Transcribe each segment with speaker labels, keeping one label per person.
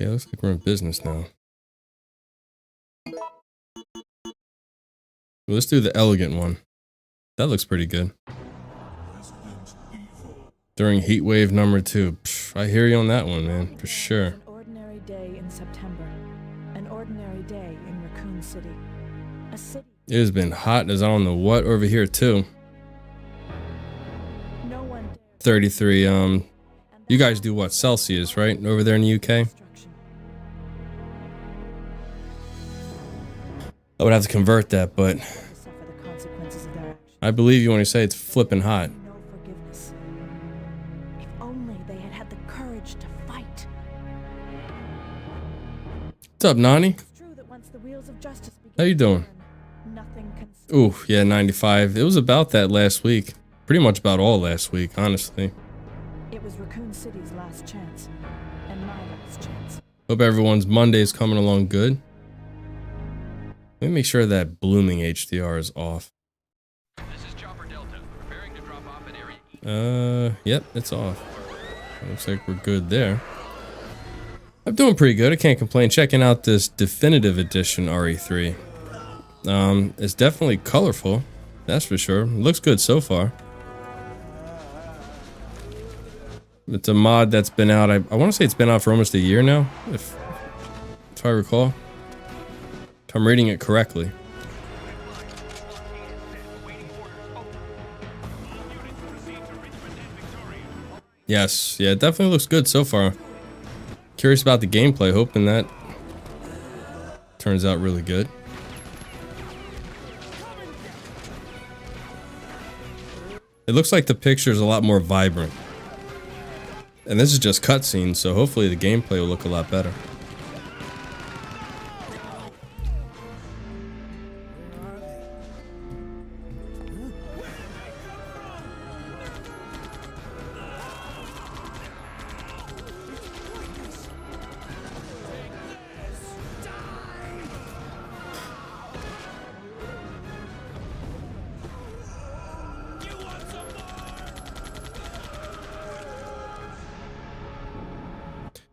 Speaker 1: Okay, looks like we're in business now. Well, let's do the elegant one. That looks pretty good. During heat wave number 2. Pff, I hear you on that one, man, for sure.
Speaker 2: An ordinary day in September. An ordinary day in Raccoon City. A city.
Speaker 1: It has been hot as I don't know what over here too.
Speaker 2: No one
Speaker 1: 33. You guys do what? Celsius, right? Over there in the UK? I would have to convert that, but I believe you when you say it's flipping hot.
Speaker 2: No forgiveness. If only they had had the courage to fight.
Speaker 1: What's up, Nani?
Speaker 2: It's true that once the wheels of justice begin
Speaker 1: How you doing?
Speaker 2: to turn, nothing can stop.
Speaker 1: Ooh, yeah, 95. It was about that last week. Pretty much about all last week, honestly.
Speaker 2: It was Raccoon City's last chance, and my last chance.
Speaker 1: Hope everyone's Monday's coming along good. Let me make sure that blooming HDR is off.
Speaker 3: This is Chopper Delta, preparing to drop off at area E.
Speaker 1: Yep, it's off. Looks like we're good there. I'm doing pretty good. I can't complain. Checking out this definitive edition RE3. It's definitely colorful. That's for sure. It looks good so far. It's a mod that's been out. I want to say it's been out for almost a year now, if I recall. If I'm reading it correctly. Yes, yeah, it definitely looks good so far. Curious about the gameplay, hoping that turns out really good. It looks like the picture is a lot more vibrant. And this is just cutscenes, so hopefully the gameplay will look a lot better.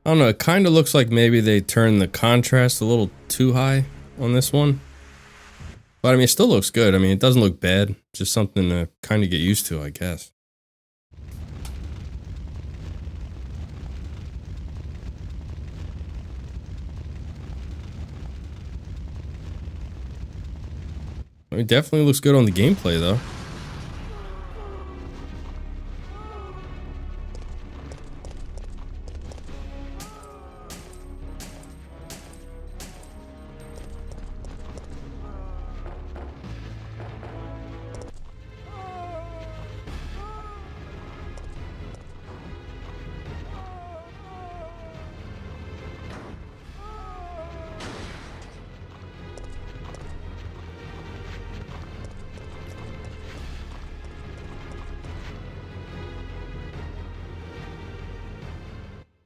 Speaker 1: I don't know, it kind of looks like maybe they turned the contrast a little too high on this one. But I mean, it still looks good. I mean, it doesn't look bad. Just something to kind of get used to, I guess. I mean, it definitely looks good on the gameplay, though.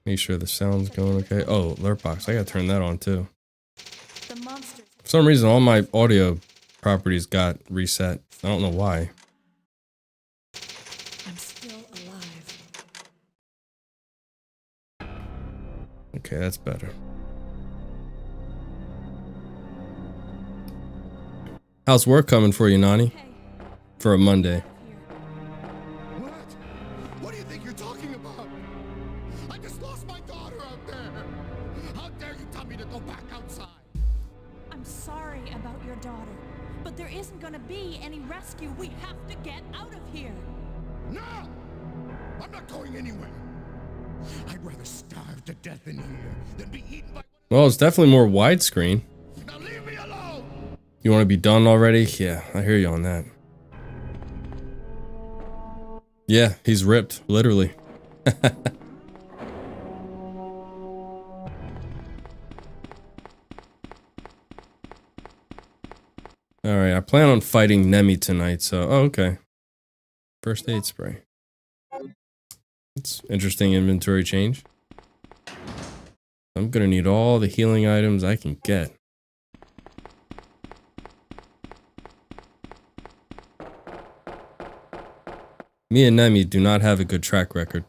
Speaker 1: Make sure the sound's going okay. Oh, lurk box. I gotta turn that on too.
Speaker 2: The monsters.
Speaker 1: For some reason, all my audio properties got reset. I don't know why.
Speaker 2: I'm still alive.
Speaker 1: Okay, that's better. How's work coming for you, Nani?
Speaker 2: Hey,
Speaker 1: For a Monday.
Speaker 2: here.
Speaker 4: What? What do you think you're talking about? I just lost my daughter out there. How dare you tell me to go back outside?
Speaker 2: I'm sorry about your daughter, but there isn't gonna be any rescue. We have to get out of here.
Speaker 4: No! I'm not going anywhere. I'd rather starve to death in here than be eaten by...
Speaker 1: Well, it's definitely more widescreen.
Speaker 4: Now leave me alone!
Speaker 1: You want to be done already? Yeah, I hear you on that. Yeah, he's ripped, literally. Alright, I plan on fighting Nemi tonight, so... Oh, okay. First aid spray. It's interesting inventory change. I'm gonna need all the healing items I can get. Me and Nemi do not have a good track record.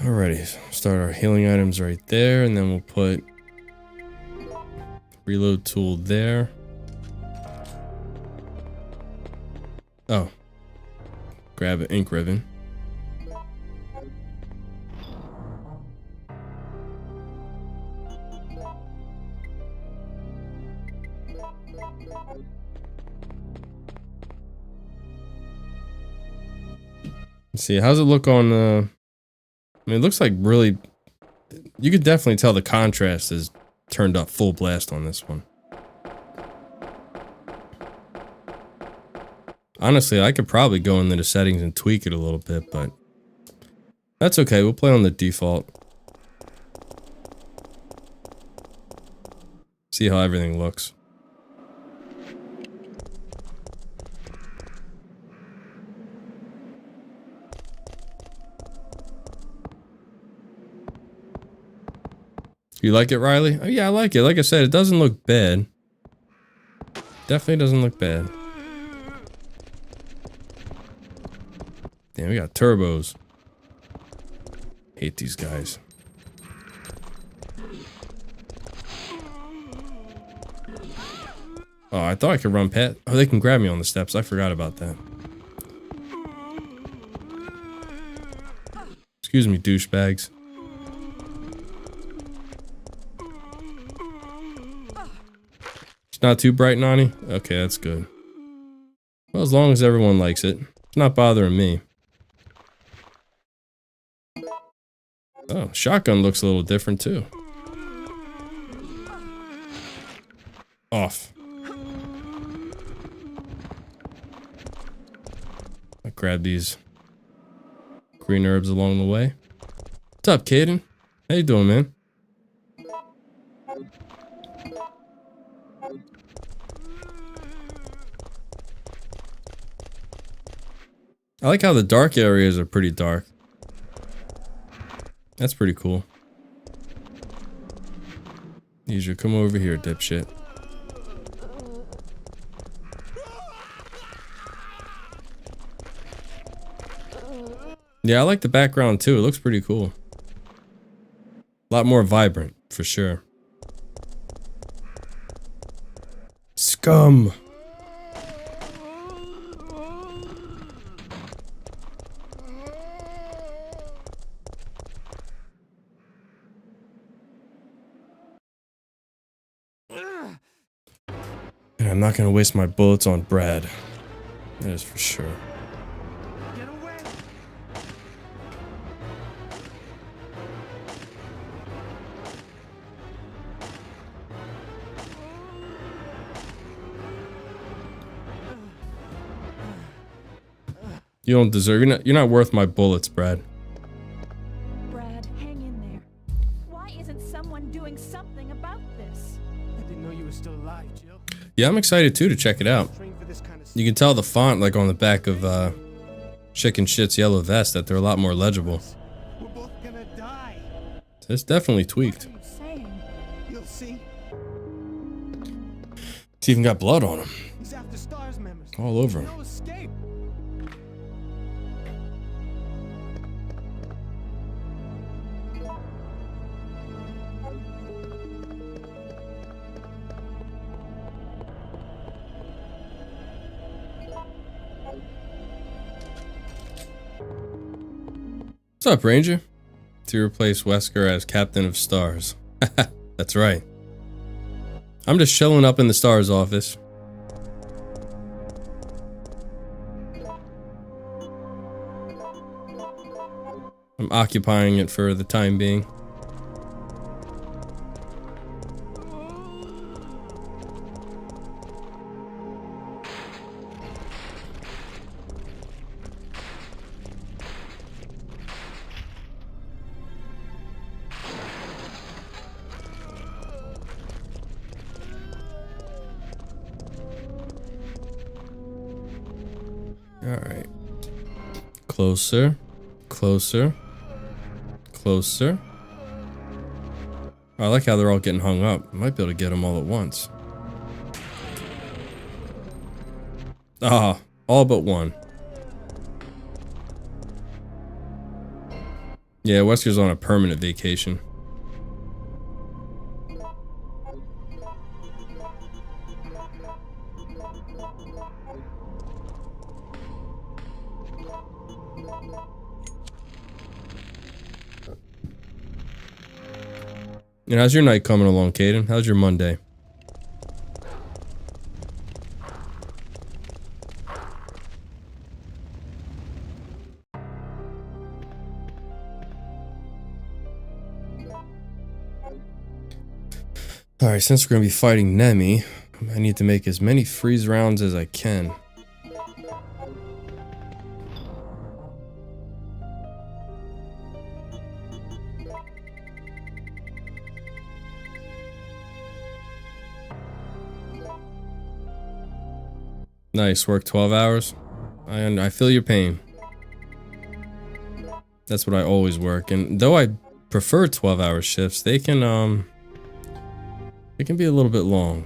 Speaker 1: Alrighty, start our healing items right there, and then we'll put reload tool there. Oh, grab an ink ribbon. Let's see, how's it look on I mean, it looks like really, you could definitely tell the contrast is turned up full blast on this one. Honestly, I could probably go into the settings and tweak it a little bit, but that's okay. We'll play on the default. See how everything looks. You like it, Riley? Oh, yeah, I like it. Like I said, it doesn't look bad. Definitely doesn't look bad. Damn, we got turbos. Hate these guys. Oh, I thought I could run past. Oh, they can grab me on the steps. I forgot about that. Excuse me, douchebags. Not too bright, Nani? Okay, that's good. Well, as long as everyone likes it. It's not bothering me. Oh, shotgun looks a little different too. Off. I'll grab these green herbs along the way. What's up, Caden? How you doing, man? I like how the dark areas are pretty dark. That's pretty cool. You should come over here, dipshit. Yeah, I like the background too. It looks pretty cool. A lot more vibrant, for sure. Scum! I'm not gonna waste my bullets on Brad. That is for sure.
Speaker 4: Get away!
Speaker 1: You don't deserve. You're not worth my bullets, Brad.
Speaker 2: Brad, hang in there. Why isn't someone doing something about this?
Speaker 5: I didn't know you were still alive, Jill.
Speaker 1: Yeah, I'm excited too to check it out.
Speaker 5: Trained for this kind of
Speaker 1: You can tell the font, like on the back of Chicken Shit's yellow vest, that they're a lot more legible.
Speaker 5: We're both gonna die.
Speaker 1: It's definitely tweaked.
Speaker 2: What are you saying?
Speaker 5: You'll see.
Speaker 1: It's even got blood on him,
Speaker 5: He's after Stars members.
Speaker 1: all over him.
Speaker 5: No escape.
Speaker 1: What's up, Ranger? To replace Wesker as Captain of Stars. That's right. I'm just chilling up in the Stars office. I'm occupying it for the time being. Alright. Closer. Closer. Closer. I like how they're all getting hung up. I might be able to get them all at once. Ah, all but one. Yeah, Wesker's on a permanent vacation. And how's your night coming along, Caden? How's your Monday? Alright, since we're going to be fighting Nemi, I need to make as many freeze rounds as I can. Nice, work 12 hours. I feel your pain. That's what I always work, and though I prefer 12-hour shifts, they can be a little bit long.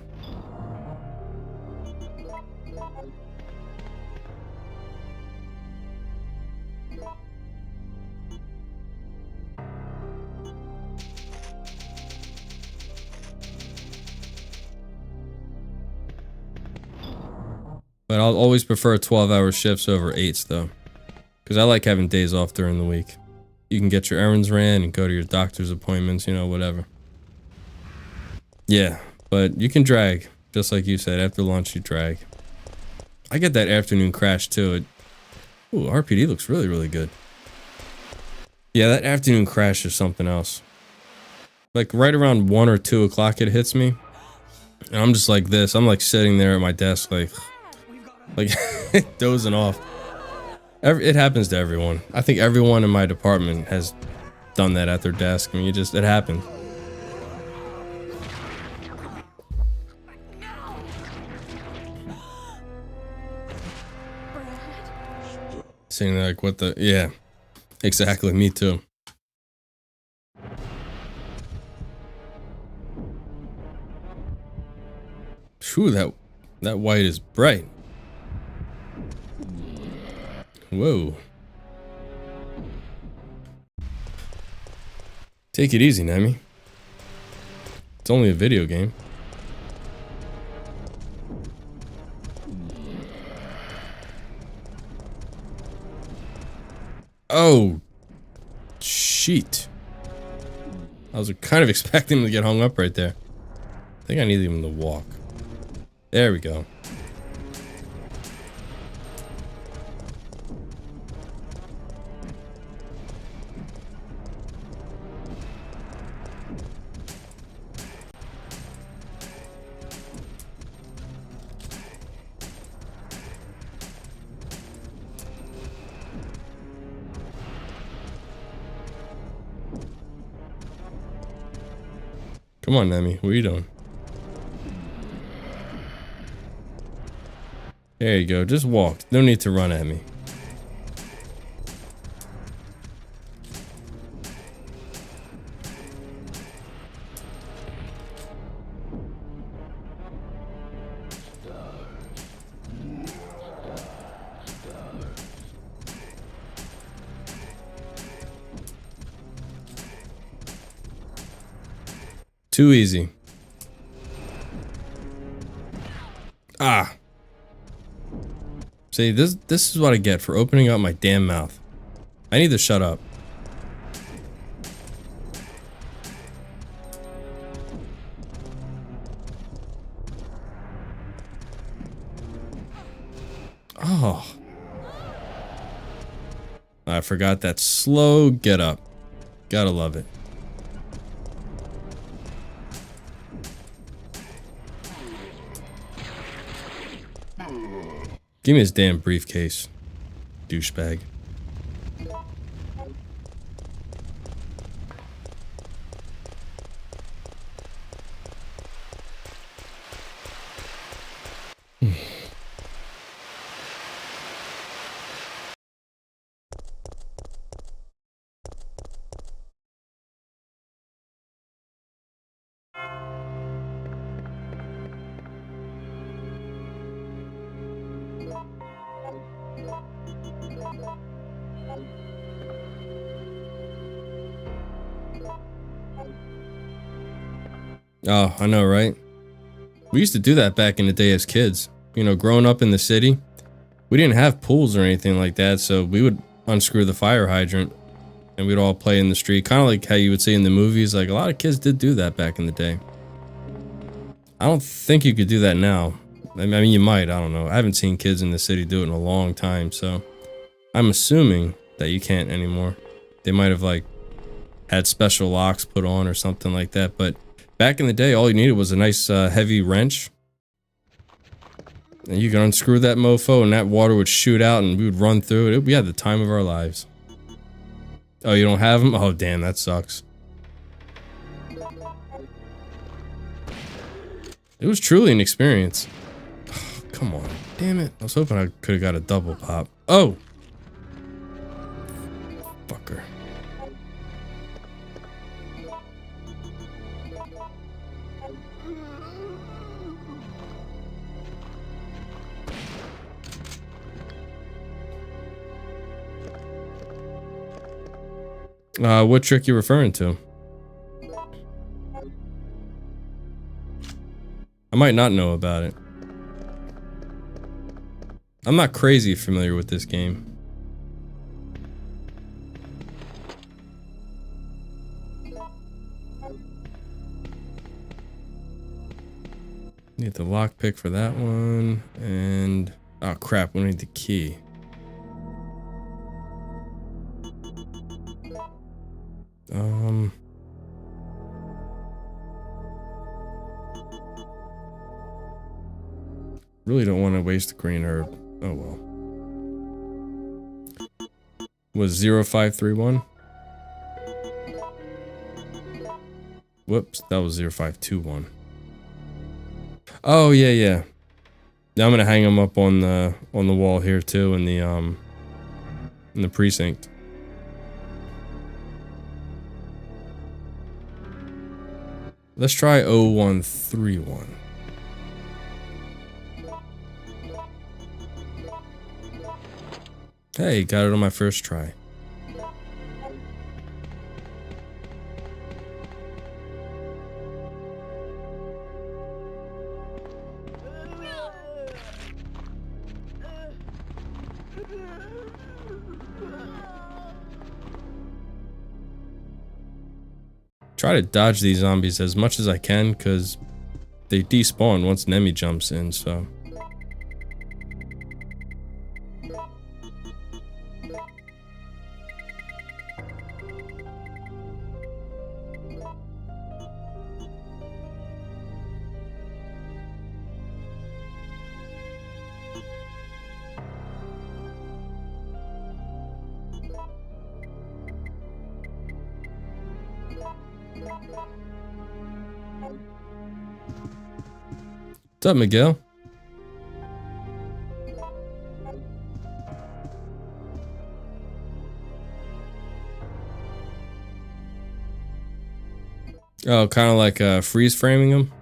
Speaker 1: But I'll always prefer 12-hour shifts over 8s though, because I like having days off during the week. You can get your errands ran and go to your doctor's appointments, you know, whatever. Yeah, but you can drag, just like you said, after lunch you drag. I get that afternoon crash too. Ooh, RPD looks really, really good. Yeah, that afternoon crash is something else. Like right around 1 or 2 o'clock it hits me. And I'm just like this. I'm like sitting there at my desk like dozing off. It happens to everyone. I think everyone in my department has done that at their desk. I mean, it happened. Saying like, what the, yeah, exactly, me too. Phew, that white is bright. Whoa. Take it easy, Nemi. It's only a video game. Oh, shit. I was kind of expecting him to get hung up right there. I think I need him to walk. There we go. Come on, Nemi. What are you doing? There you go. Just walk. No need to run at me. Too easy. Ah. See, this is what I get for opening up my damn mouth. I need to shut up. Oh. I forgot that slow get up. Gotta love it. Give me his damn briefcase, douchebag. Oh, I know, right? We used to do that back in the day as kids. You know, growing up in the city, we didn't have pools or anything like that, so we would unscrew the fire hydrant and we'd all play in the street. Kind of like how you would see in the movies. Like, a lot of kids did do that back in the day. I don't think you could do that now. I mean, you might, I don't know. I haven't seen kids in the city do it in a long time, so I'm assuming that you can't anymore. They might have, like, had special locks put on or something like that, but back in the day, all you needed was a nice heavy wrench. And you could unscrew that mofo and that water would shoot out and we would run through it. We had the time of our lives. Oh, you don't have them? Oh, damn, that sucks. It was truly an experience. Oh, come on. Damn it. I was hoping I could have got a double pop. Oh! Fucker. What trick you referring to? I might not know about it. I'm not crazy familiar with this game. Need the lockpick for that one, and oh crap, we need the key. Really don't want to waste the green herb. Oh well. Was 0531? Whoops, that was 0521. Oh yeah. Now I'm gonna hang them up on the wall here too in the precinct. Let's try 0131. Hey, got it on my first try. Try to dodge these zombies as much as I can, because they despawn once Nemi jumps in, so. What's up, Miguel? Oh, kind of like freeze framing them.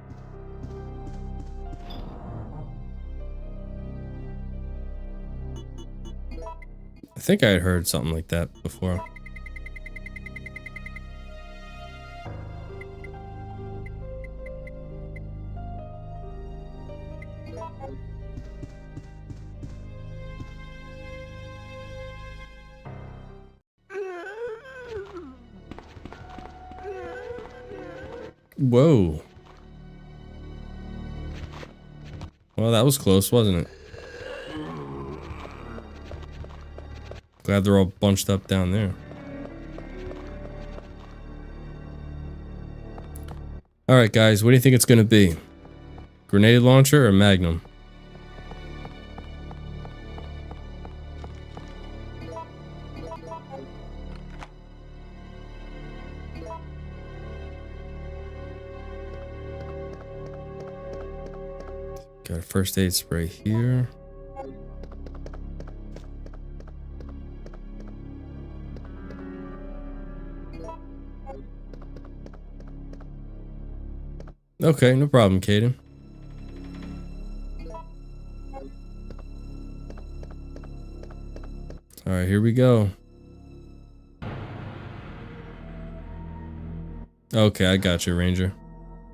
Speaker 1: I think I had heard something like that before. Whoa. Well, that was close, wasn't it? Glad they're all bunched up down there. Alright guys, what do you think it's gonna be? Grenade launcher or Magnum? Got a first aid spray here. Okay, no problem, Caden. Alright, here we go. Okay, I got you, Ranger.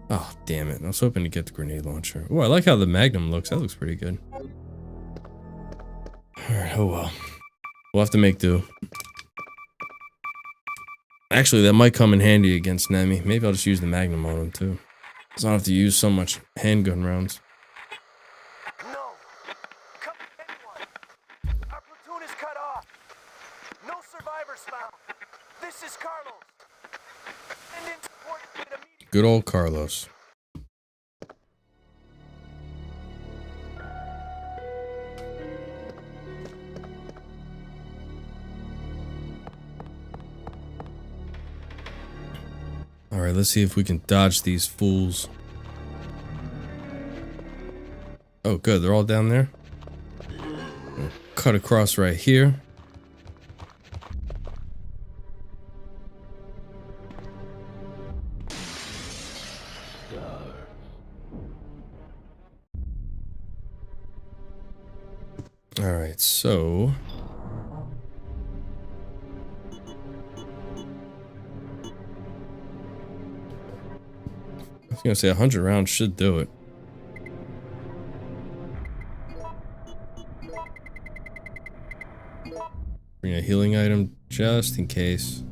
Speaker 1: Oh, damn it. I was hoping to get the grenade launcher. Oh, I like how the Magnum looks. That looks pretty good. Alright, oh well. We'll have to make do. Actually, that might come in handy against Nemi. Maybe I'll just use the Magnum on him, too. Because I don't have to use so much handgun rounds.
Speaker 6: No! Come anyone! Our platoon is cut off! No survivors found! This is Carlos! Send in support immediately!
Speaker 1: Good old Carlos. Alright, let's see if we can dodge these fools. Oh, good. They're all down there. Cut across right here. Alright, so... I was gonna say 100 rounds should do it. Bring a healing item just in case.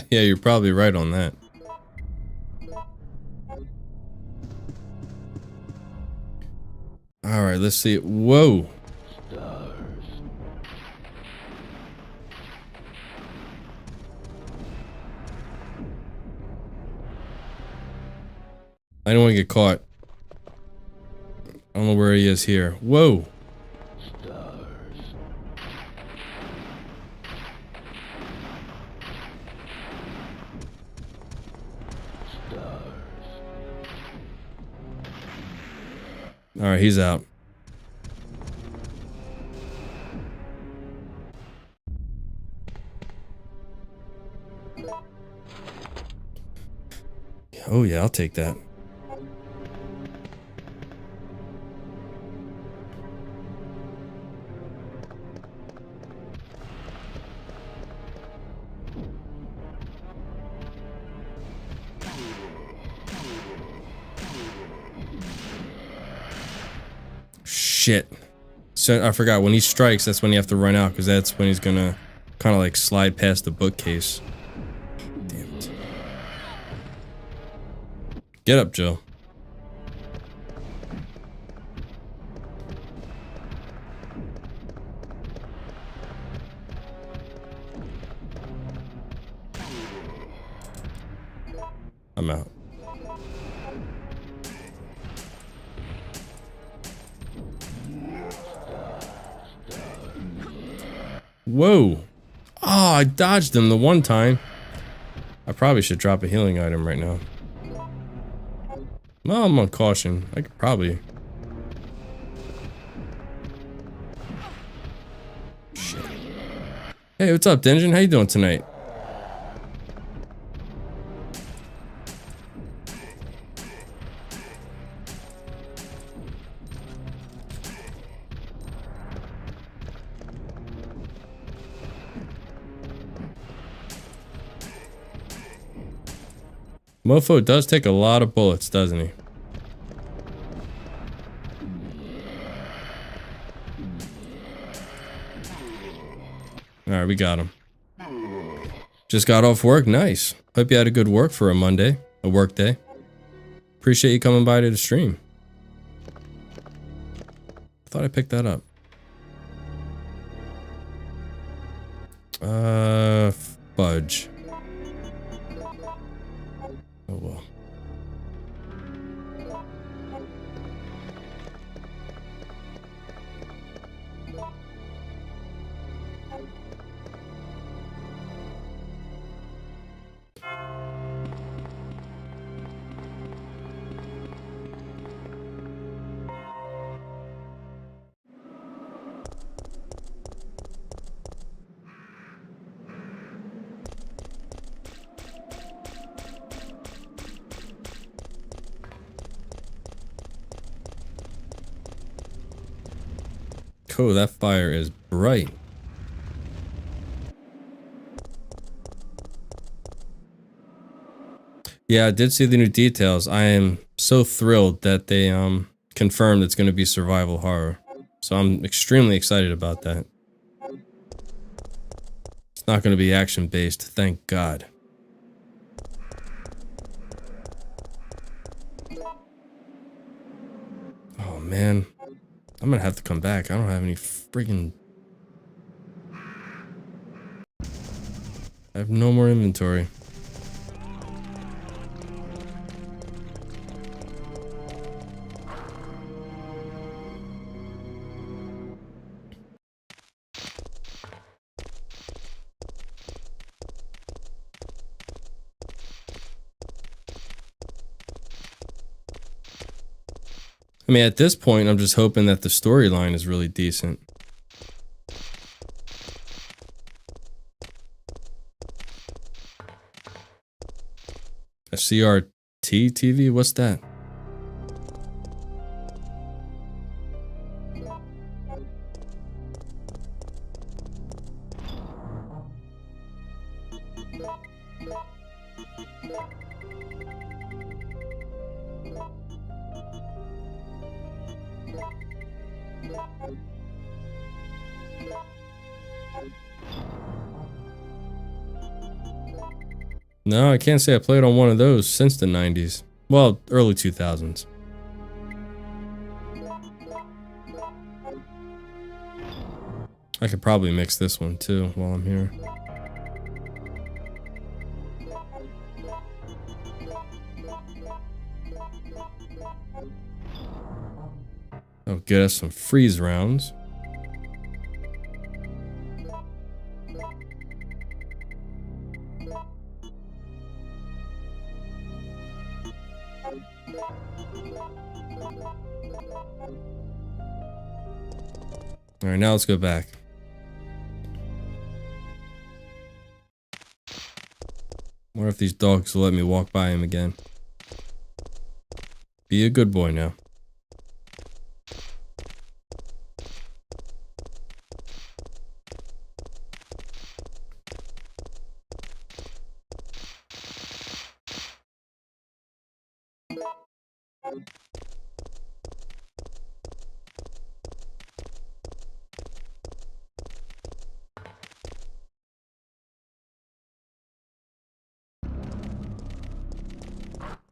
Speaker 1: Yeah, you're probably right on that. Alright, let's see. Whoa! I don't want to get caught. I don't know where he is here. Whoa! Alright, he's out. Oh yeah, I'll take that. Shit. So I forgot, when he strikes, that's when you have to run out, because that's when he's gonna kind of like slide past the bookcase. Damn it. Get up, Jill. I'm out. Whoa. Oh, I dodged him the one time. I probably should drop a healing item right now. Well, I'm on caution. I could probably... Shit. Hey, what's up, Denjin? How you doing tonight? Mofo does take a lot of bullets, doesn't he? Alright, we got him. Just got off work. Nice. Hope you had a good work for a Monday. A work day. Appreciate you coming by to the stream. Thought I picked that up. Fudge. Oh well. Cool, that fire is bright. Yeah, I did see the new details. I am so thrilled that they confirmed it's going to be survival horror. So I'm extremely excited about that. It's not going to be action based, thank God. Oh man, I'm going to have to come back. I don't have any freaking... I have no more inventory. I mean, at this point, I'm just hoping that the storyline is really decent. A CRT TV? What's that? No, I can't say I played on one of those since the 90s. Well, early 2000s. I could probably mix this one too while I'm here. Oh, get us some freeze rounds. Alright, now let's go back. What if these dogs will let me walk by him again? Be a good boy now.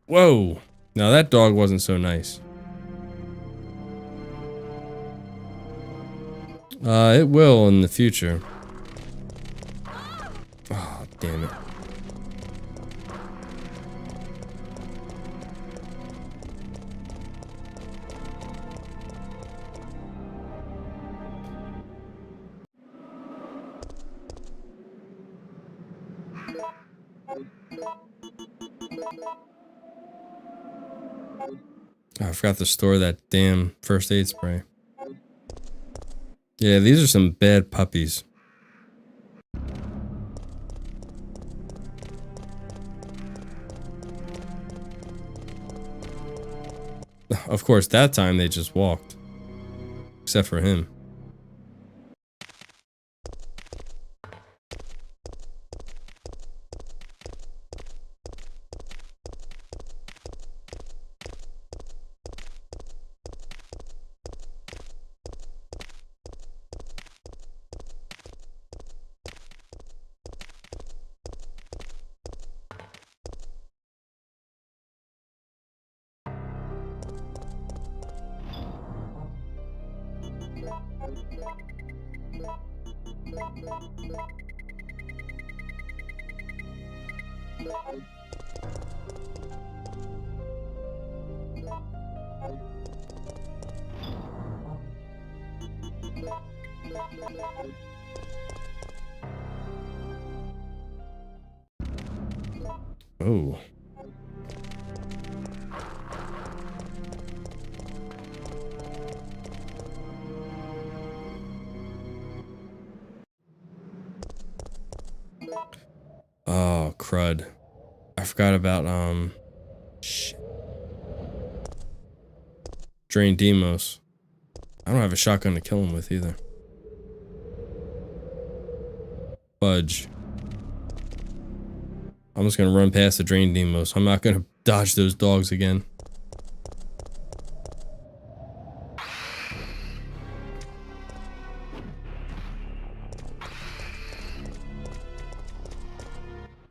Speaker 1: Whoa! Now that dog wasn't so nice. It will in the future. Oh, damn it. Oh, I forgot to store that damn first aid spray. Yeah, these are some bad puppies. Of course, that time they just walked. Except for him. Oh. Oh, crud. I forgot about, shit. Drain Demos. I don't have a shotgun to kill him with either. Fudge. I'm just gonna run past the drain demos. I'm not gonna dodge those dogs again.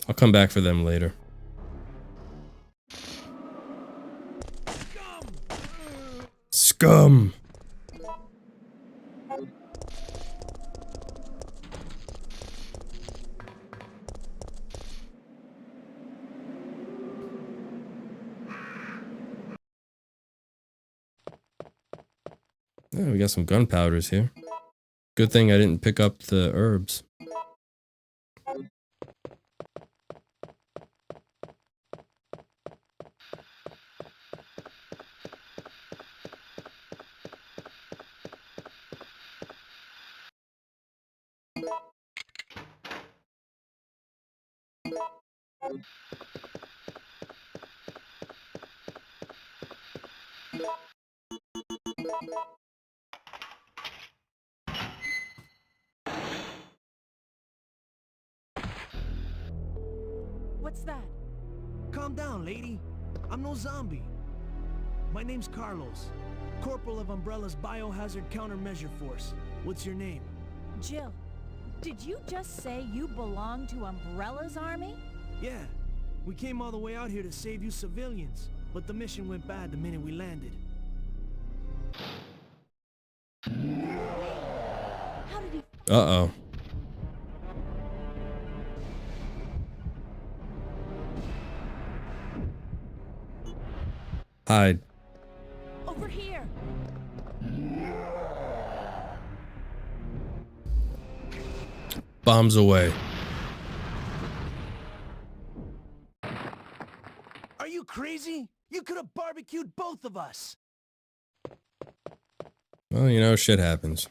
Speaker 1: I'll come back for them later. Scum! Yeah, we got some gunpowders here. Good thing I didn't pick up the herbs.
Speaker 2: What's that?
Speaker 5: Calm down, lady. I'm no zombie. My name's Carlos, Corporal of Umbrella's Biohazard Countermeasure Force. What's your name?
Speaker 2: Jill, did you just say you belong to Umbrella's army?
Speaker 5: Yeah. We came all the way out here to save you civilians, but the mission went bad the minute we landed.
Speaker 2: How did he...
Speaker 1: Uh-oh. Hide.
Speaker 2: Over here!
Speaker 1: Bombs away.
Speaker 5: Are you crazy? You could have barbecued both of us!
Speaker 1: Well, you know, shit happens.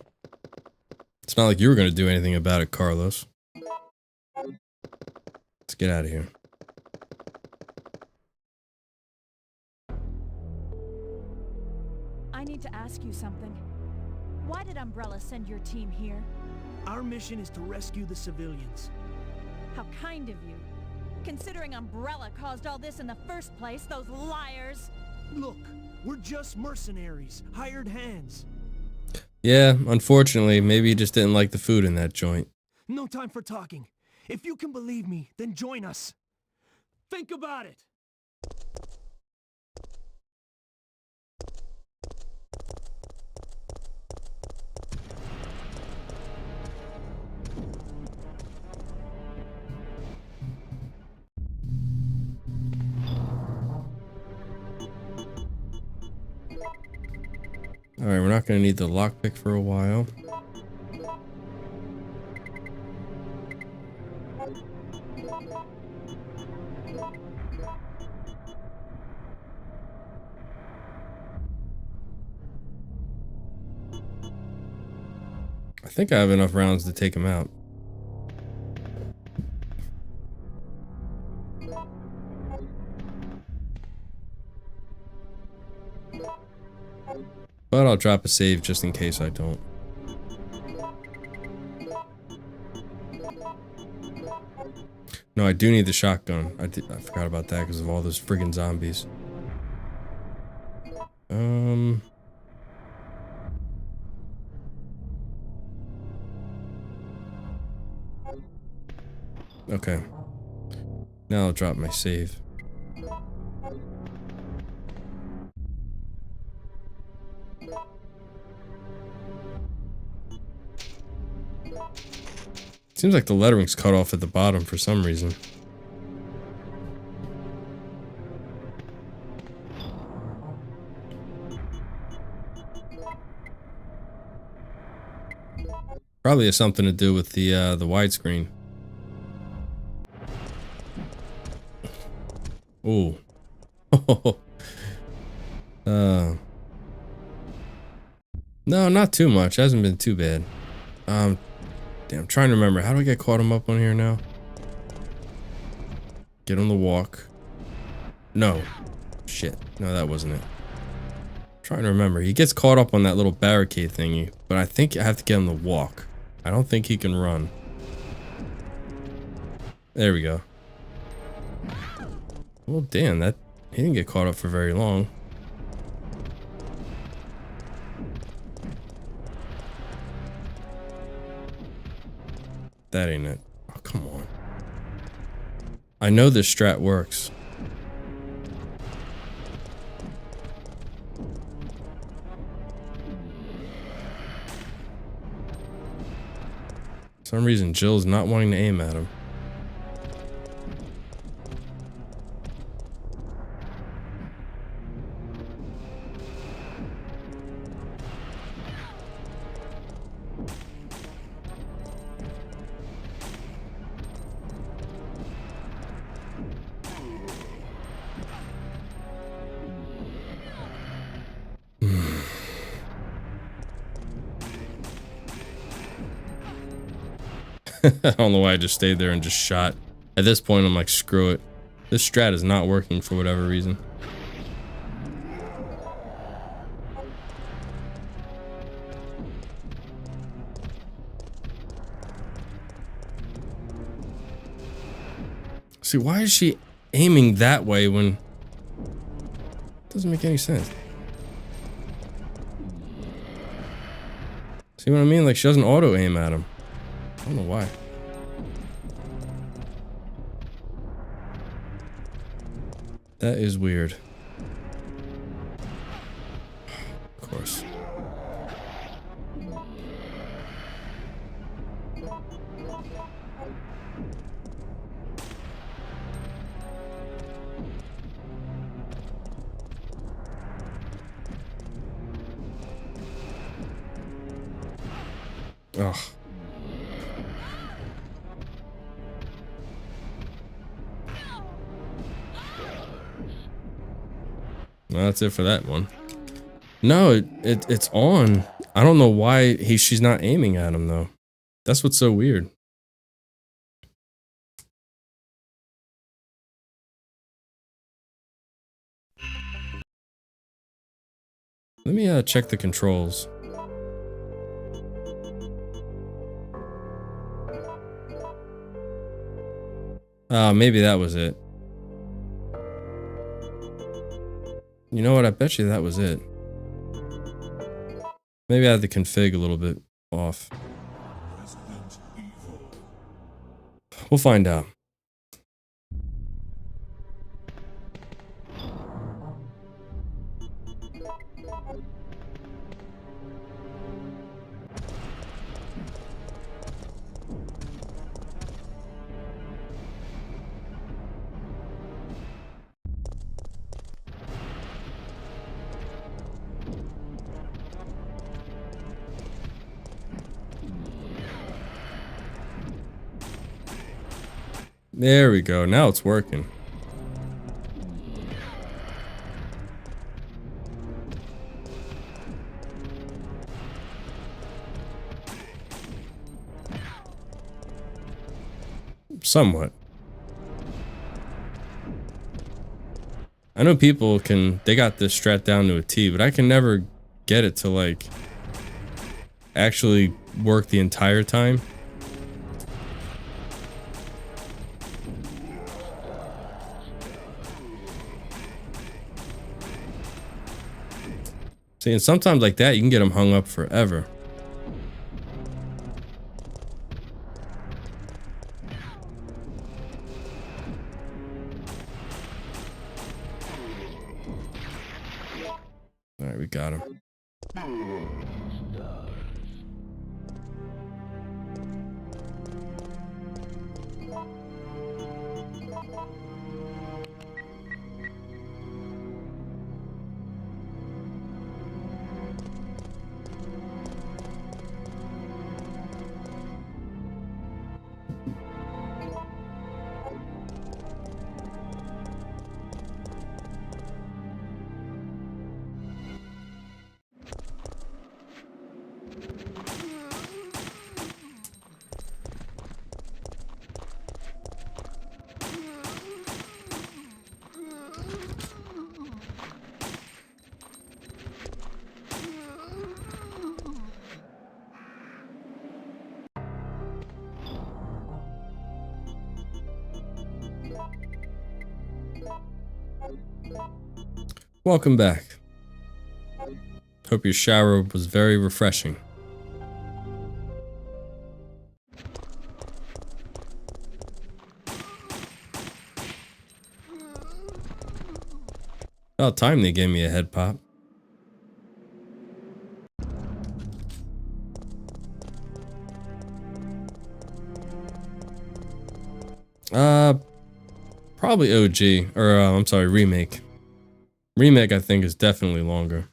Speaker 1: It's not like you were gonna do anything about it, Carlos. Let's get out of here.
Speaker 2: I need to ask you something. Why did Umbrella send your team here?
Speaker 5: Our mission is to rescue the civilians.
Speaker 2: How kind of you. Considering Umbrella caused all this in the first place, those liars!
Speaker 5: Look, we're just mercenaries, hired hands.
Speaker 1: Yeah, unfortunately, maybe he just didn't like the food in that joint.
Speaker 5: No time for talking. If you can believe me, then join us. Think about it!
Speaker 1: Alright, we're not gonna need the lockpick for a while. I think I have enough rounds to take him out. But I'll drop a save just in case I don't. No, I do need the shotgun. I forgot about that because of all those friggin' zombies. Okay. Now I'll drop my save. Seems like the lettering's cut off at the bottom for some reason. Probably has something to do with the widescreen. Ooh. No, not too much. Hasn't been too bad. Damn, I'm trying to remember. How do I get caught him up on here now? Get on the walk. No. Shit. No, that wasn't it. Trying to remember. He gets caught up on that little barricade thingy, but I think I have to get him to walk. I don't think he can run. There we go. Well, damn, that he didn't get caught up for very long. That ain't it. Oh, come on. I know this strat works. For some reason, Jill's not wanting to aim at him. I don't know why I just stayed there and just shot. At this point, I'm like, screw it. This strat is not working for whatever reason. See, why is she aiming that way when... It doesn't make any sense. See what I mean? Like, she doesn't auto-aim at him. I don't know why. That is weird. Of course. Ugh. Well, that's it for that one. No, it's on. I don't know why she's not aiming at him though. That's what's so weird. Let me check the controls. Maybe that was it. You know what? I bet you that was it. Maybe I had the config a little bit off. We'll find out. There we go. Now it's working. Somewhat. I know people they got this strat down to a T, but I can never get it to like actually work the entire time. See, and sometimes like that, you can get them hung up forever. All right, we got him. Welcome back. Hope your shower was very refreshing. About time they gave me a head pop. Probably OG, or I'm sorry, remake. Remake, I think, is definitely longer.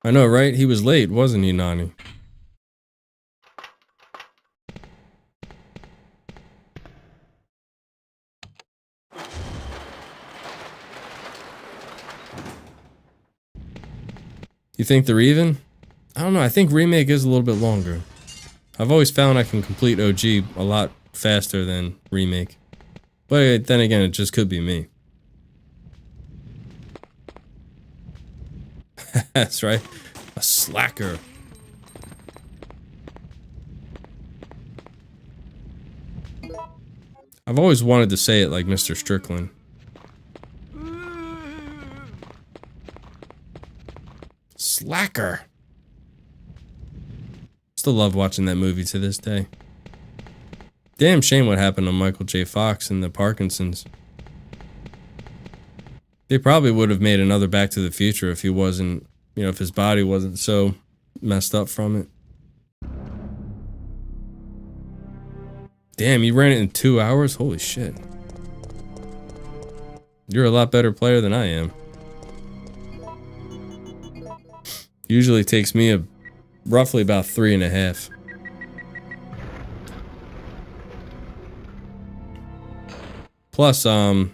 Speaker 1: I know, right? He was late, wasn't he, Nani? You think they're even? I don't know, I think remake is a little bit longer. I've always found I can complete OG a lot faster than remake. But then again, it just could be me. That's right. A slacker. I've always wanted to say it like Mr. Strickland. Slacker. Still love watching that movie to this day. Damn shame what happened to Michael J. Fox and the Parkinson's. They probably would have made another Back to the Future if he wasn't, you know, if his body wasn't so messed up from it. Damn, you ran it in 2 hours? Holy shit. You're a lot better player than I am. Usually takes me roughly about 3.5. Plus, oh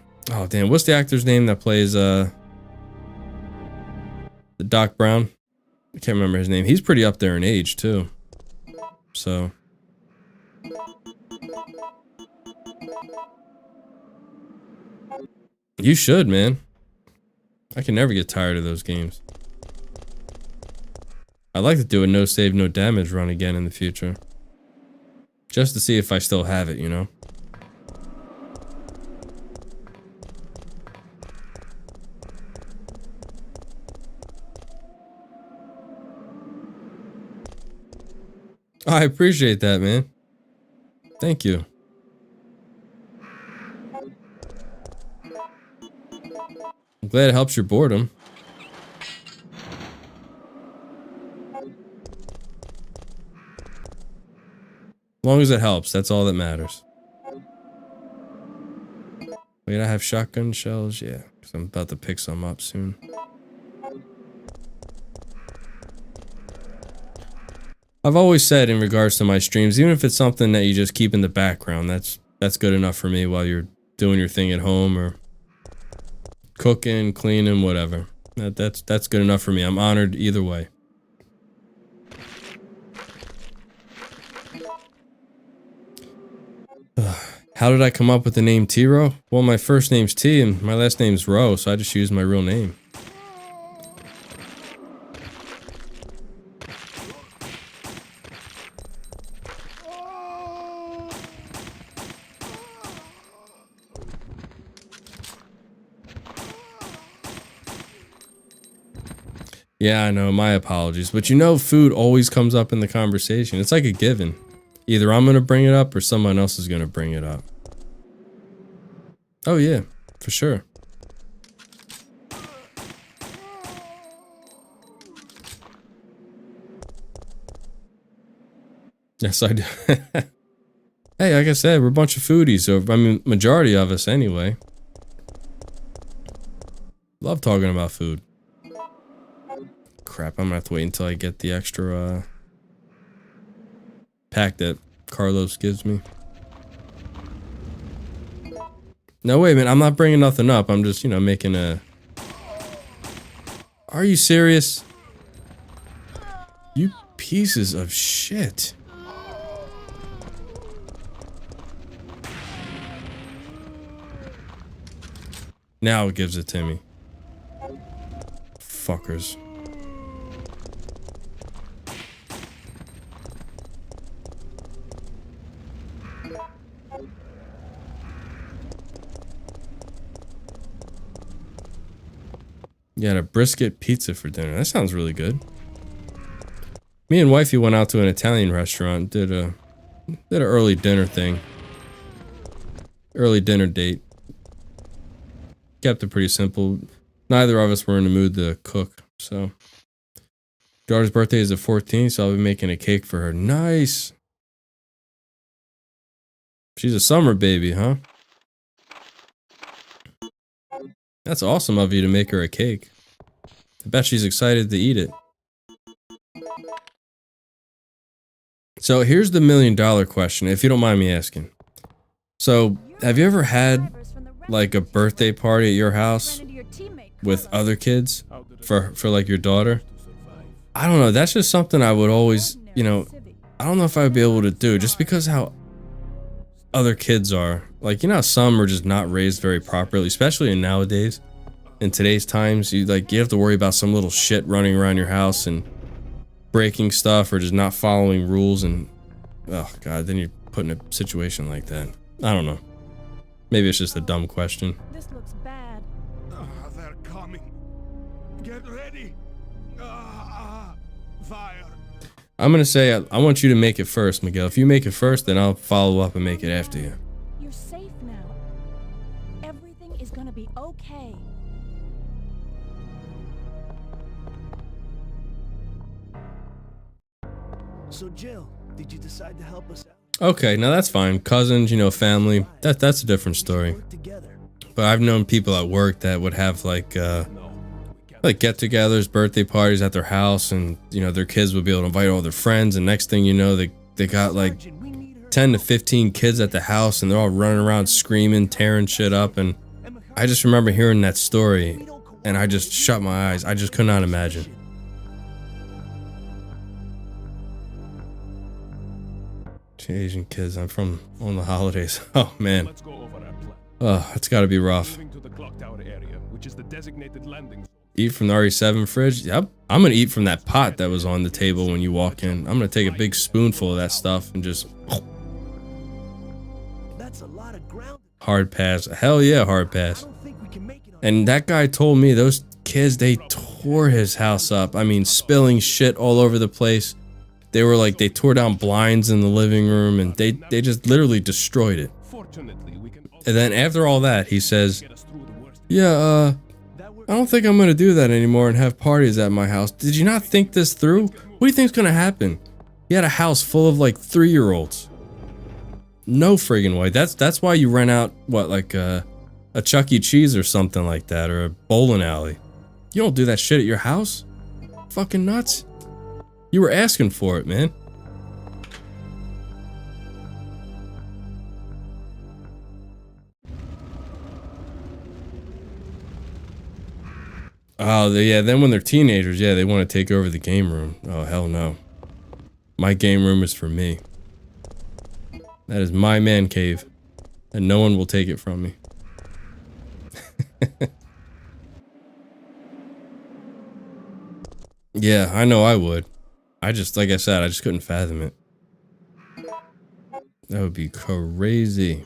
Speaker 1: damn, what's the actor's name that plays the Doc Brown? I can't remember his name. He's pretty up there in age too. So you should, man. I can never get tired of those games. I'd like to do a no save, no damage run again in the future. Just to see if I still have it, you know? I appreciate that, man. Thank you. I'm glad it helps your boredom. As long as it helps, that's all that matters. Wait, I have shotgun shells? Yeah, because I'm about to pick some up soon. I've always said in regards to my streams, even if it's something that you just keep in the background, that's good enough for me while you're doing your thing at home or cooking, cleaning, whatever. That's good enough for me. I'm honored either way. How did I come up with the name T-Row? Well, my first name's T and my last name's Rowe, so I just used my real name. Yeah, I know, my apologies. But you know, food always comes up in the conversation. It's like a given. Either I'm gonna bring it up or someone else is gonna bring it up. Oh yeah, for sure. Yes, I do. Hey, like I said, we're a bunch of foodies, so I mean, majority of us anyway. Love talking about food. Crap, I'm gonna have to wait until I get the extra pack that Carlos gives me. No, wait a minute, I'm not bringing nothing up. I'm just, you know, making a... Are you serious? You pieces of shit. Now it gives it to me. Fuckers. You had a brisket pizza for dinner. That sounds really good. Me and wifey went out to an Italian restaurant, did a early dinner thing. Early dinner date. Kept it pretty simple. Neither of us were in the mood to cook, so. Daughter's birthday is the 14th, so I'll be making a cake for her. Nice. She's a summer baby, huh? That's awesome of you to make her a cake. I bet she's excited to eat it. So here's the $1 million question, if you don't mind me asking. So, have you ever had like a birthday party at your house with other kids for like your daughter? I don't know, that's just something I would always, you know, I don't know if I'd be able to do just because how other kids are. Like, you know how some are just not raised very properly, especially in nowadays. In today's times, you have to worry about some little shit running around your house and breaking stuff or just not following rules, and oh god, then you're put in a situation like that. I don't know. Maybe it's just a dumb question.
Speaker 2: This looks bad.
Speaker 4: They're coming. Get ready. Fire.
Speaker 1: I'm gonna say I want you to make it first, Miguel. If you make it first, then I'll follow up and make it after you.
Speaker 2: You're safe now. Everything is gonna be okay.
Speaker 5: So Jill, did you decide to help us out?
Speaker 1: Okay, now that's fine. Cousins, you know, family. That's a different story.
Speaker 5: Work together.
Speaker 1: But I've known people at work that would have like get-togethers, birthday parties at their house, and you know their kids would be able to invite all their friends, and next thing you know, they got like 10 to 15 kids at the house, and they're all running around screaming, tearing shit up, and I just remember hearing that story, and I just shut my eyes. I just could not imagine. Asian kids, I'm from on the holidays. Oh man.
Speaker 7: Let's go over our plan.
Speaker 1: Oh, it's gotta be rough.
Speaker 7: Moving to the clock tower area, which is the designated landing zone.
Speaker 1: Eat from the RE7 fridge? Yep. I'm gonna eat from that pot that was on the table when you walk in. I'm gonna take a big spoonful of that stuff and just
Speaker 5: That's a lot of ground.
Speaker 1: hard pass. Hell yeah, hard pass.
Speaker 5: I don't think we can make it on.
Speaker 1: And that guy told me those kids, they tore his house up. I mean, spilling shit all over the place. They were like, they tore down blinds in the living room, and they just literally destroyed it.
Speaker 7: Fortunately, we can
Speaker 1: And then after all that, he says,
Speaker 7: get us through the worst.
Speaker 1: yeah, I don't think I'm gonna do that anymore and have parties at my house. Did you not think this through? What do you think's gonna happen? He had a house full of like 3-year-olds. No friggin' way. That's why you rent out, what, like a Chuck E. Cheese or something like that, or a bowling alley. You don't do that shit at your house. Fucking nuts. You were asking for it, man. Oh, yeah, then when they're teenagers, yeah, they want to take over the game room. Oh, hell no. My game room is for me. That is my man cave. And no one will take it from me. Yeah, I know I would. I just, like I said, I just couldn't fathom it. That would be crazy.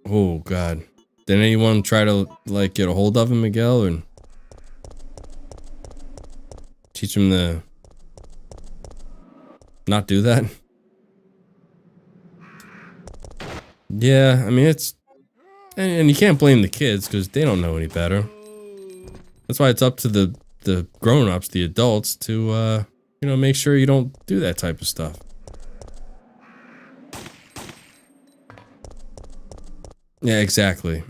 Speaker 1: Oh, God. Did anyone try to, like, get a hold of him, Miguel, or teach him to not do that? Yeah, I mean, it's... And you can't blame the kids, because they don't know any better. That's why it's up to the grown-ups, the adults, to, you know, make sure you don't do that type of stuff. Yeah, exactly.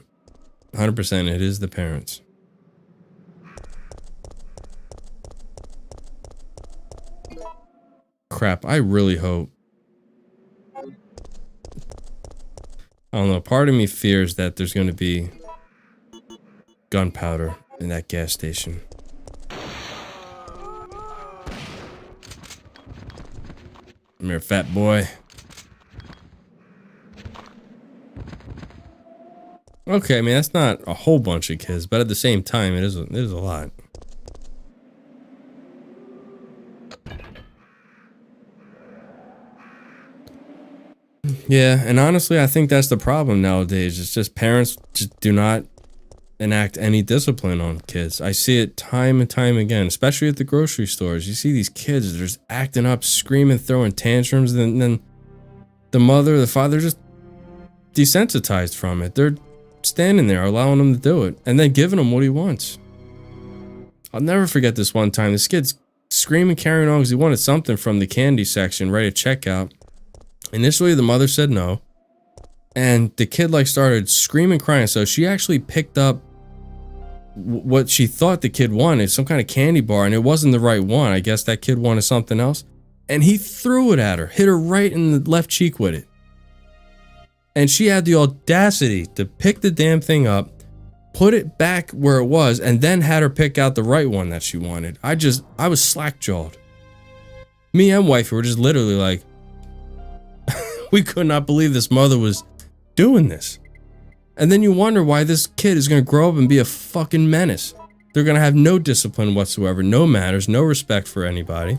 Speaker 1: 100%, it is the parents. Crap, I really hope. I don't know, part of me fears that there's going to be gunpowder in that gas station. Come here, fat boy. Okay, I mean, that's not a whole bunch of kids, but at the same time, it is a lot. Yeah, and honestly, I think that's the problem nowadays. It's just parents just do not enact any discipline on kids. I see it time and time again, especially at the grocery stores. You see these kids, they're just acting up, screaming, throwing tantrums, and then the mother, the father, just desensitized from it. They're standing there, allowing him to do it, and then giving him what he wants. I'll never forget this one time. This kid's screaming, carrying on because he wanted something from the candy section right at checkout. Initially, the mother said no, and the kid like started screaming, crying. So she actually picked up what she thought the kid wanted, some kind of candy bar, and it wasn't the right one. I guess that kid wanted something else, and he threw it at her, hit her right in the left cheek with it. And she had the audacity to pick the damn thing up, put it back where it was, and then had her pick out the right one that she wanted. I was slack-jawed. Me and wifey were just literally like, we could not believe this mother was doing this. And then you wonder why this kid is going to grow up and be a fucking menace. They're going to have no discipline whatsoever, no manners, no respect for anybody.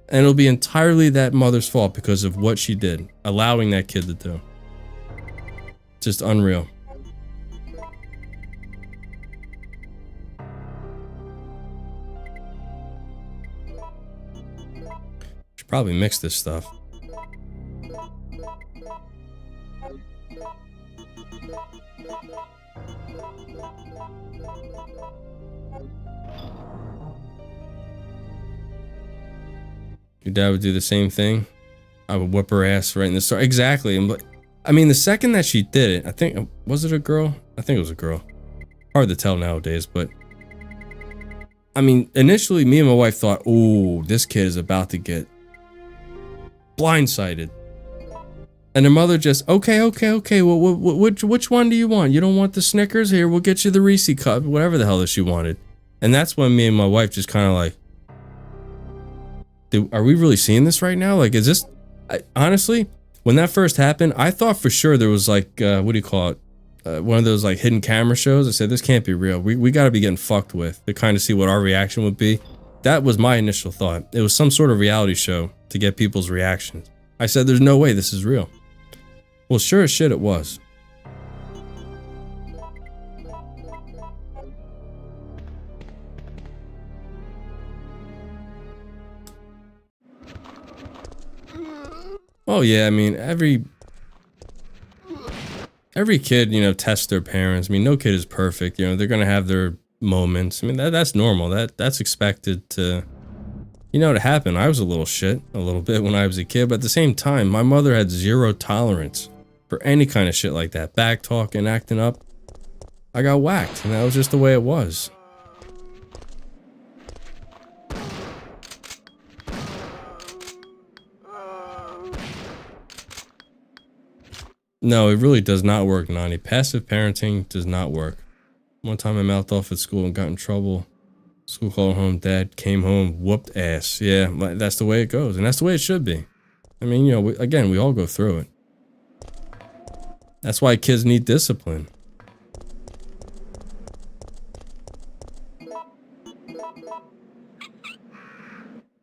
Speaker 1: And it'll be entirely that mother's fault because of what she did, allowing that kid to do. Just unreal. Should probably mix this stuff. Your dad would do the same thing. I would whip her ass right in the start. Exactly. I mean, the second that she did it, I think, was it a girl? I think it was a girl. Hard to tell nowadays, but I mean, initially me and my wife thought, oh, this kid is about to get blindsided. And the mother just, okay. Well, which one do you want? You don't want the Snickers? Here, we'll get you the Reese cup, whatever the hell that she wanted. And that's when me and my wife just kind of like, are we really seeing this right now? Like, is this, honestly, when that first happened, I thought for sure there was like, what do you call it? One of those like hidden camera shows. I said, this can't be real. We got to be getting fucked with to kind of see what our reaction would be. That was my initial thought. It was some sort of reality show to get people's reactions. I said, there's no way this is real. Well, sure as shit it was. Oh yeah, I mean, every kid, you know, tests their parents. I mean, no kid is perfect. You know, they're gonna have their moments. I mean, that's normal. That's expected to, you know, to happen. I was a little shit a little bit when I was a kid, but at the same time, my mother had zero tolerance for any kind of shit like that. Back talking, acting up. I got whacked, and that was just the way it was. No, it really does not work, Nani. Passive parenting does not work. One time I mouthed off at school and got in trouble. School called home, dad came home, whooped ass. Yeah, that's the way it goes, and that's the way it should be. I mean, you know, again, we all go through it. That's why kids need discipline.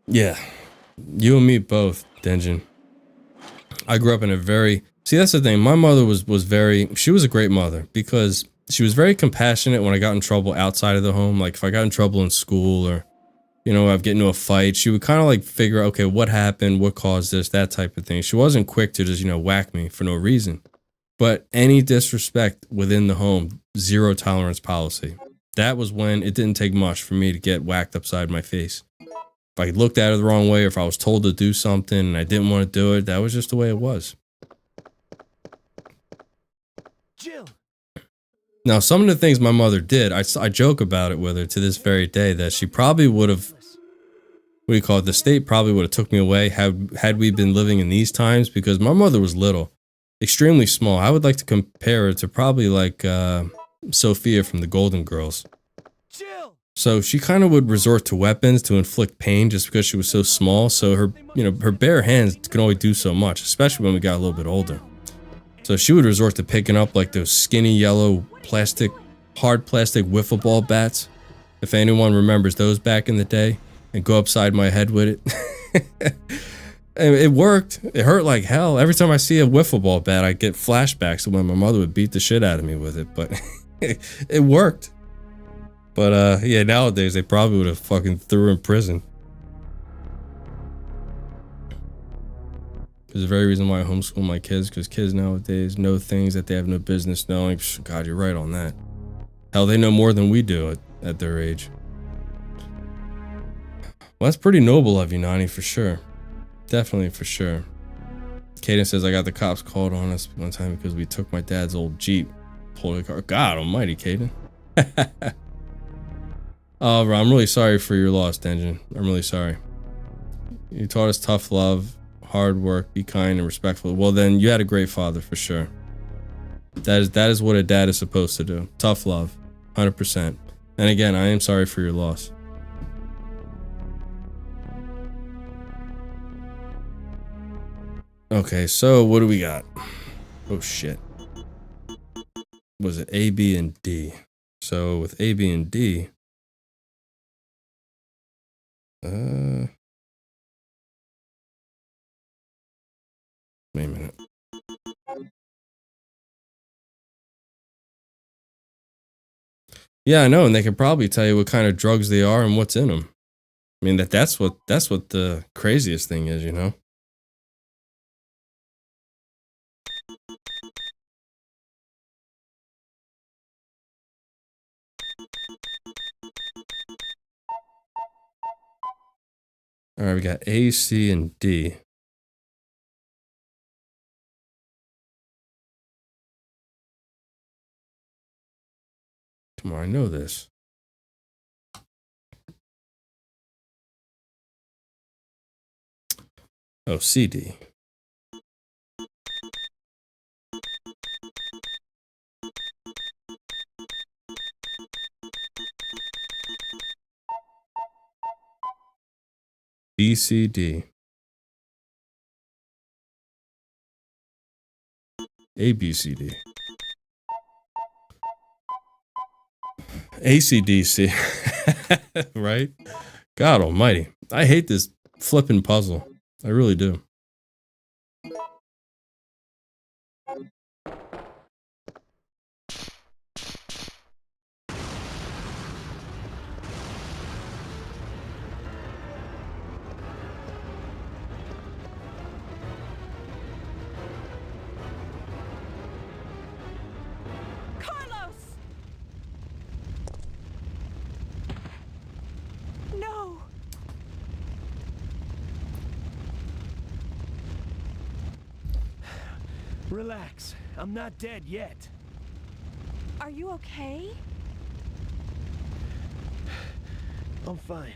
Speaker 1: Yeah, you and me both, Denjin. I grew up in a very... See, that's the thing. My mother was very... She was a great mother because she was very compassionate when I got in trouble outside of the home. Like, if I got in trouble in school or, you know, I'd get into a fight, she would kind of like figure out, okay, what happened? What caused this? That type of thing. She wasn't quick to just, you know, whack me for no reason. But any disrespect within the home, zero tolerance policy. That was when it didn't take much for me to get whacked upside my face. If I looked at her the wrong way or if I was told to do something and I didn't want to do it, that was just the way it was.
Speaker 5: Jill.
Speaker 1: Now, some of the things my mother did, I joke about it with her to this very day, that she probably would have, what do you call it, the state probably would have took me away had we been living in these times, because my mother was little, extremely small. I would like to compare her to probably like Sophia from the Golden Girls.
Speaker 5: Jill.
Speaker 1: So she kind of would resort to weapons to inflict pain just because she was so small. So her, you know, her bare hands could only do so much, especially when we got a little bit older. So she would resort to picking up like those skinny yellow plastic, hard plastic wiffle ball bats. If anyone remembers those back in the day, and go upside my head with it. And it worked. It hurt like hell. Every time I see a wiffle ball bat, I get flashbacks to when my mother would beat the shit out of me with it. But it worked. But yeah, nowadays they probably would have fucking threw her in prison. There's a very reason why I homeschool my kids, because kids nowadays know things that they have no business knowing. God, you're right on that. Hell, they know more than we do at their age. Well, that's pretty noble of you, Nani, for sure. Definitely, for sure. Kaden says, I got the cops called on us one time because we took my dad's old Jeep. Pulled a car. God almighty, Kaden. Oh, bro, I'm really sorry for your loss, Denjin. I'm really sorry. You taught us tough love, hard work, be kind and respectful. Well, then you had a great father for sure. That is what a dad is supposed to do. Tough love, 100%. And again, I am sorry for your loss. Okay, so what do we got? Oh shit. Was it A, B, and D? So with A, B, and D, wait a minute. Yeah, I know, and they could probably tell you what kind of drugs they are and what's in them. I mean, that's what the craziest thing is, you know? All right, we got A, C, and D. Come on, I know this. Oh, C, D. B, C, D. A, B, C, D. A, C, D, C. Right? God almighty. I hate this flipping puzzle. I really do.
Speaker 2: Carlos! No!
Speaker 5: Relax. I'm not dead yet.
Speaker 2: Are you okay?
Speaker 5: I'm fine.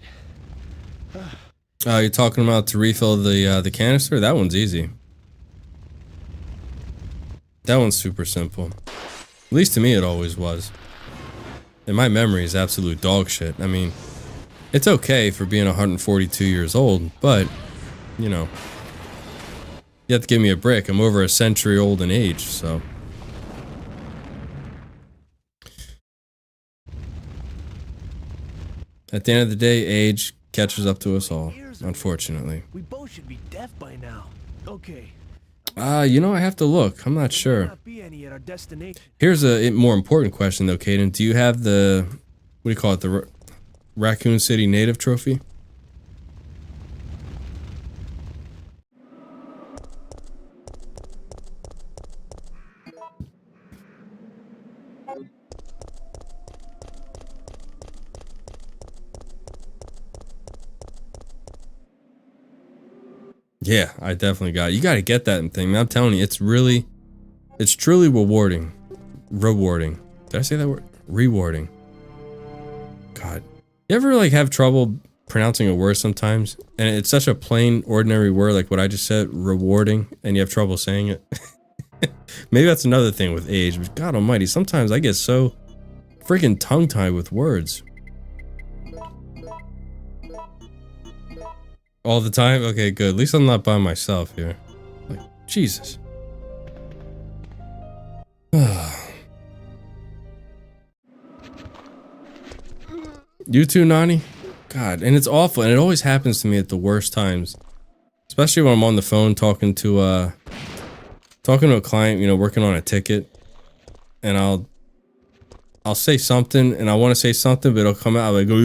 Speaker 1: Oh, you're talking about to refill the canister? That one's easy. That one's super simple. At least to me it always was. And my memory is absolute dog shit. I mean, it's okay for being 142 years old, but, you know, you have to give me a break. I'm over a century old in age, so. At the end of the day, age catches up to us all, unfortunately.
Speaker 5: We both should be deaf by now. Okay.
Speaker 1: You know, I have to look. I'm not sure.
Speaker 5: Not be any at our destination.
Speaker 1: Here's a more important question, though, Caden. Do you have the, what do you call it, the Raccoon City Native Trophy? Yeah, I definitely got it. You got to get that thing, man. I'm telling you, it's truly rewarding. Rewarding. Did I say that word? Rewarding. God. You ever like have trouble pronouncing a word sometimes? And it's such a plain, ordinary word like what I just said, rewarding, and you have trouble saying it? Maybe that's another thing with age, but God almighty, sometimes I get so freaking tongue-tied with words. All the time? Okay, good. At least I'm not by myself here. Like, Jesus. You too, Nani? God, and it's awful, and it always happens to me at the worst times. Especially when I'm on the phone talking to a client, you know, working on a ticket. And I'll say something, and I want to say something, but it'll come out like, and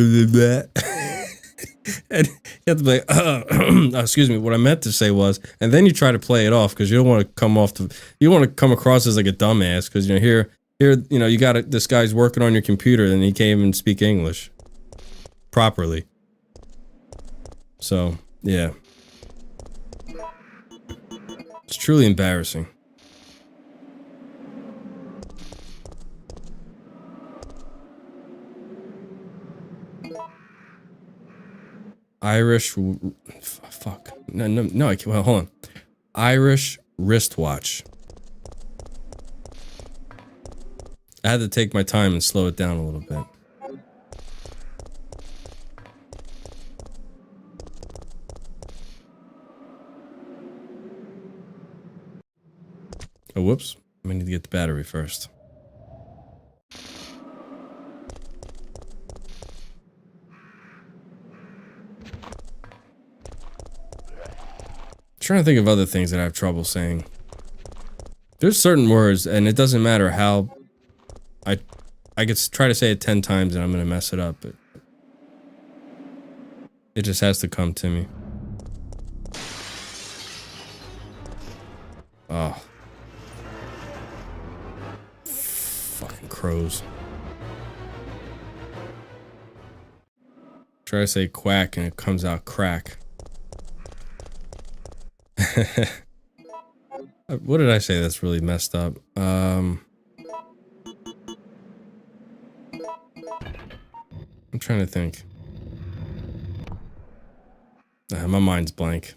Speaker 1: you have to be like, excuse me, what I meant to say was, and then you try to play it off, because you don't want to come across as like a dumbass, because, you know, here, you know, you got this guy's working on your computer, and he can't even speak English properly. So, yeah. It's truly embarrassing. Irish, fuck. No, I can't, well, hold on. Irish wristwatch. I had to take my time and slow it down a little bit. Oh, whoops. I need to get the battery first. Trying to think of other things that I have trouble saying. There's certain words, and it doesn't matter how I could try to say it 10 times and I'm gonna mess it up, but it just has to come to me. Oh. Fucking crows. Try to say quack and it comes out crack. What did I say that's really messed up? I'm trying to think. My mind's blank.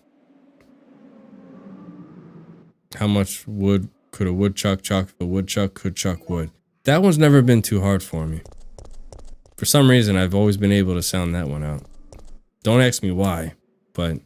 Speaker 1: How much wood could a woodchuck chuck if a woodchuck could chuck wood? That one's never been too hard for me. For some reason, I've always been able to sound that one out. Don't ask me why, but...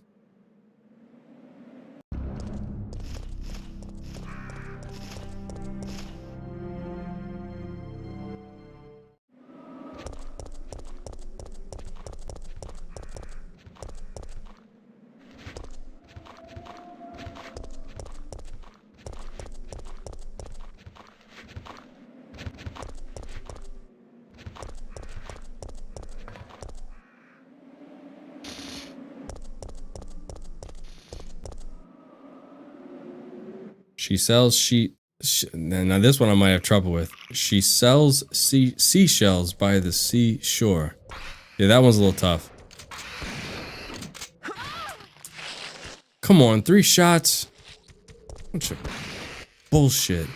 Speaker 1: She sells now this one I might have trouble with. She sells seashells by the seashore. Yeah, that one's a little tough. Come on, 3 shots. Bunch of bullshit.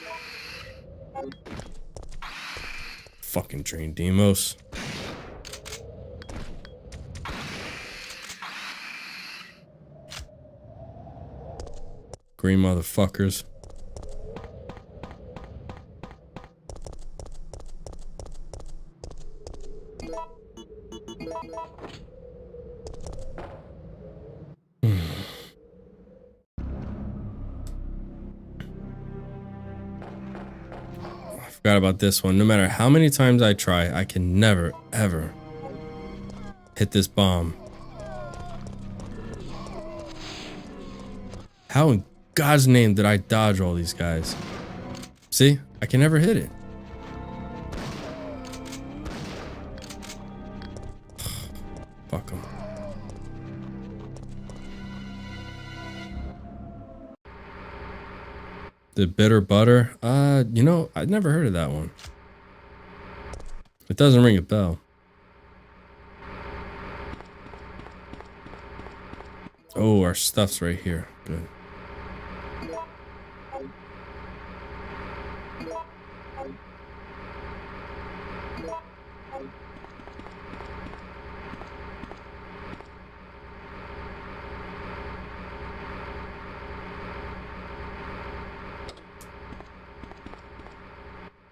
Speaker 1: Fucking drain Demos. Green motherfuckers. I forgot about this one. No matter how many times I try, I can never, ever hit this bomb. How in God's name did I dodge all these guys? See? I can never hit it. Fuck them. The bitter butter? You know, I'd never heard of that one. It doesn't ring a bell. Oh, our stuff's right here. Good.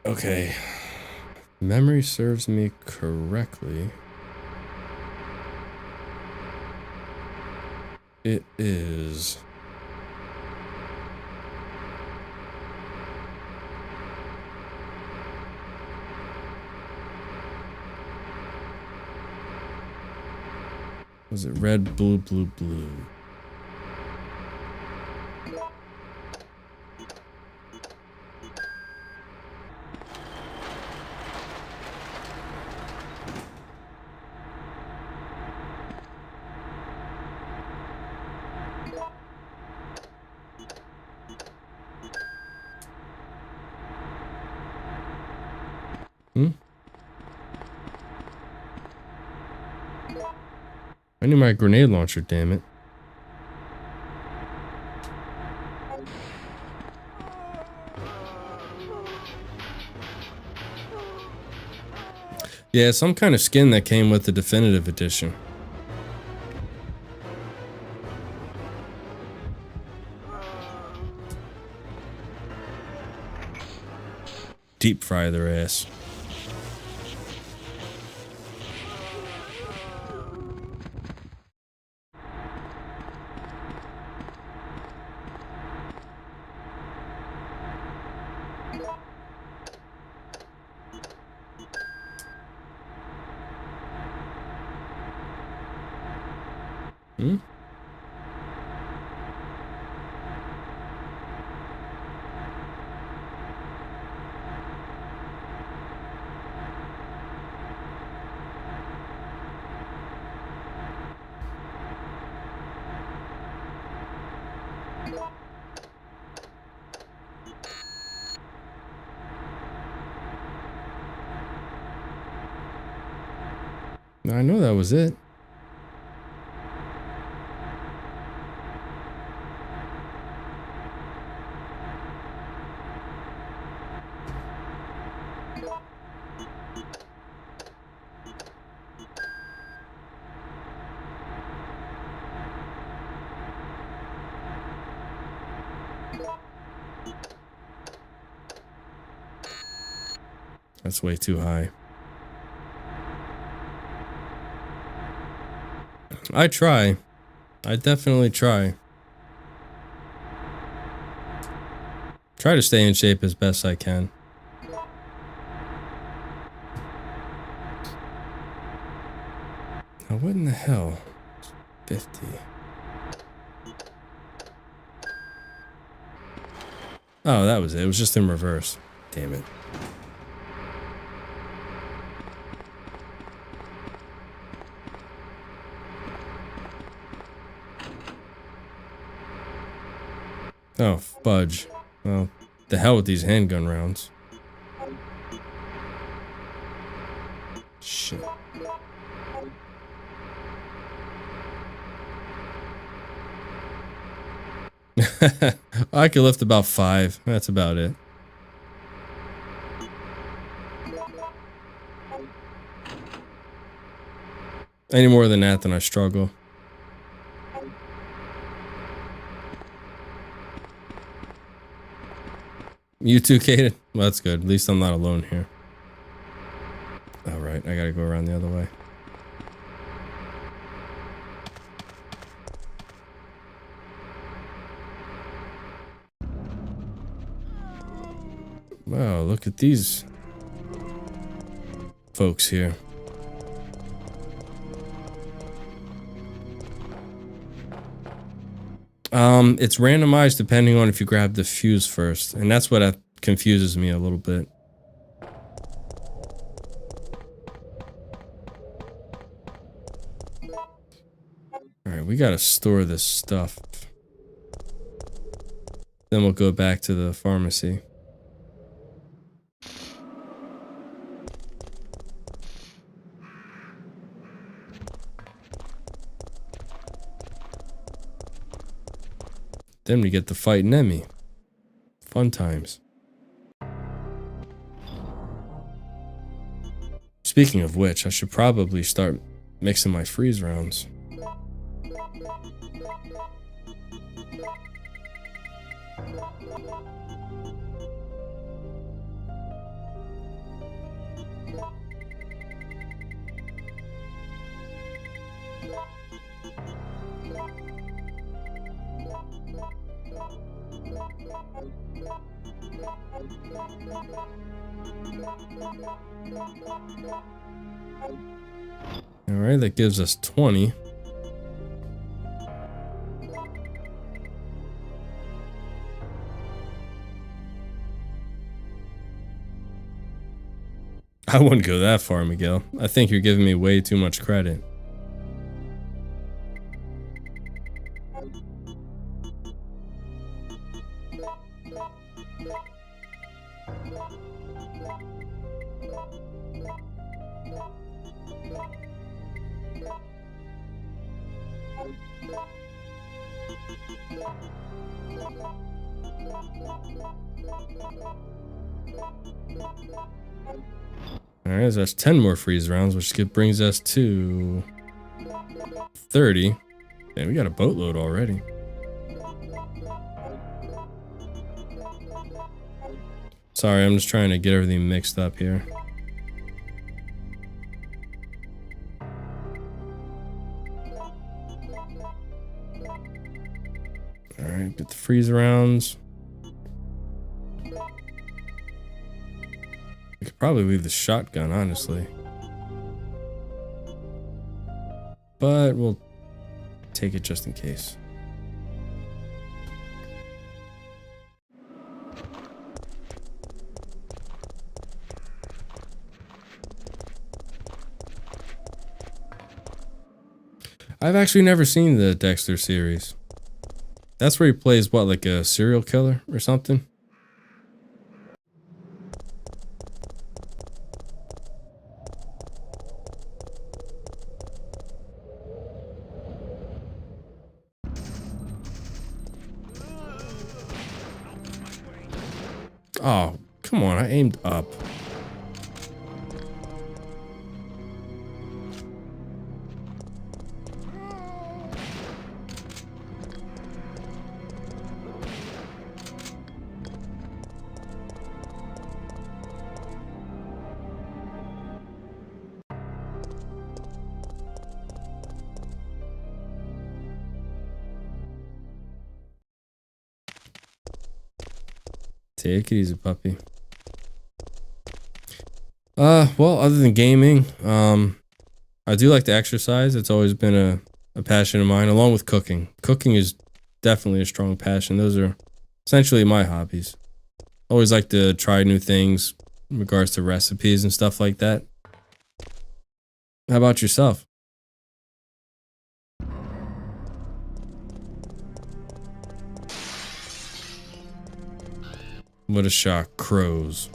Speaker 1: Okay. Memory serves me correctly. It is... Was it red, blue, blue, blue? I need my grenade launcher, damn it. Yeah, some kind of skin that came with the definitive edition. Deep fry their ass. I know that was it. That's way too high. I try. I definitely try. Try to stay in shape as best I can. Now what in the hell? 50. Oh, that was it. It was just in reverse. Damn it. Oh, fudge. Well, the hell with these handgun rounds. Shit. I could lift about 5. That's about it. Any more than that, then I struggle. You too, Kaden? Well, that's good. At least I'm not alone here. Alright, I gotta go around the other way. Wow, look at these folks here. It's randomized depending on if you grab the fuse first, and that's what confuses me a little bit. Alright, we gotta store this stuff. Then we'll go back to the pharmacy. Then we get to fight Nemi. Fun times. Speaking of which, I should probably start mixing my freeze rounds. Alright, that gives us 20. I wouldn't go that far, Miguel. I think you're giving me way too much credit. Alright, so that's 10 more freeze rounds, which brings us to 30. Man, we got a boatload already. Sorry, I'm just trying to get everything mixed up here. Alright, get the freeze rounds. We could probably leave the shotgun, honestly. But we'll take it just in case. I've actually never seen the Dexter series. That's where he plays, what, like a serial killer or something? Oh, come on, I aimed up. Take it easy, puppy. Well, other than gaming, I do like to exercise. It's always been a passion of mine, along with cooking. Cooking is definitely a strong passion. Those are essentially my hobbies. Always like to try new things in regards to recipes and stuff like that. How about yourself? What a shock. Crows.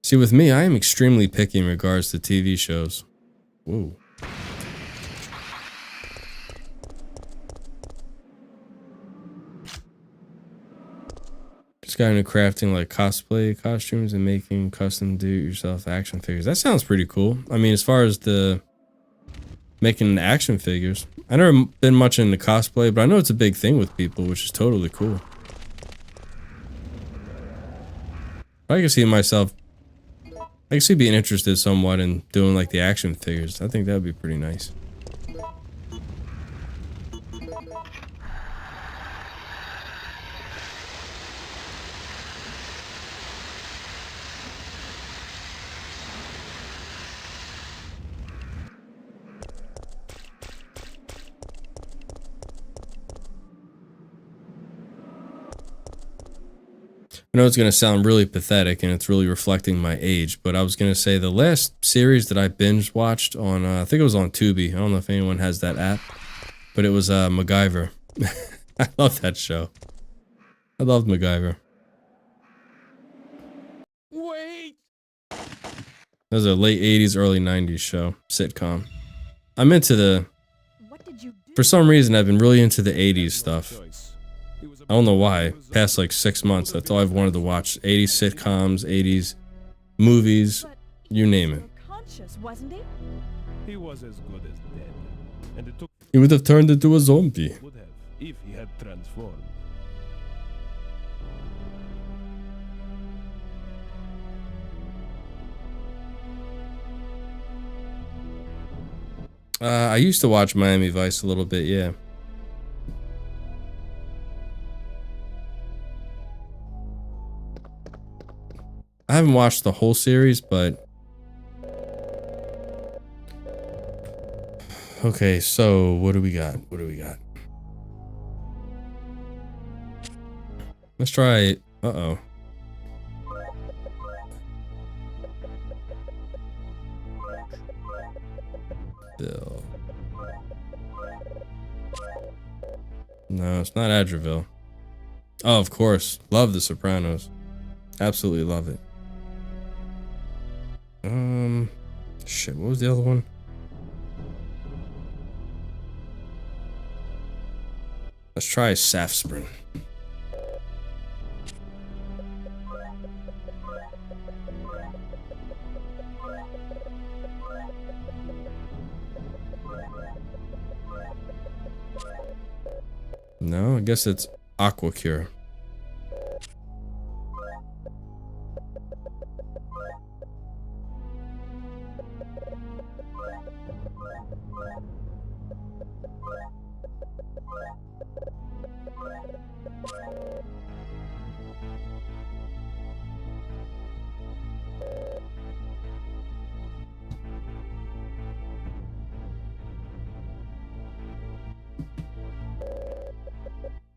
Speaker 1: See, with me, I am extremely picky in regards to TV shows. Whoa. Just got into crafting like cosplay costumes and making custom do-it-yourself action figures. That sounds pretty cool. I mean, as far as the making action figures, I never been much into cosplay, but I know it's a big thing with people, which is totally cool. I can see myself, I can see being interested somewhat in doing like the action figures. I think that would be pretty nice. I know it's going to sound really pathetic and it's really reflecting my age, but I was going to say the last series that I binge watched on, I think it was on Tubi. I don't know if anyone has that app, but it was MacGyver. I love that show. I loved MacGyver.
Speaker 7: Wait!
Speaker 1: That was a late 80s, early 90s show, sitcom. I'm into the,
Speaker 2: What did you do?
Speaker 1: for some reason I've been really into the 80s stuff. I don't know why. Past like 6 months, that's all I've wanted to watch. 80s sitcoms, 80s movies,
Speaker 2: But
Speaker 1: you name it.
Speaker 2: conscious, wasn't he?
Speaker 7: He was as good as dead. And it took
Speaker 1: He would have turned into a zombie.
Speaker 7: would have if he had transformed.
Speaker 1: I used to watch Miami Vice a little bit, yeah. I haven't watched the whole series, but... Okay, so what do we got? What do we got? Let's try... Uh-oh. Bill. No, it's not Adderville. Oh, of course. Love The Sopranos. Absolutely love it. Shit, what was the other one? Let's try Safsprin. No, I guess it's Aquacure.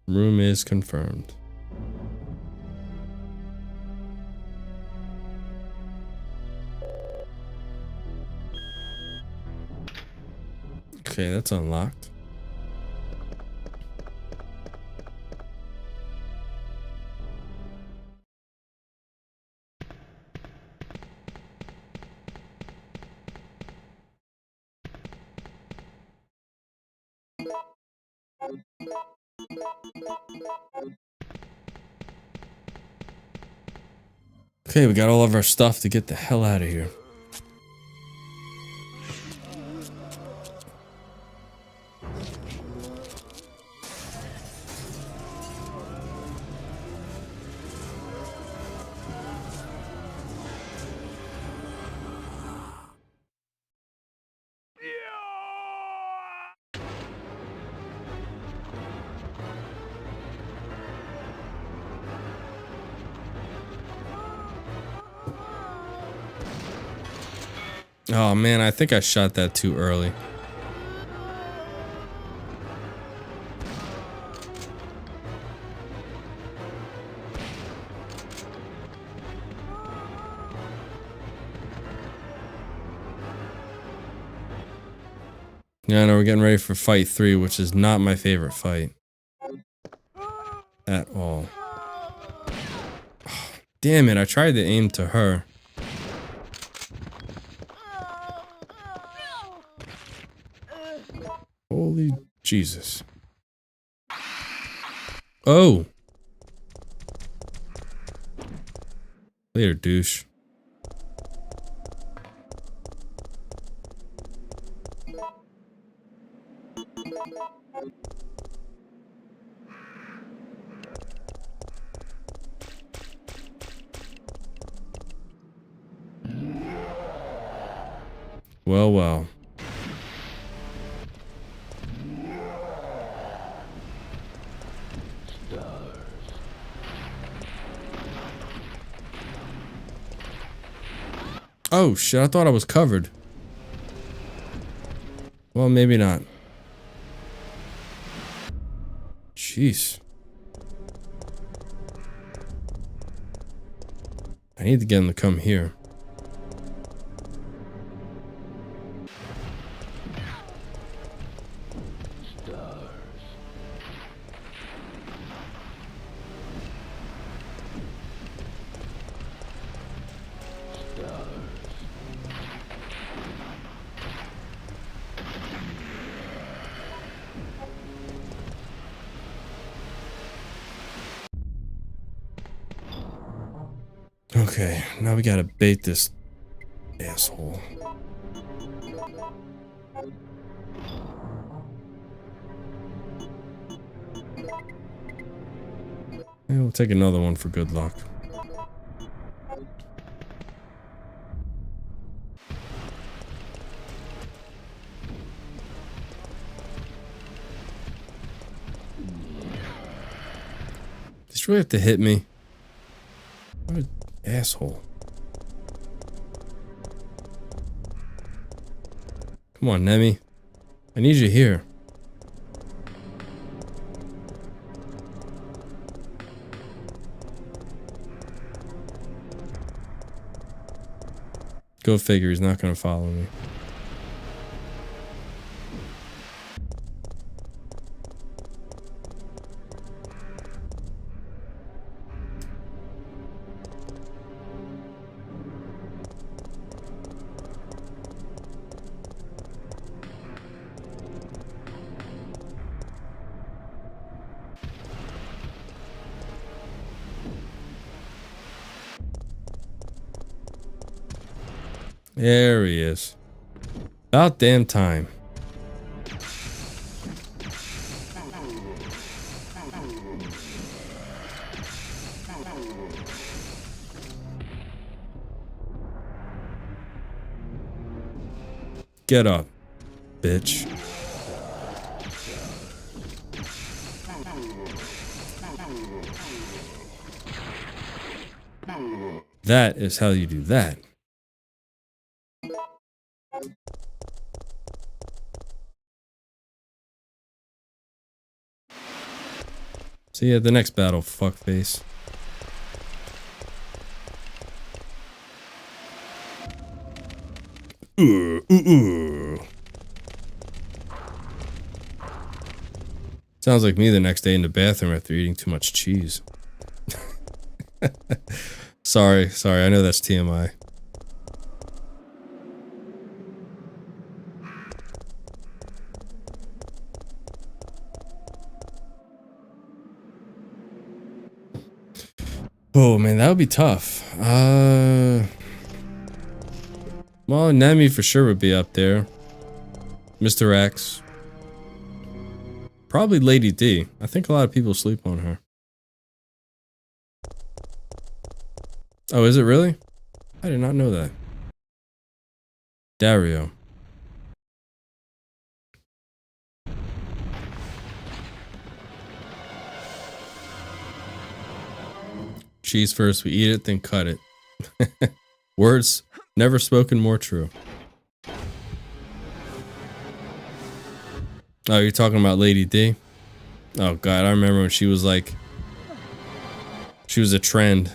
Speaker 1: Room is confirmed. Okay, that's unlocked. Okay, we got all of our stuff to get the hell out of here. Oh man, I think I shot that too early. Yeah, no, we're getting ready for fight 3, which is not my favorite fight. At all. Oh, damn it, I tried to aim to her. Holy Jesus. Oh. Later, douche. Well, well. Oh shit, I thought I was covered. Well, maybe not. Jeez. I need to get him to come here. Okay, now we gotta bait this asshole. Yeah, we'll take another one for good luck. Just really have to hit me. What an asshole. Come on, Nemi. I need you here. Go figure, he's not gonna follow me. There he is. About damn time. Get up, bitch. That is how you do that. See you at the next battle, fuckface. Sounds like me the next day in the bathroom after eating too much cheese. Sorry, I know that's TMI. Oh man, that would be tough. Well, Nemi for sure would be up there. Mr. X. Probably Lady D. I think a lot of people sleep on her. Oh, is it really? I did not know that. Dario. Cheese first, we eat it, then cut it. Words never spoken more true. Oh, you're talking about Lady D? Oh god, I remember when she was like... She was a trend.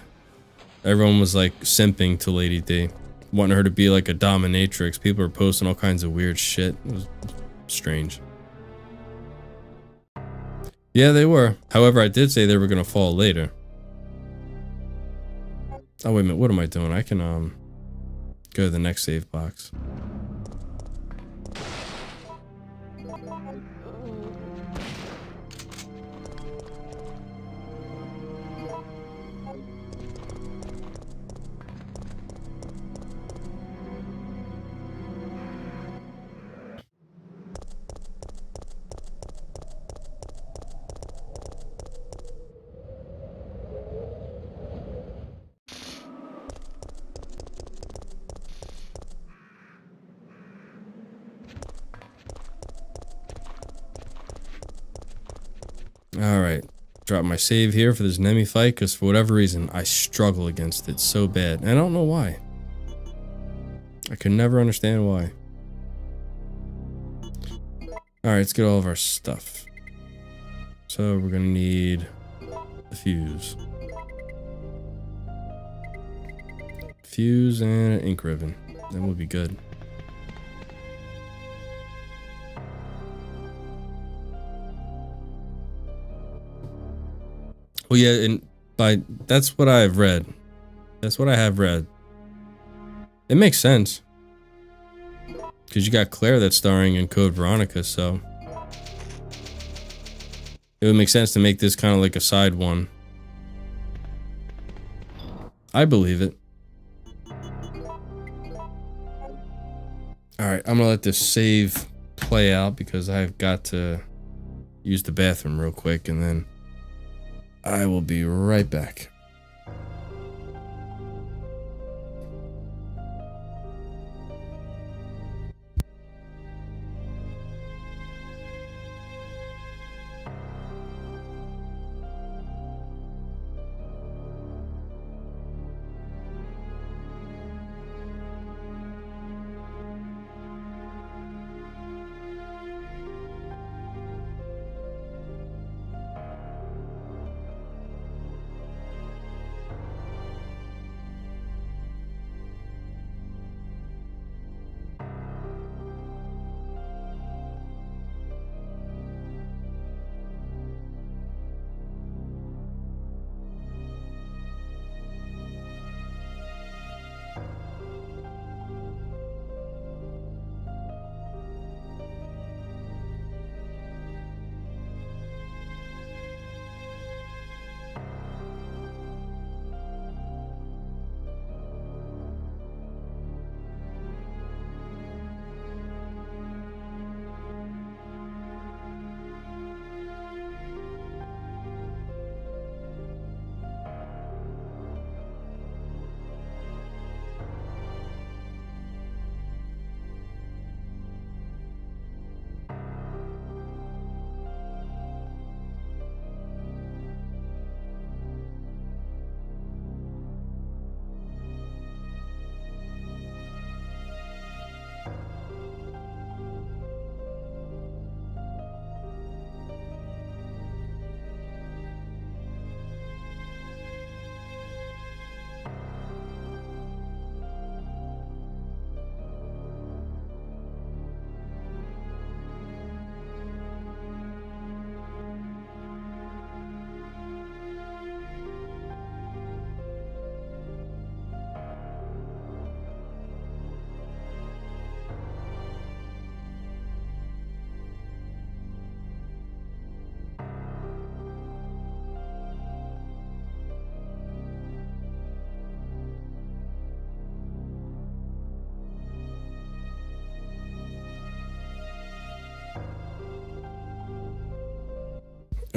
Speaker 1: Everyone was like simping to Lady D. Wanting her to be like a dominatrix. People were posting all kinds of weird shit. It was strange. Yeah, they were. However, I did say they were gonna fall later. Oh, wait a minute. What am I doing? I can, go to the next save box. Alright, drop my save here for this Nemi fight, because for whatever reason, I struggle against it so bad. And I don't know why. I can never understand why. Alright, let's get all of our stuff. So we're gonna need the fuse. Fuse and an ink ribbon. Then we'll be good. Well, yeah, and that's what I've read. That's what I have read. It makes sense. Because you got Claire that's starring in Code Veronica, so... It would make sense to make this kind of like a side one. I believe it. Alright, I'm gonna let this save play out because I've got to use the bathroom real quick and then I will be right back.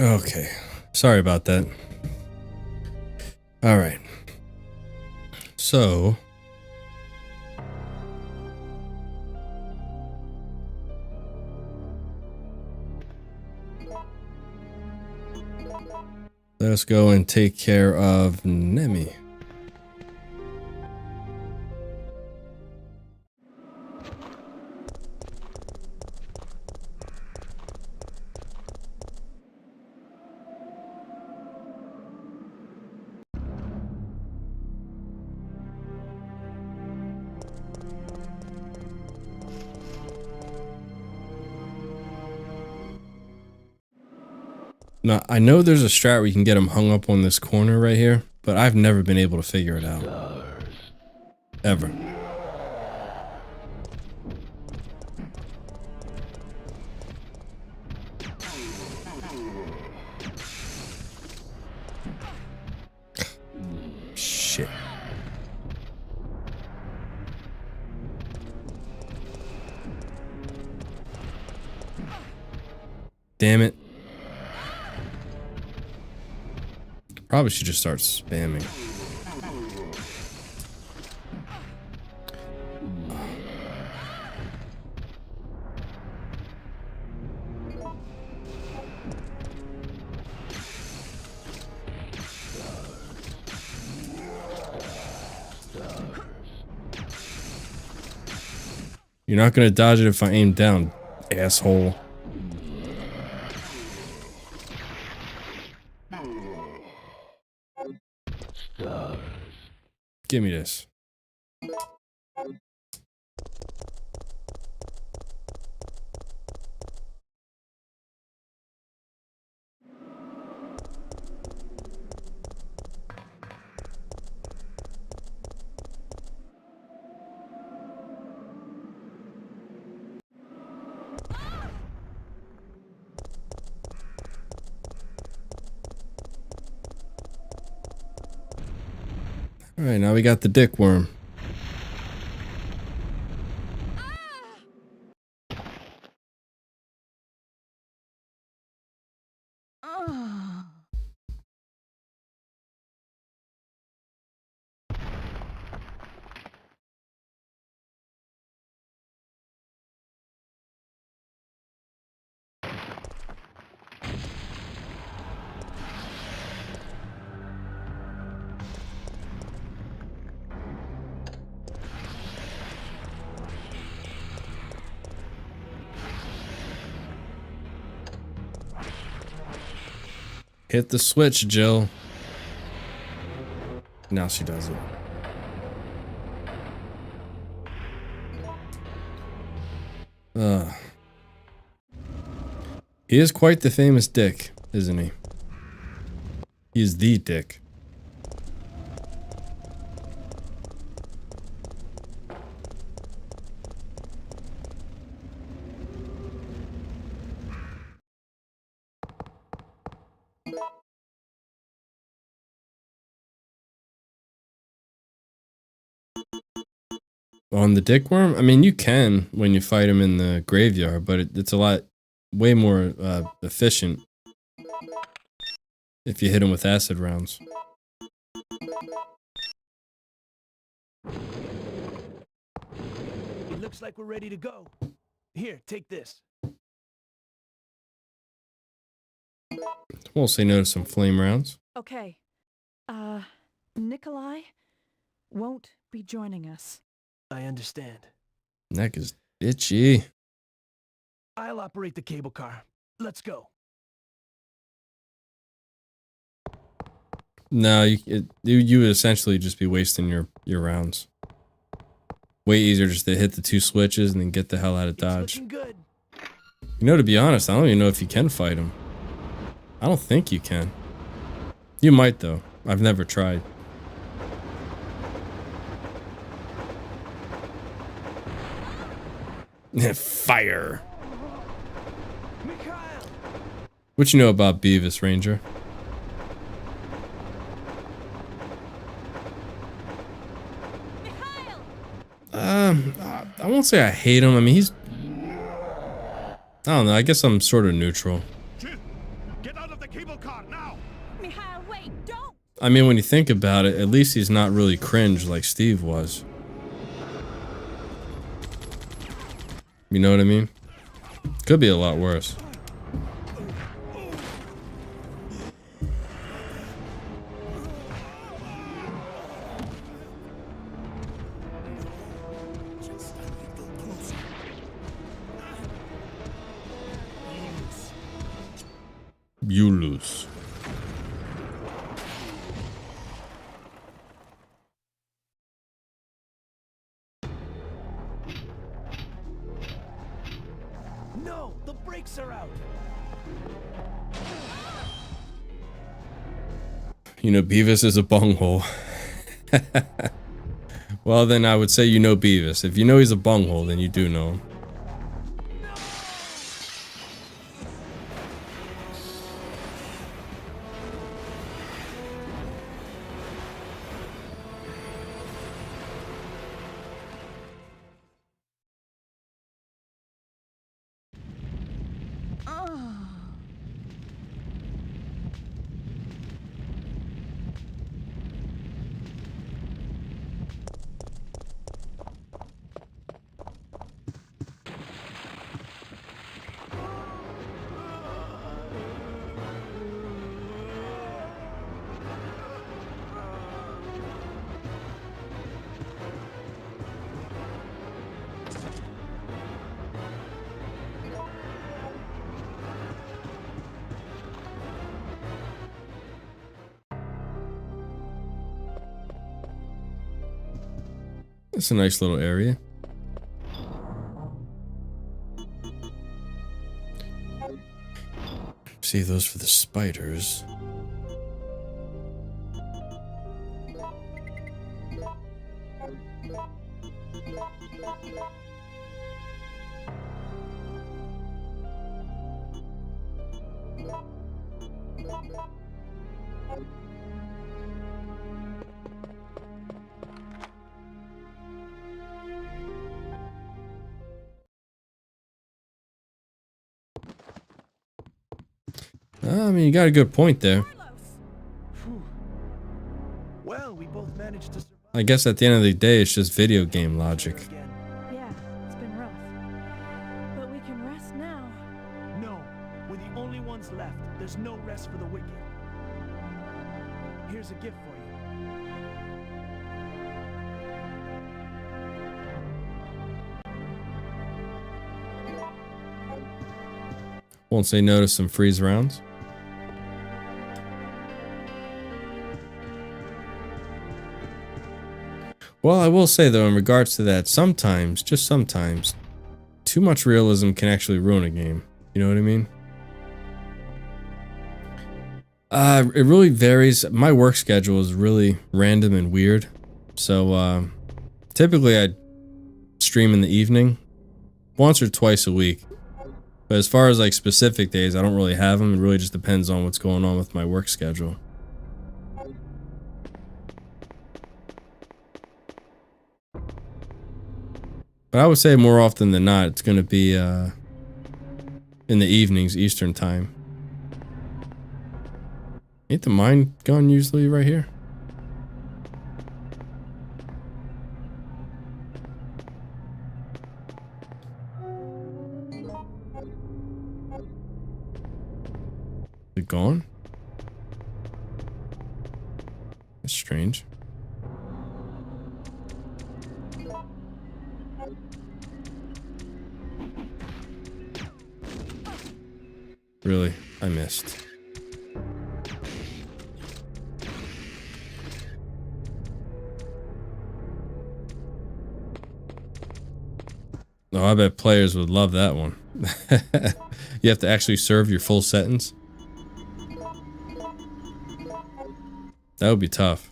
Speaker 1: Okay. Sorry about that. Alright. So. Let us go and take care of Nemi. Now, I know there's a strat where you can get him hung up on this corner right here, but I've never been able to figure it out. Ever. Shit. Damn it. Probably should just start spamming. You're not gonna dodge it if I aim down, asshole. Give me this. Alright, now we got the dick worm. Hit the switch, Jill. Now she does it. He is quite the famous dick, isn't he? He's the dick. On the dick worm? I mean, you can when you fight him in the graveyard, but it's a lot, way more efficient if you hit him with acid rounds.
Speaker 5: It looks like we're ready to go. Here, take this.
Speaker 1: We'll say no to some flame rounds.
Speaker 2: Okay. Nikolai won't be joining us.
Speaker 5: I understand.
Speaker 1: Neck is itchy.
Speaker 5: I'll operate the cable car. Let's go.
Speaker 1: No, you would essentially just be wasting your rounds. Way easier just to hit the two switches and then get the hell out of Dodge.
Speaker 5: It's looking good.
Speaker 1: You know, to be honest, I don't even know if you can fight him. I don't think you can. You might though. I've never tried. Fire.
Speaker 5: Mikhail!
Speaker 1: What you know about Beavis, Ranger? I won't say I hate him. I mean, I don't know. I guess I'm sort of neutral.
Speaker 4: Jill, get out of the cage. car now.
Speaker 2: Mikhail, wait, don't!
Speaker 1: I mean, when you think about it, at least he's not really cringe like Steve was. You know what I mean? Could be a lot worse. You lose.
Speaker 5: No, the brakes are out.
Speaker 1: You know, Beavis is a bunghole. Well, then I would say you know Beavis. If you know he's a bunghole, then you do know him. It's a nice little area. Save those for the spiders. I mean, you got a good point there.
Speaker 5: Phew. Well, we both managed to survive
Speaker 1: I guess at the end of the day, it's just video game logic.
Speaker 5: again.
Speaker 2: Yeah, it's been rough. But we can rest now.
Speaker 5: No, we're the only ones left. There's no rest for the wicked. Here's a gift for you.
Speaker 1: Won't say no to some freeze rounds. Well, I will say though, in regards to that, sometimes, just sometimes, too much realism can actually ruin a game. You know what I mean? It really varies. My work schedule is really random and weird. So, typically I stream in the evening, once or twice a week. But as far as like specific days, I don't really have them. It really just depends on what's going on with my work schedule. But I would say more often than not, it's going to be in the evenings, Eastern time. Ain't the mine gun usually right here? Is it gone? That's strange. Really? I missed. Oh, I bet players would love that one. You have to actually serve your full sentence. That would be tough.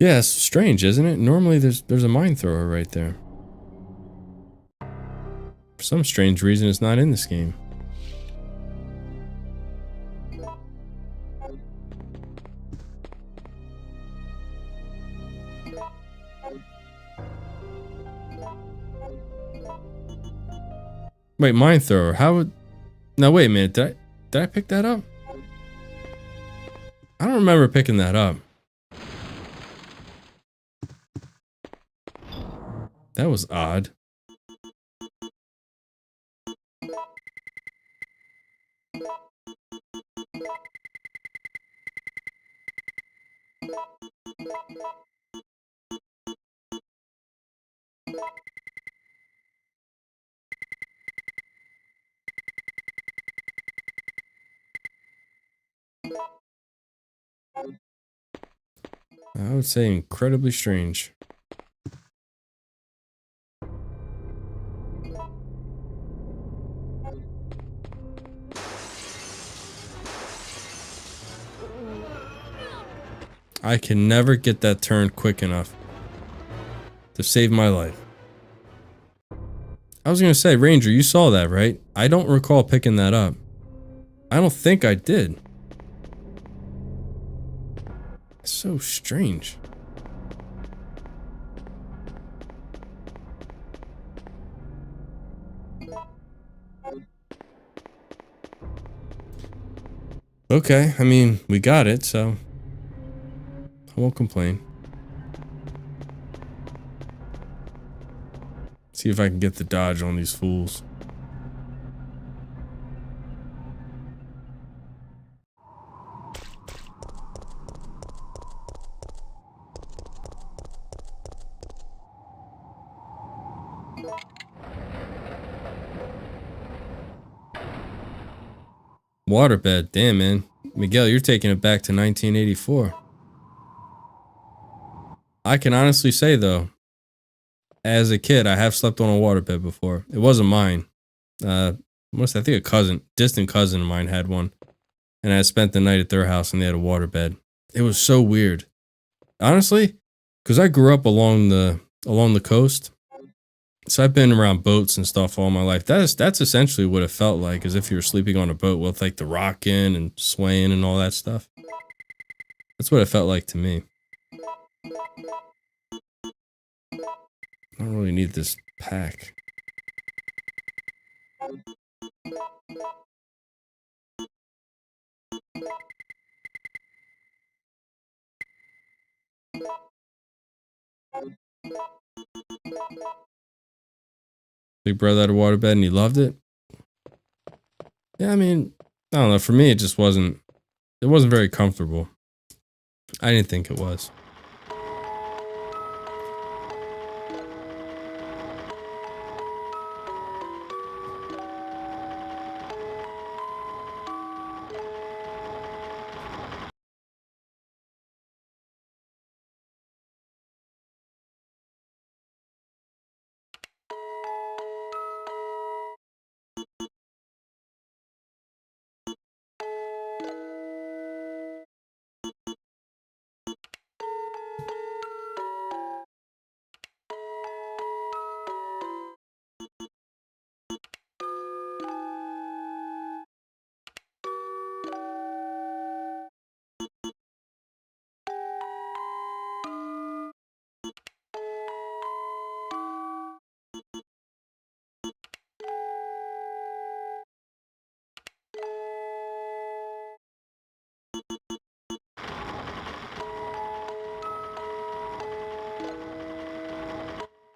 Speaker 1: Yeah, it's strange, isn't it? Normally there's a mine thrower right there. For some strange reason, it's not in this game. Wait, mine thrower. How would... Now, wait a minute. Did I pick that up? I don't remember picking that up. That was odd. I would say incredibly strange. I can never get that turn quick enough to save my life. I was gonna say, Ranger, you saw that, right? I don't recall picking that up. I don't think I did. It's so strange. Okay, I mean, we got it, so I won't complain. See if I can get the dodge on these fools. Waterbed, damn man. Miguel, you're taking it back to 1984. I can honestly say though, as a kid, I have slept on a waterbed before. It wasn't mine. I think a distant cousin of mine had one. And I spent the night at their house and they had a waterbed. It was so weird. Honestly, because I grew up along the coast. So I've been around boats and stuff all my life. That's essentially what it felt like, as if you were sleeping on a boat with like the rocking and swaying and all that stuff. That's what it felt like to me. I don't really need this pack. Big brother had a waterbed and he loved it. Yeah, I mean, I don't know. For me, it just wasn't very comfortable. I didn't think it was.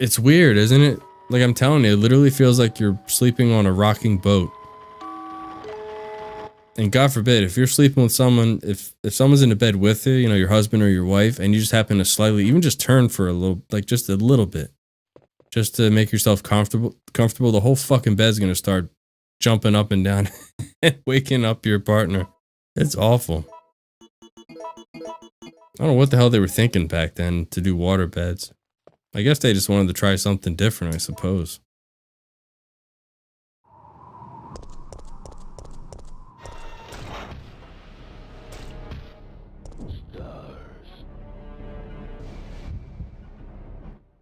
Speaker 1: It's weird, isn't it? Like I'm telling you, it literally feels like you're sleeping on a rocking boat. And God forbid, if you're sleeping with someone, if someone's in the bed with you, you know, your husband or your wife, and you just happen to slightly, even just turn for a little, like just a little bit, just to make yourself comfortable, the whole fucking bed's gonna start jumping up and down and waking up your partner. It's awful. I don't know what the hell they were thinking back then to do water beds. I guess they just wanted to try something different, I suppose.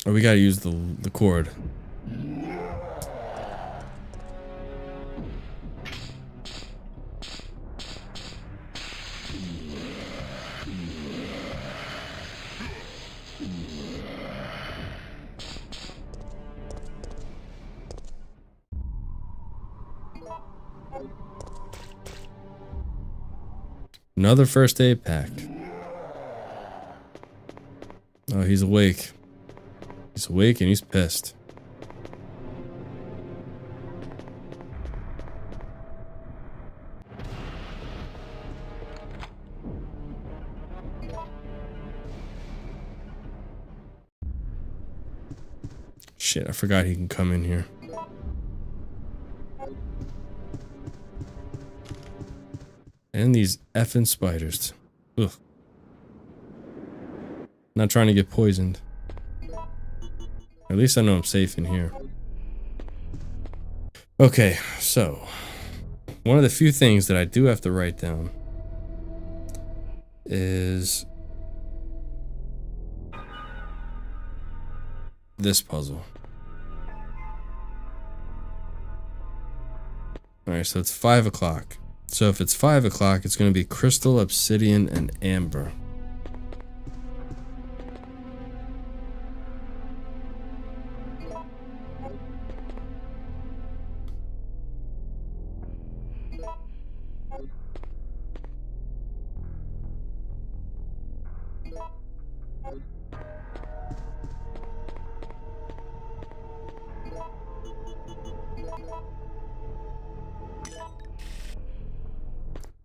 Speaker 1: Oh, we gotta use the cord. Another first aid pack. Oh, he's awake. He's awake and he's pissed. Shit, I forgot he can come in here. And these effing spiders. Ugh. Not trying to get poisoned. At least I know I'm safe in here. Okay, so one of the few things that I do have to write down is this puzzle. Alright, so it's 5 o'clock. So if it's 5 o'clock, it's going to be crystal, obsidian, and amber.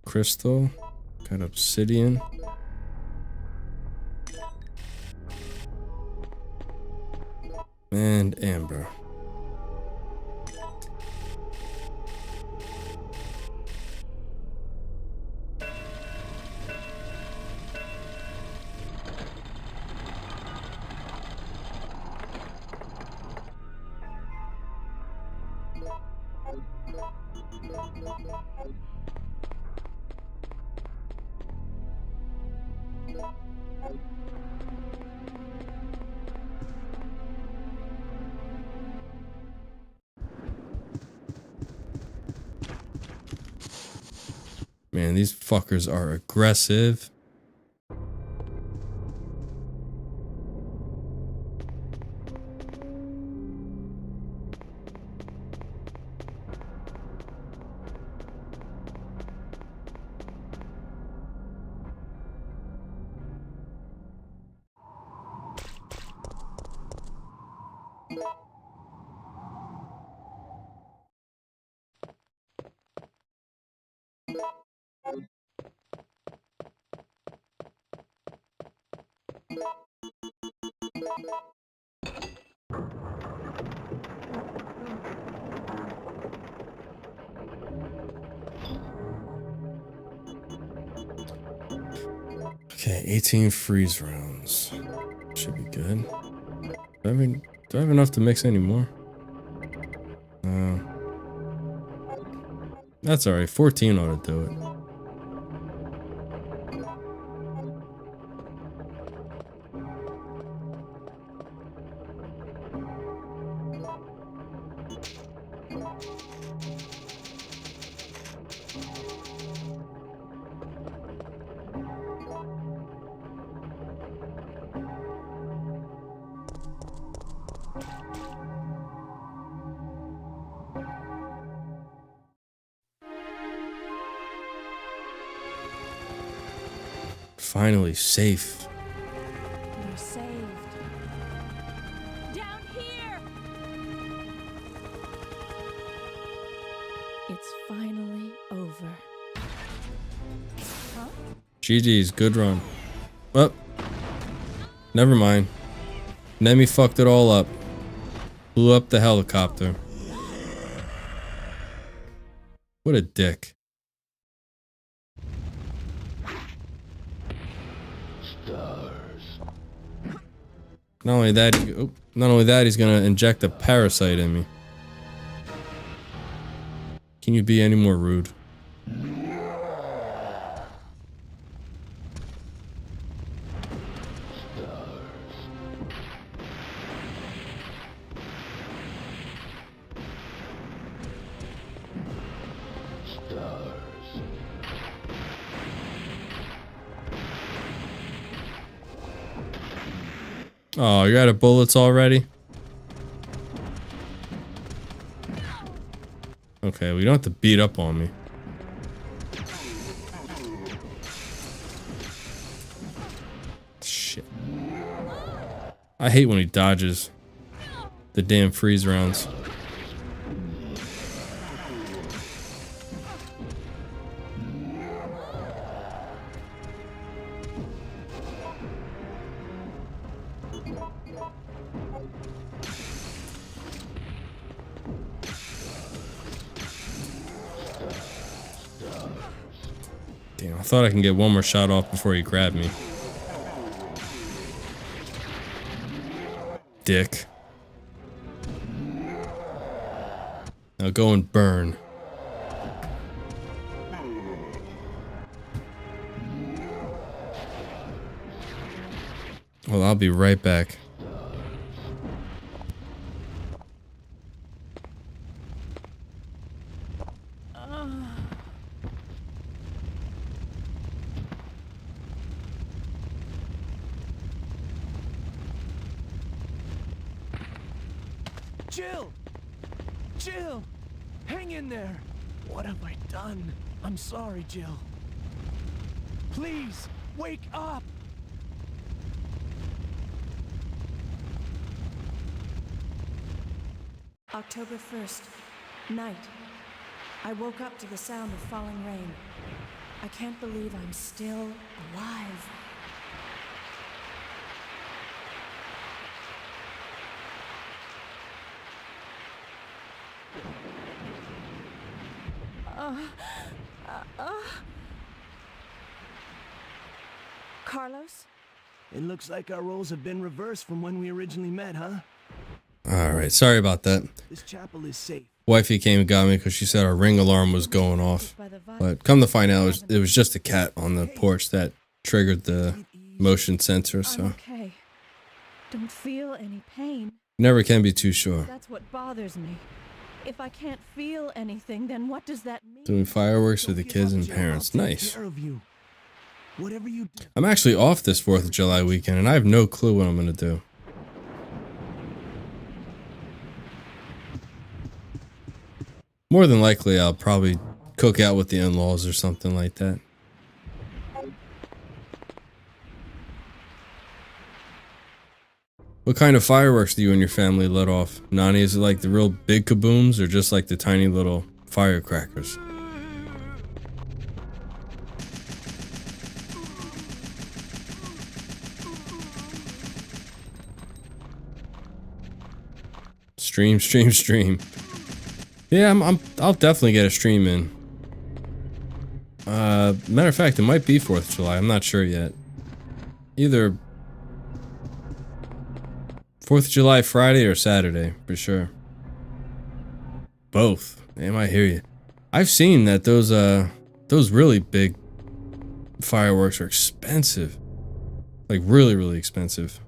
Speaker 1: Crystal, got obsidian. And amber. Man, these fuckers are aggressive. Okay, 18 freeze rounds. Should be good. Do I have enough to mix anymore? That's alright. 14 ought to do it. Finally safe.
Speaker 2: You're saved. Down here! It's finally over. Huh?
Speaker 1: GG's, good run. Well, never mind. Nemi fucked it all up. Blew up the helicopter. What a dick. Not only that, he's gonna inject a parasite in me. Can you be any more rude? Oh, you're out of bullets already? Okay, we don't have to beat up on me. I hate when he dodges the damn freeze rounds. Damn, I thought I can get one more shot off before he grabbed me. Dick. Now go and burn. Well, I'll be right back.
Speaker 5: Jill! Jill! Hang in there! What have I done? I'm sorry, Jill. Please, wake up!
Speaker 2: October 1st, night. I woke up to the sound of falling rain. I can't believe I'm still alive. Carlos?
Speaker 5: It looks like our roles have been reversed from when we originally met, huh?
Speaker 1: Alright, sorry about that.
Speaker 5: This chapel is safe.
Speaker 1: Wifey came and got me because she said our ring alarm was going off. But come to find out, it was just a cat on the porch that triggered the motion sensor,
Speaker 2: I'm
Speaker 1: so
Speaker 2: okay. Don't feel any pain.
Speaker 1: never can be too sure.
Speaker 2: That's what bothers me. If I can't feel anything, then what does that mean?
Speaker 1: Doing fireworks for the
Speaker 5: Don't give
Speaker 1: kids
Speaker 5: up,
Speaker 1: and
Speaker 5: Jill.
Speaker 1: parents.
Speaker 5: I'll take
Speaker 1: Nice.
Speaker 5: care of you. Whatever you do.
Speaker 1: I'm actually off this 4th of July weekend, and I have no clue what I'm going to do. More than likely, I'll probably cook out with the in-laws or something like that. What kind of fireworks do you and your family let off? Nani, is it like the real big kabooms or just like the tiny little firecrackers? Stream, stream, stream. Yeah, I'll definitely get a stream in. Matter of fact, it might be 4th of July. I'm not sure yet. Either 4th of July Friday or Saturday, for sure. Both. Damn, I hear you. I've seen that those really big fireworks are expensive. Like really, really expensive.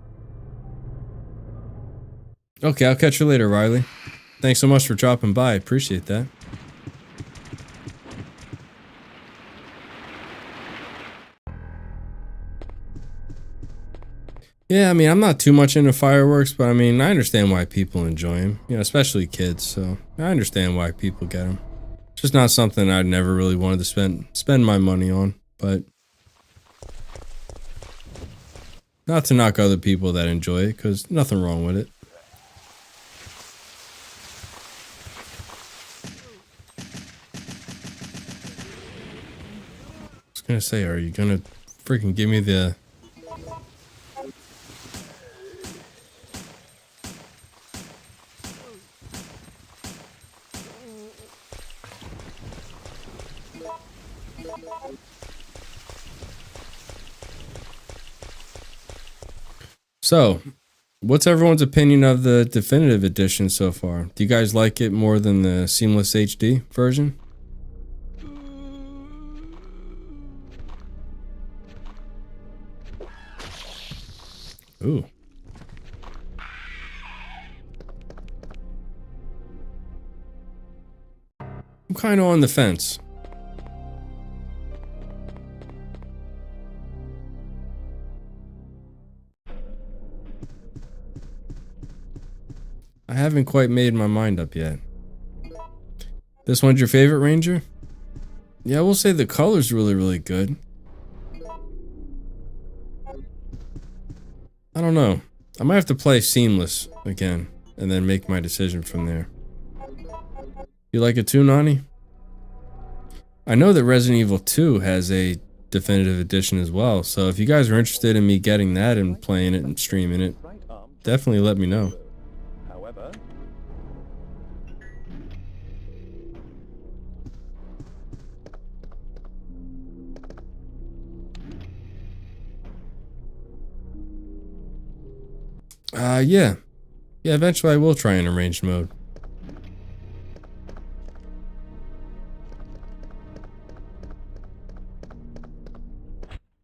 Speaker 1: Okay, I'll catch you later, Riley. Thanks so much for dropping by. Appreciate that. Yeah, I mean, I'm not too much into fireworks, but I mean, I understand why people enjoy them. You know, especially kids, so I understand why people get them. It's just not something I'd never really wanted to spend my money on, but not to knock other people that enjoy it, because nothing wrong with it. I was gonna say, are you gonna freaking give me the... So, what's everyone's opinion of the definitive edition so far? Do you guys like it more than the seamless HD version? Ooh. I'm kind of on the fence. I haven't quite made my mind up yet. This one's your favorite Ranger? Yeah, we'll say the color's really, really good. I don't know. I might have to play Seamless again and then make my decision from there. You like it too, Nani? I know that Resident Evil 2 has a definitive edition as well, so if you guys are interested in me getting that and playing it and streaming it, definitely let me know.
Speaker 7: However,
Speaker 1: Yeah. Yeah, eventually I will try an arranged mode.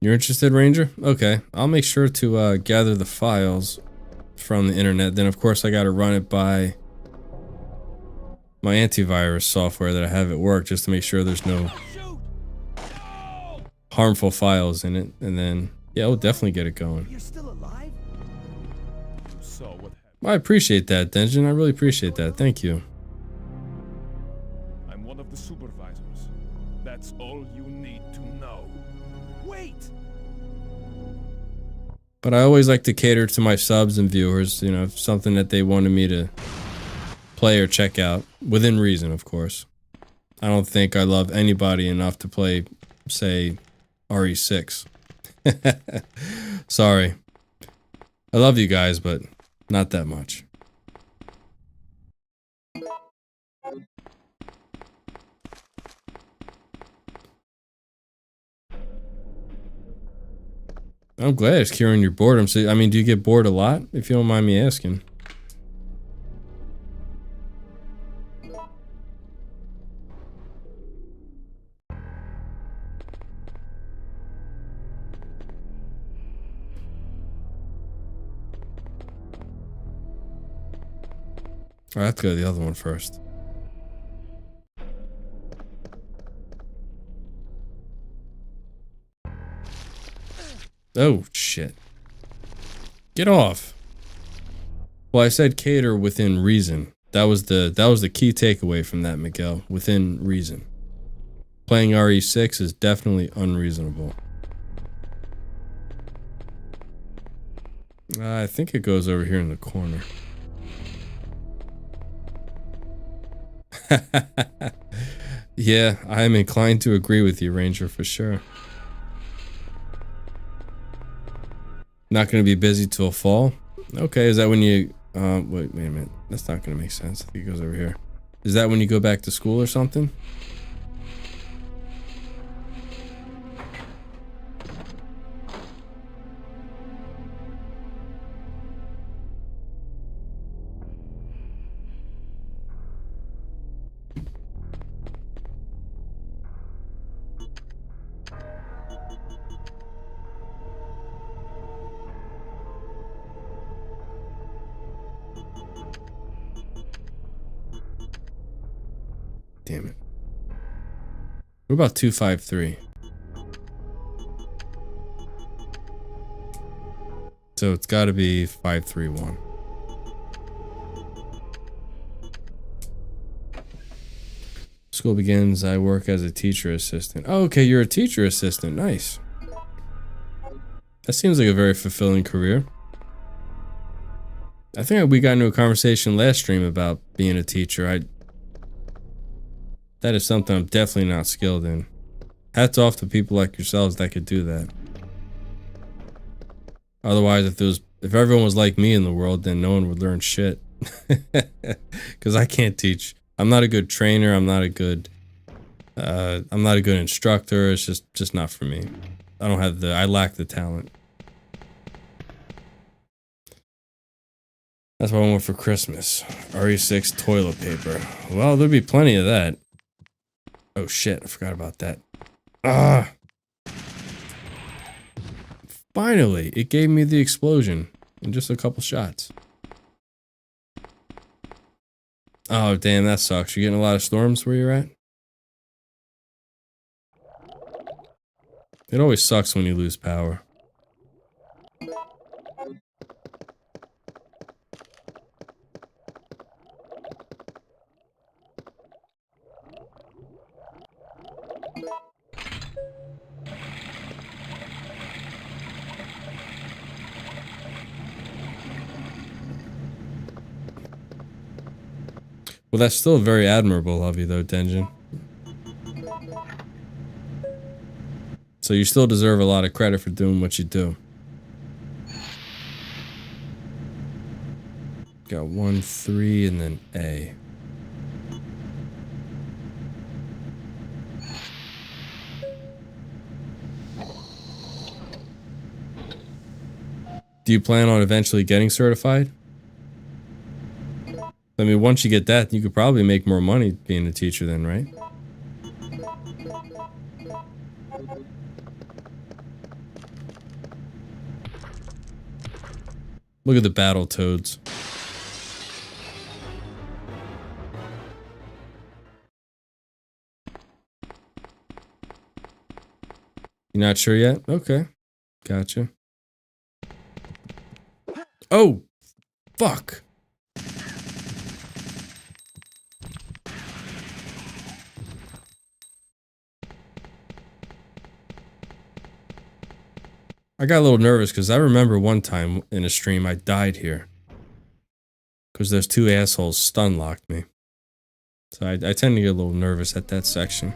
Speaker 1: You're interested, Ranger? Okay, I'll make sure to gather the files from the internet. Then, of course, I gotta run it by my antivirus software that I have at work just to make sure there's no harmful files in it. And then, yeah, we'll definitely get it going.
Speaker 5: You're still alive?
Speaker 7: you saw what happened.
Speaker 1: Well, I appreciate that, Denjin. I really appreciate that. Thank you.
Speaker 7: I'm one of the supervisors. That's all you need to know.
Speaker 5: Wait!
Speaker 1: But I always like to cater to my subs and viewers, you know, if something that they wanted me to play or check out, within reason, of course. I don't think I love anybody enough to play, say, RE6. Sorry. I love you guys, but not that much. I'm glad it's curing your boredom. So, I mean, do you get bored a lot, if you don't mind me asking? I have to go to the other one first. Oh, shit. Get off. Well, I said cater within reason. That was the key takeaway from that, Miguel. Within reason. Playing RE6 is definitely unreasonable. I think it goes over here in the corner. Yeah, I am inclined to agree with you, Ranger, for sure. Not going to be busy till fall? Okay, is that when you... wait a minute. That's not going to make sense. I think it goes over here. Is that when you go back to school or something? Damn it. What about 253? So it's got to be 531. School begins. I work as a teacher assistant. Oh, okay, you're a teacher assistant. Nice. That seems like a very fulfilling career. I think we got into a conversation last stream about being a teacher. That is something I'm definitely not skilled in. Hats off to people like yourselves that could do that. Otherwise, if everyone was like me in the world, then no one would learn shit. Because I can't teach. I'm not a good trainer. I'm not a good instructor. It's just not for me. I lack the talent. That's what I want for Christmas. RE6 toilet paper. Well, there'll be plenty of that. Oh shit, I forgot about that. Ah! Finally, it gave me the explosion in just a couple shots. Oh damn, that sucks. You're getting a lot of storms where you're at? It always sucks when you lose power. Well, that's still very admirable of you, though, Denjin. So you still deserve a lot of credit for doing what you do. Got 1, 3, and then A. Do you plan on eventually getting certified? I mean, once you get that, you could probably make more money being a teacher then, right? Look at the battle toads. You're not sure yet? Okay. Gotcha. Oh! Fuck! I got a little nervous because I remember one time in a stream I died here. Because those two assholes stun locked me. So I tend to get a little nervous at that section.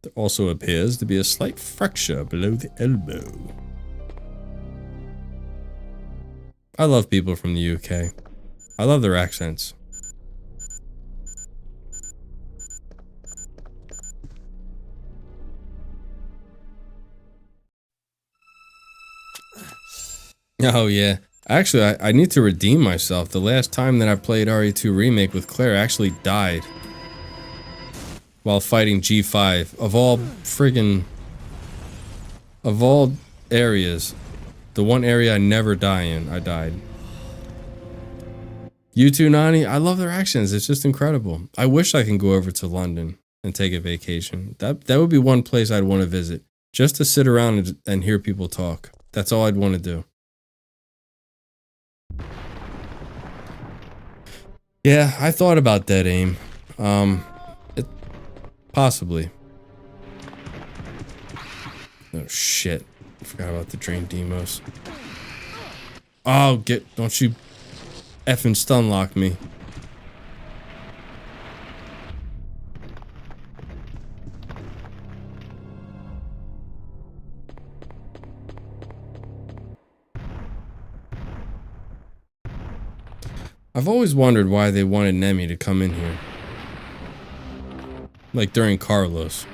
Speaker 1: There also appears to be a slight fracture below the elbow. I love people from the UK. I love their accents. Oh yeah. Actually, I need to redeem myself. The last time that I played RE2 Remake with Claire, I actually died while fighting G5. Of all friggin'... of all areas, the one area I never die in, I died. U2 Nani, I love their accents. It's just incredible. I wish I can go over to London and take a vacation. That would be one place I'd want to visit. Just to sit around and hear people talk. That's all I'd want to do. Yeah, I thought about that aim. Possibly. Oh shit. I forgot about the drain demos. Oh, don't you effing stun lock me. I've always wondered why they wanted Nemi to come in here. Like during Carlos.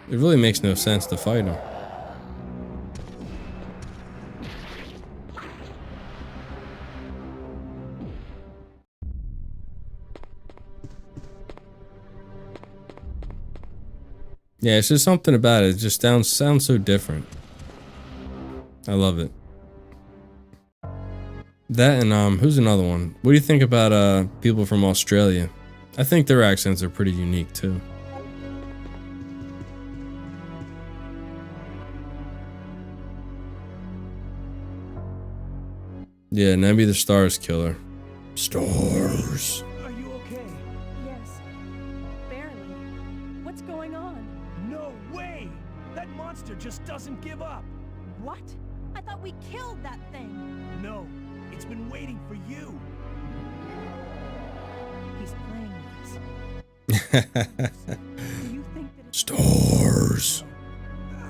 Speaker 1: It really makes no sense to fight him. Yeah, it's just something about it. It just sounds so different. I love it. That and who's another one? What do you think about people from Australia? I think their accents are pretty unique too. Yeah, Nemi the Stars killer. Stars.
Speaker 5: Are you okay?
Speaker 2: Yes. Barely. What's going on?
Speaker 5: No way! That monster just doesn't give up.
Speaker 2: What? I thought we killed that thing.
Speaker 5: No, it's been waiting for you.
Speaker 2: He's playing with us. Do you think that it's...
Speaker 1: Stars.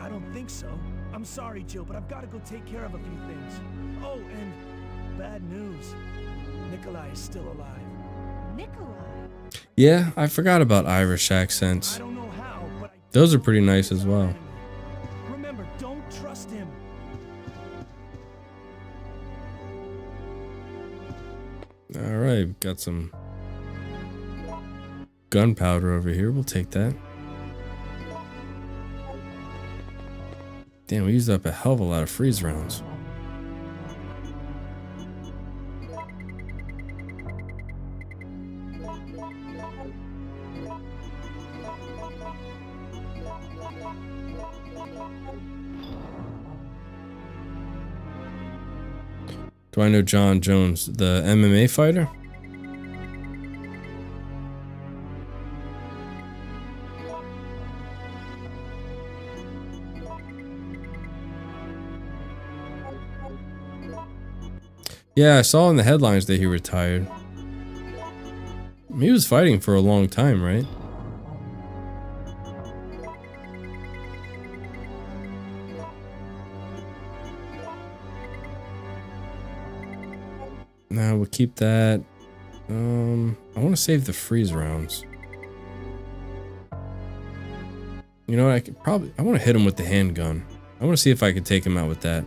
Speaker 5: I don't think so. I'm sorry, Jill, but I've got to go take care of a few things. Oh, and bad news. Nikolai is still alive.
Speaker 2: Nikolai?
Speaker 1: Yeah, I forgot about Irish accents.
Speaker 5: I don't know how, but
Speaker 1: Those are pretty nice as well.
Speaker 5: Remember, don't trust him.
Speaker 1: Alright, got some gunpowder over here. We'll take that. Damn, we used up a hell of a lot of freeze rounds. Do I know John Jones, the MMA fighter? Yeah, I saw in the headlines that he retired. He was fighting for a long time, right? Now we'll keep that. I want to save the freeze rounds. You know what? I want to hit him with the handgun. I want to see if I can take him out with that.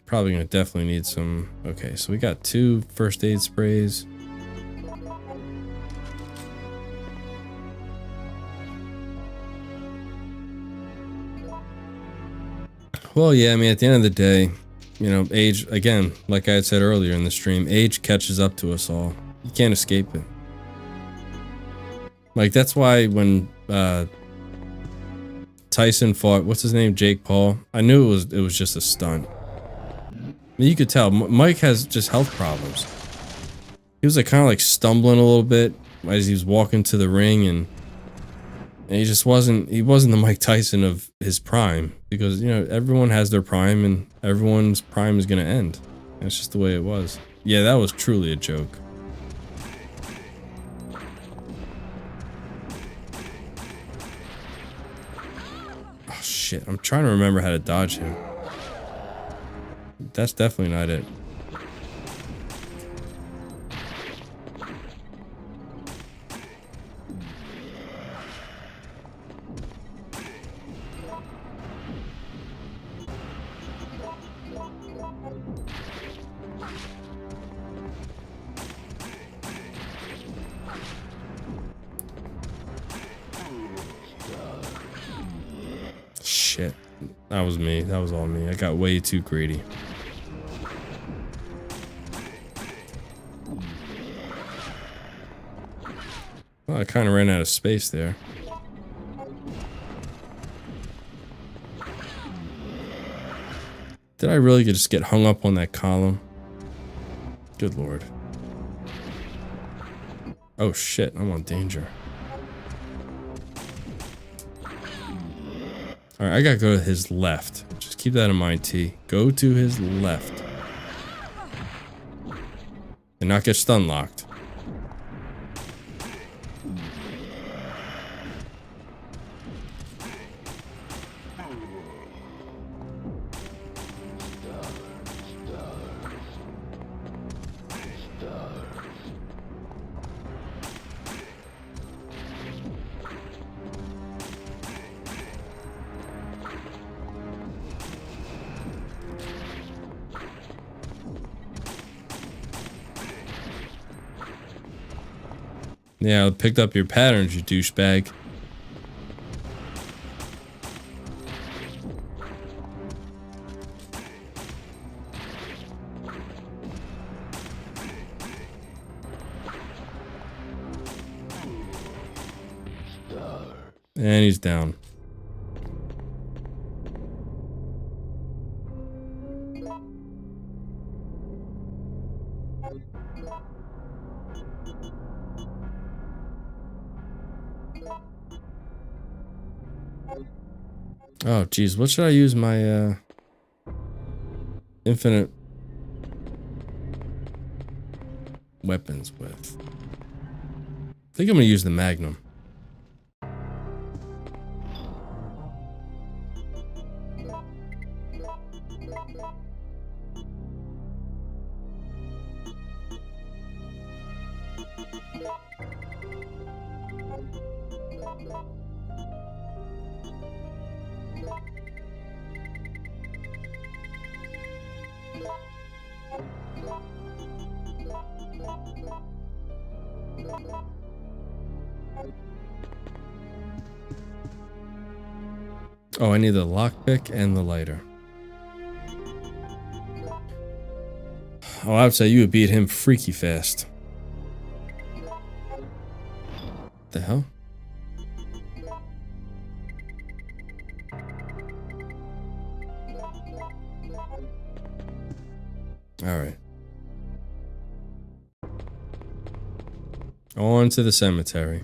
Speaker 1: Probably gonna definitely need some. Okay, so we got 2 first aid sprays. Well, yeah, I mean, at the end of the day, you know, age, again, like I had said earlier in the stream, age catches up to us all. You can't escape it. Like, that's why when Tyson fought, what's his name, Jake Paul, I knew it was just a stunt. I mean, you could tell Mike has just health problems. He was like kind of like stumbling a little bit as he was walking to the ring, and he just wasn't the Mike Tyson of his prime, because, you know, everyone has their prime and everyone's prime is going to end. That's just the way it was. Yeah, that was truly a joke. Oh shit, I'm trying to remember how to dodge him. That's definitely not it. Shit. That was me. That was all me. I got way too greedy. Well, I kind of ran out of space there. Did I really just get hung up on that column? Good lord. Oh shit, I'm on danger. Alright, I gotta go to his left. Just keep that in mind, T. Go to his left. And not get stun locked. Yeah, I picked up your patterns, you douchebag. And he's down. Oh, geez. What should I use my, infinite weapons with? I think I'm gonna use the Magnum. Oh, I need the lockpick and the lighter. Oh, I would say you would beat him freaky fast. The hell? All right. On to the cemetery.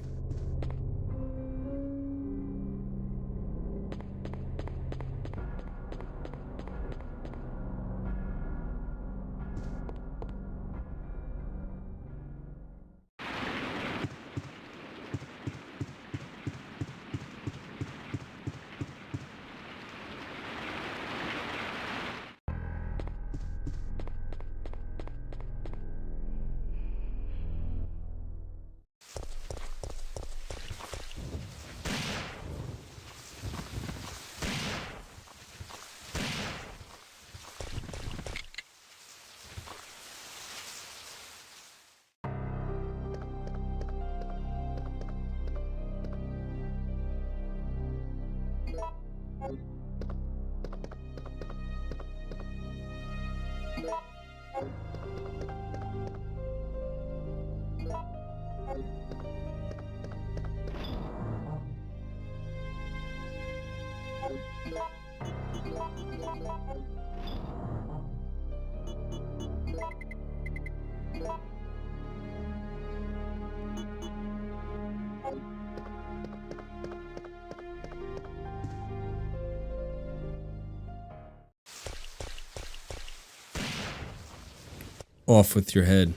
Speaker 1: off with your head.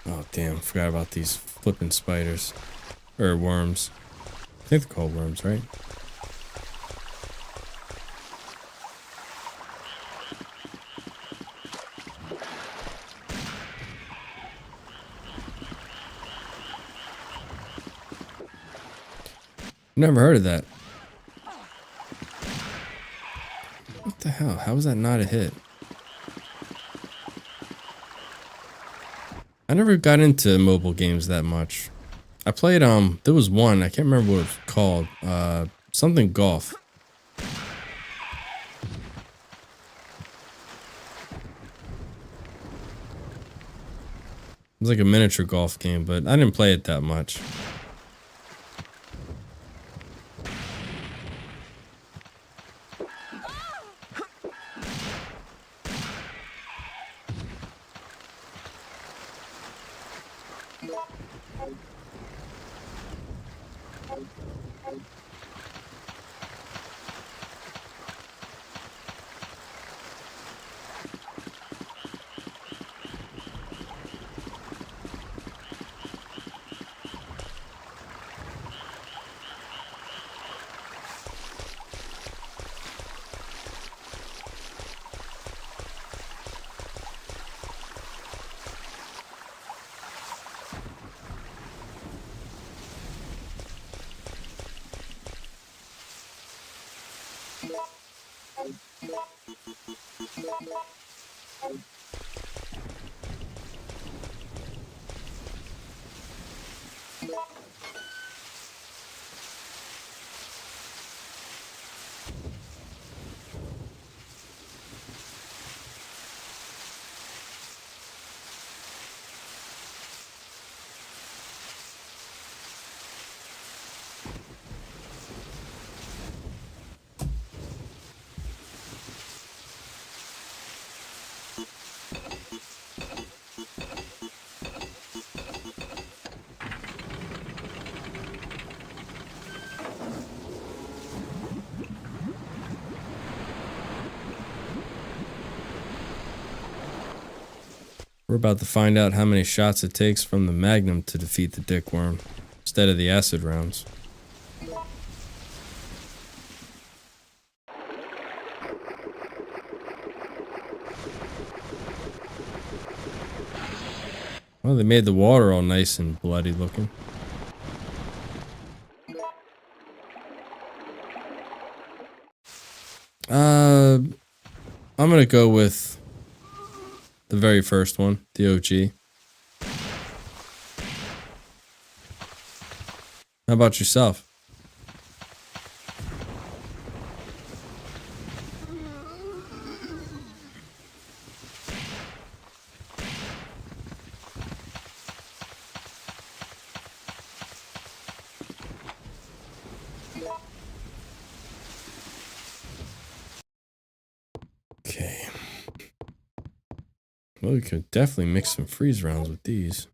Speaker 1: Oh, damn. Forgot about these flipping spiders. Or worms. I think they're called worms, right? Never heard of that. What the hell? How was that not a hit? I never got into mobile games that much. I played, there was one, I can't remember what it was called. Something golf. It was like a miniature golf game, but I didn't play it that much. We're about to find out how many shots it takes from the Magnum to defeat the dickworm, instead of the acid rounds. Well, they made the water all nice and bloody looking. I'm gonna go with the very first one, the OG. How about yourself? Okay. Well, we could definitely mix some freeze rounds with these.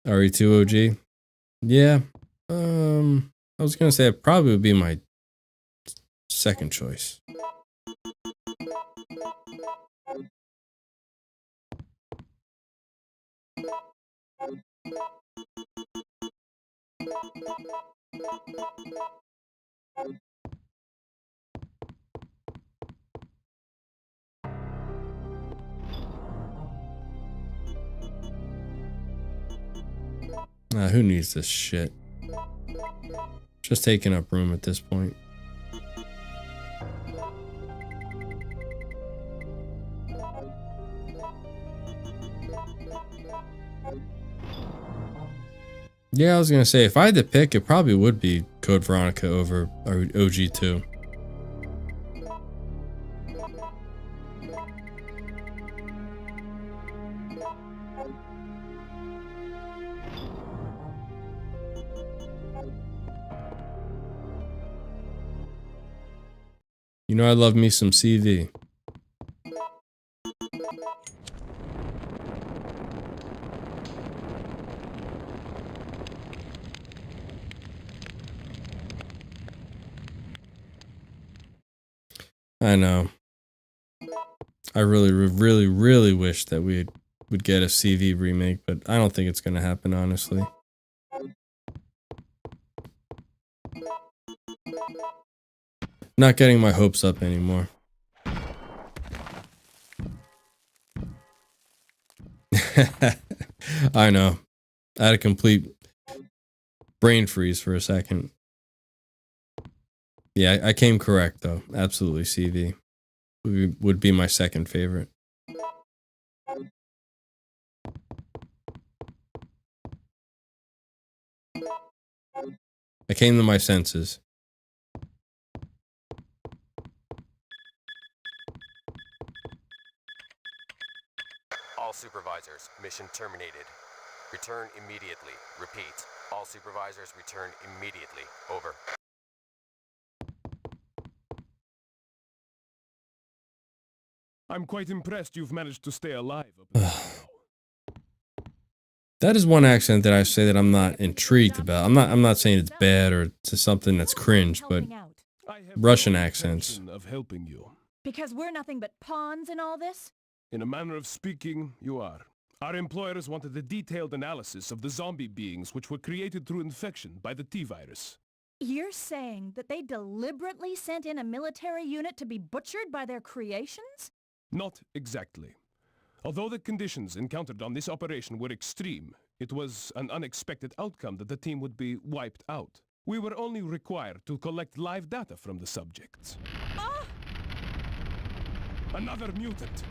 Speaker 1: RE2 OG? Yeah. I was gonna say it probably would be my second choice. Who needs this shit? Just taking up room at this point. Yeah, I was gonna say, if I had to pick, it probably would be Code Veronica over OG2. You know I love me some CV. I know. I really wish that we would get a CV remake, but I don't think it's gonna happen, honestly. Not getting my hopes up anymore. I know. I had a complete brain freeze for a second. Yeah, I came correct though. Absolutely, CV would be my second favorite. I came to my senses.
Speaker 8: All supervisors, mission terminated. Return immediately. Repeat. All supervisors return immediately. Over.
Speaker 7: I'm quite impressed you've managed to stay alive up until now.
Speaker 1: That is one accent that I say that I'm not intrigued about. I'm not saying it's bad or it's something that's cringe, but
Speaker 2: Helping out.
Speaker 7: I have
Speaker 1: Russian
Speaker 7: no
Speaker 1: accents.
Speaker 7: intention of helping you.
Speaker 2: Because we're nothing but pawns in all this?
Speaker 7: In a manner of speaking, you are. Our employers wanted a detailed analysis of the zombie beings which were created through infection by the T-virus.
Speaker 2: You're saying that they deliberately sent in a military unit to be butchered by their creations?
Speaker 7: Not exactly. Although the conditions encountered on this operation were extreme, it was an unexpected outcome that the team would be wiped out. We were only required to collect live data from the subjects.
Speaker 2: Ah!
Speaker 7: Another mutant!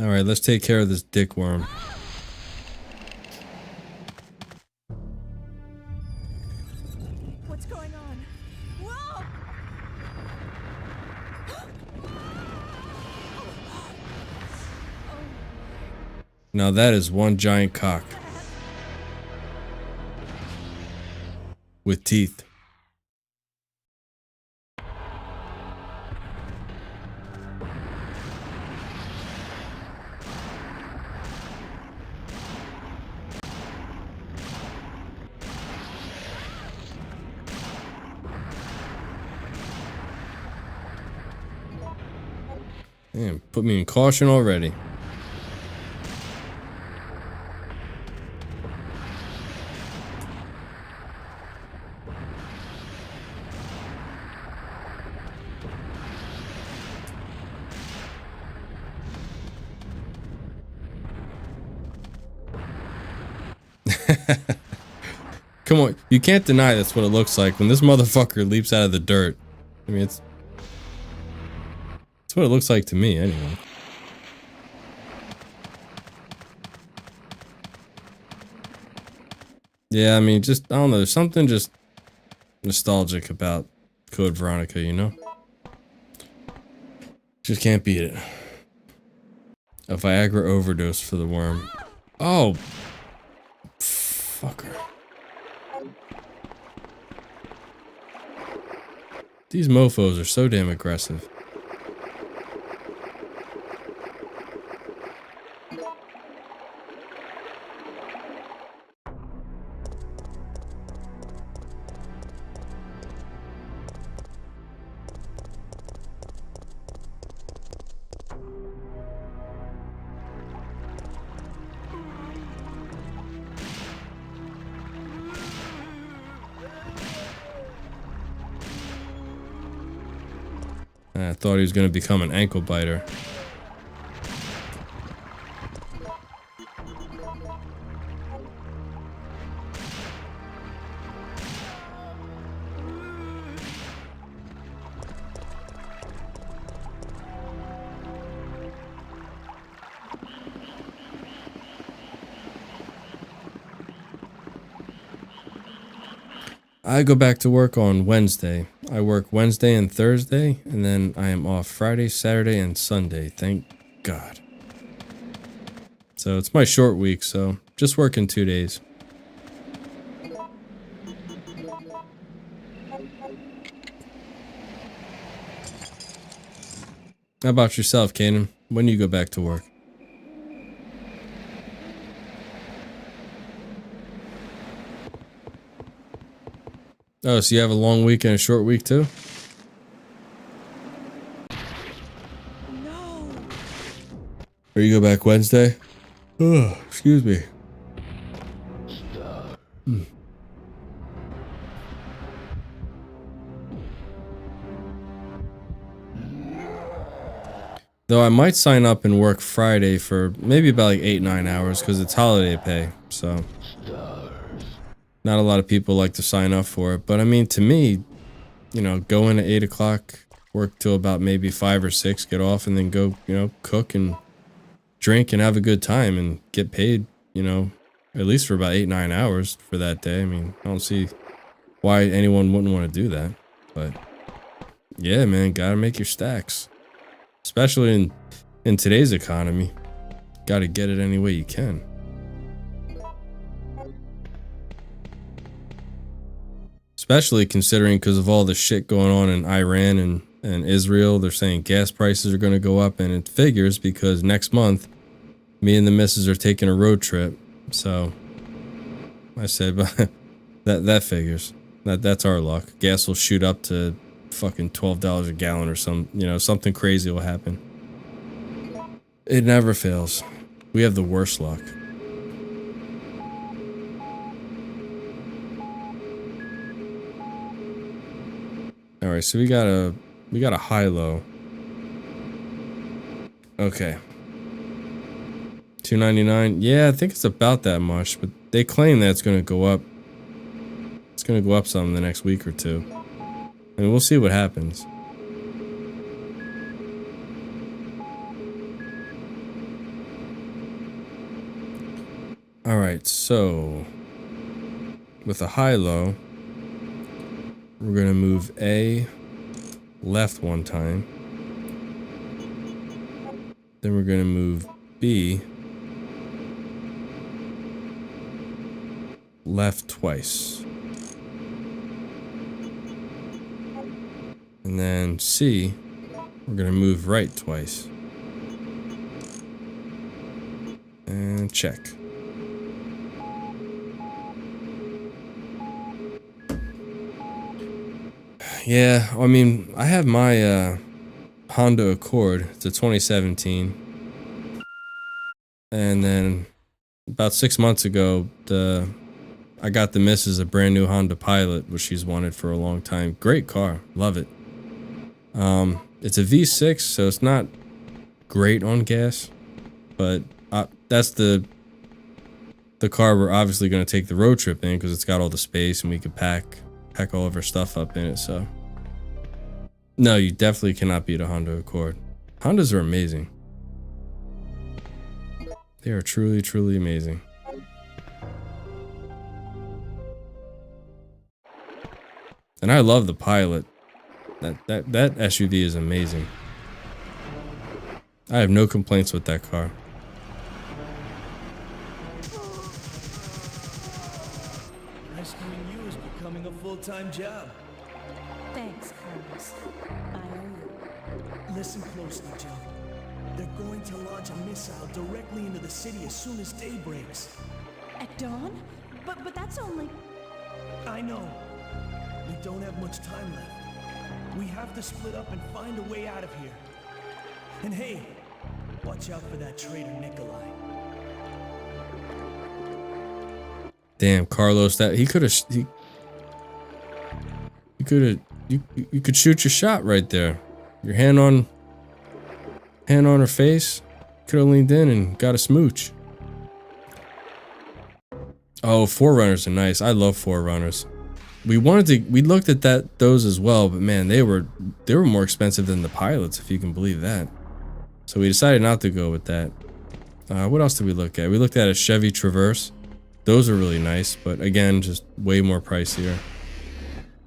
Speaker 1: Alright, let's take care of this dick worm.
Speaker 2: What's going on? Whoa!
Speaker 1: Now that is one giant cock. With teeth. Damn, put me in caution already. Come on, you can't deny that's what it looks like when this motherfucker leaps out of the dirt. I mean, it's what it looks like to me, anyway. Yeah, I mean, just, I don't know, there's something just nostalgic about Code Veronica, you know? Just can't beat it. A Viagra overdose for the worm. Oh! Fucker. These mofos are so damn aggressive. I thought he was going to become an ankle biter. I go back to work on Wednesday. I work Wednesday and Thursday, and then I am off Friday, Saturday, and Sunday. Thank God. So it's my short week, so just working 2 days. How about yourself, Kanan? When do you go back to work? Oh, so you have a long week and a short week too?
Speaker 2: No.
Speaker 1: Or you go back Wednesday? Oh, excuse me. Though I might sign up and work Friday for maybe about like 8-9 hours because it's holiday pay. So not a lot of people like to sign up for it. But I mean, to me, you know, go in at 8 o'clock, work till about maybe 5 or 6, get off, and then go, you know, cook and drink and have a good time and get paid, you know, at least for about 8-9 hours for that day. I mean, I don't see why anyone wouldn't want to do that. But yeah, man, gotta make your stacks. Especially in today's economy. Gotta get it any way you can. Especially considering because of all the shit going on in Iran and Israel. They're saying gas prices are going to go up, and it figures because next month me and the missus are taking a road trip. So I said, but that figures. That's our luck. Gas will shoot up to fucking $12 a gallon or something crazy will happen. It never fails. We have the worst luck. All right, so we got a high low. Okay. $2.99. Yeah, I think it's about that much, but they claim that it's going to go up. It's going to go up some in the next week or two. I mean, we'll see what happens. All right, so with a high-low, we're going to move A left one time. Then we're going to move B left twice. And then C, we're going to move right twice. And check. Yeah, I mean, I have my Honda Accord. It's a 2017. And then about 6 months ago, I got the missus a brand new Honda Pilot, which she's wanted for a long time. Great car. Love it. It's a V6, so it's not great on gas, but that's the car we're obviously going to take the road trip in because it's got all the space and we could pack all of our stuff up in it. So no, you definitely cannot beat a Honda Accord. Hondas are amazing. They are truly, truly amazing. And I love the Pilot. That SUV is amazing. I have no complaints with that car.
Speaker 5: Rescuing you is becoming a full-time job.
Speaker 2: Thanks, Carlos. I owe you.
Speaker 5: Listen closely, Jill. They're going to launch a missile directly into the city as soon as day breaks.
Speaker 2: At dawn? But that's only...
Speaker 5: I know. We don't have much time left. We have to split up and find a way out of here. And hey, watch out for that traitor Nikolai.
Speaker 1: Damn, Carlos, that you could shoot your shot right there. Your hand on her face. Could have leaned in and got a smooch. Oh, Forerunners are nice. I love Forerunners. We looked at those as well, but man, they were more expensive than the Pilots, if you can believe that. So we decided not to go with that. What else did we look at? We looked at a Chevy Traverse. Those are really nice, but again, just way more pricier.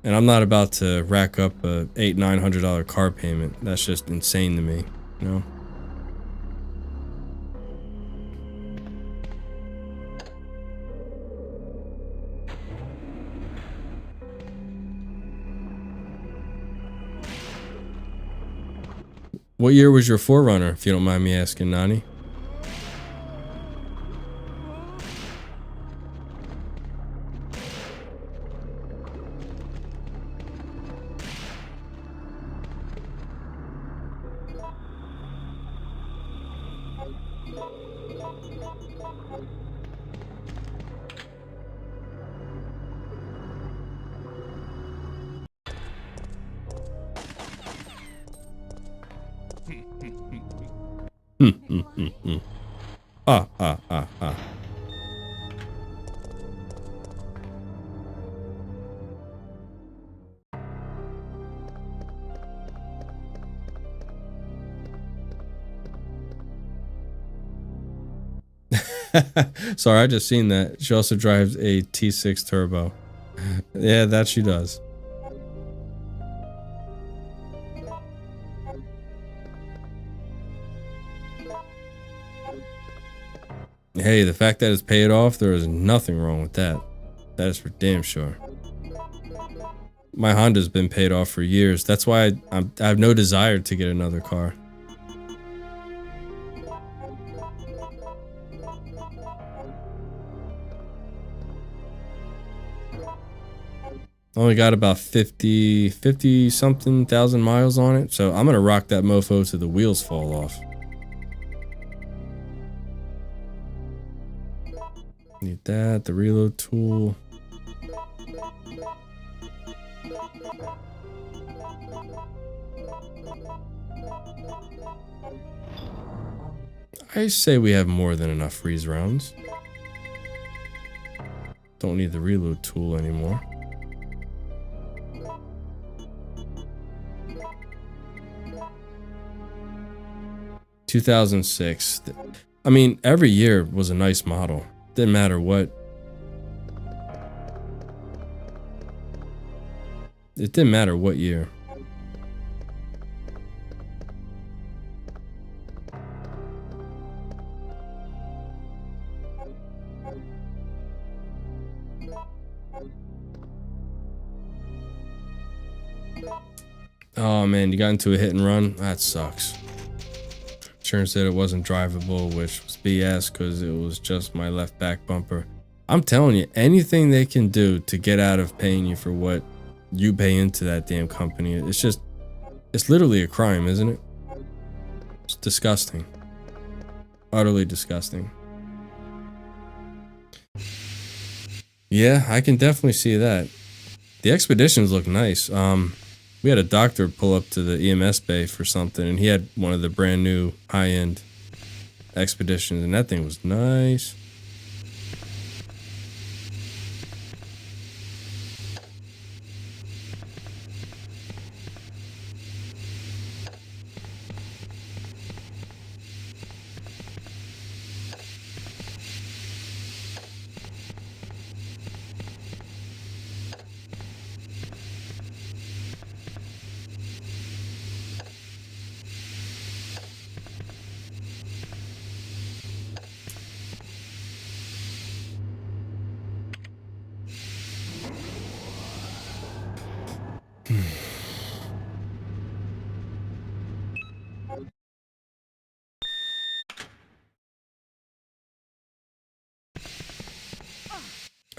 Speaker 1: And I'm not about to rack up a $800-900 car payment. That's just insane to me, you know? What year was your Forerunner, if you don't mind me asking, Nani? Ah. Sorry, I just seen that. She also drives a T6 turbo. Yeah, that she does. Hey, the fact that it's paid off, there is nothing wrong with that. That is for damn sure. My Honda's been paid off for years. That's why I have no desire to get another car. Only got about 50 something thousand miles on it. So I'm going to rock that mofo till the wheels fall off. Need that, the reload tool. I say we have more than enough freeze rounds. Don't need the reload tool anymore. (2006). I mean, every year was a nice model. Didn't matter what. It didn't matter what year. Oh man, you got into a hit and run? That sucks. Insurance said it wasn't drivable, which was BS because it was just my left back bumper. I'm telling you, anything they can do to get out of paying you for what you pay into that damn company, it's literally a crime, isn't it? It's disgusting. Utterly disgusting. Yeah, I can definitely see that. The expeditions look nice. We had a doctor pull up to the EMS bay for something, and he had one of the brand new high-end expeditions, and that thing was nice.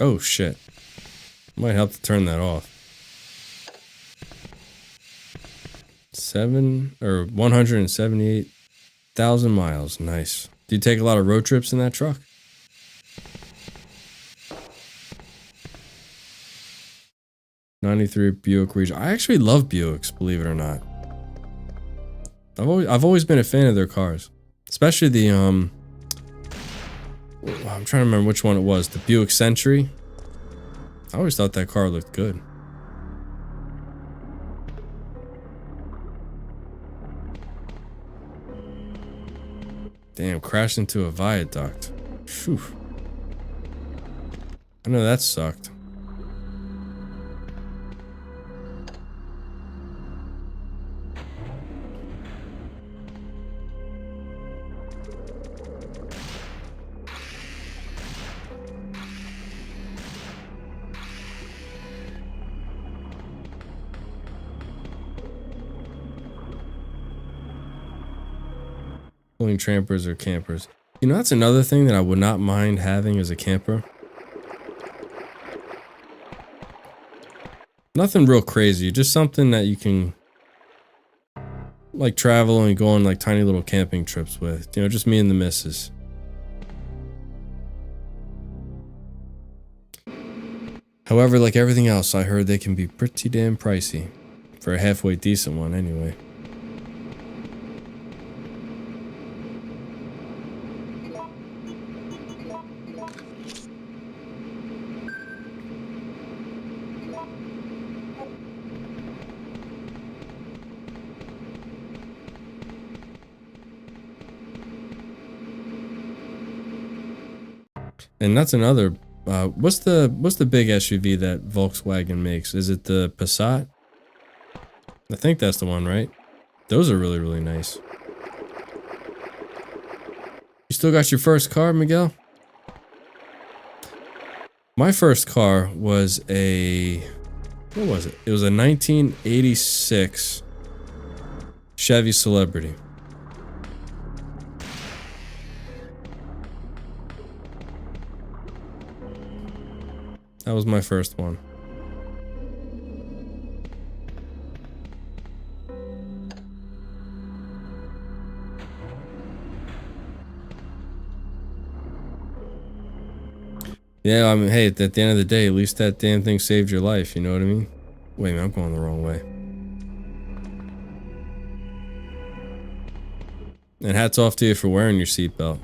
Speaker 1: Oh shit. Might help to turn that off. 178,000 miles. Nice. Do you take a lot of road trips in that truck? '93 Buick Regal. I actually love Buicks, believe it or not. I've always been a fan of their cars, especially the I'm trying to remember which one it was. The Buick Century. I always thought that car looked good. Damn, crashed into a viaduct. Phew. I know that sucked. Pulling trampers or campers. You know, that's another thing that I would not mind having as a camper. Nothing real crazy, just something that you can like travel and go on like tiny little camping trips with. You know, just me and the missus. However, like everything else, I heard they can be pretty damn pricey. For a halfway decent one, anyway. And that's another. What's the big SUV that Volkswagen makes? Is it the Passat? I think that's the one, right? Those are really, really nice. You still got your first car, Miguel? My first car was a... What was it? It was a 1986 Chevy Celebrity. That was my first one. Yeah, I mean, hey, at the end of the day, at least that damn thing saved your life, you know what I mean? Wait a minute, I'm going the wrong way. And hats off to you for wearing your seatbelt.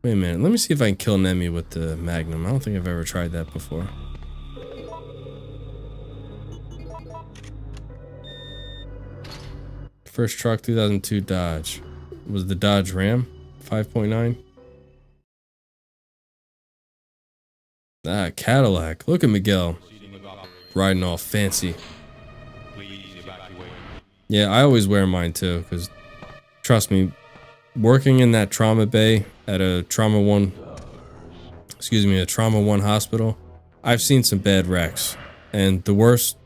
Speaker 1: Wait a minute, let me see if I can kill Nemi with the Magnum. I don't think I've ever tried that before. First truck, 2002 Dodge. Was the Dodge Ram 5.9? Ah, Cadillac. Look at Miguel. Riding all fancy. Yeah, I always wear mine too, because trust me, working in that trauma bay at a Trauma 1 hospital, I've seen some bad wrecks. And the worst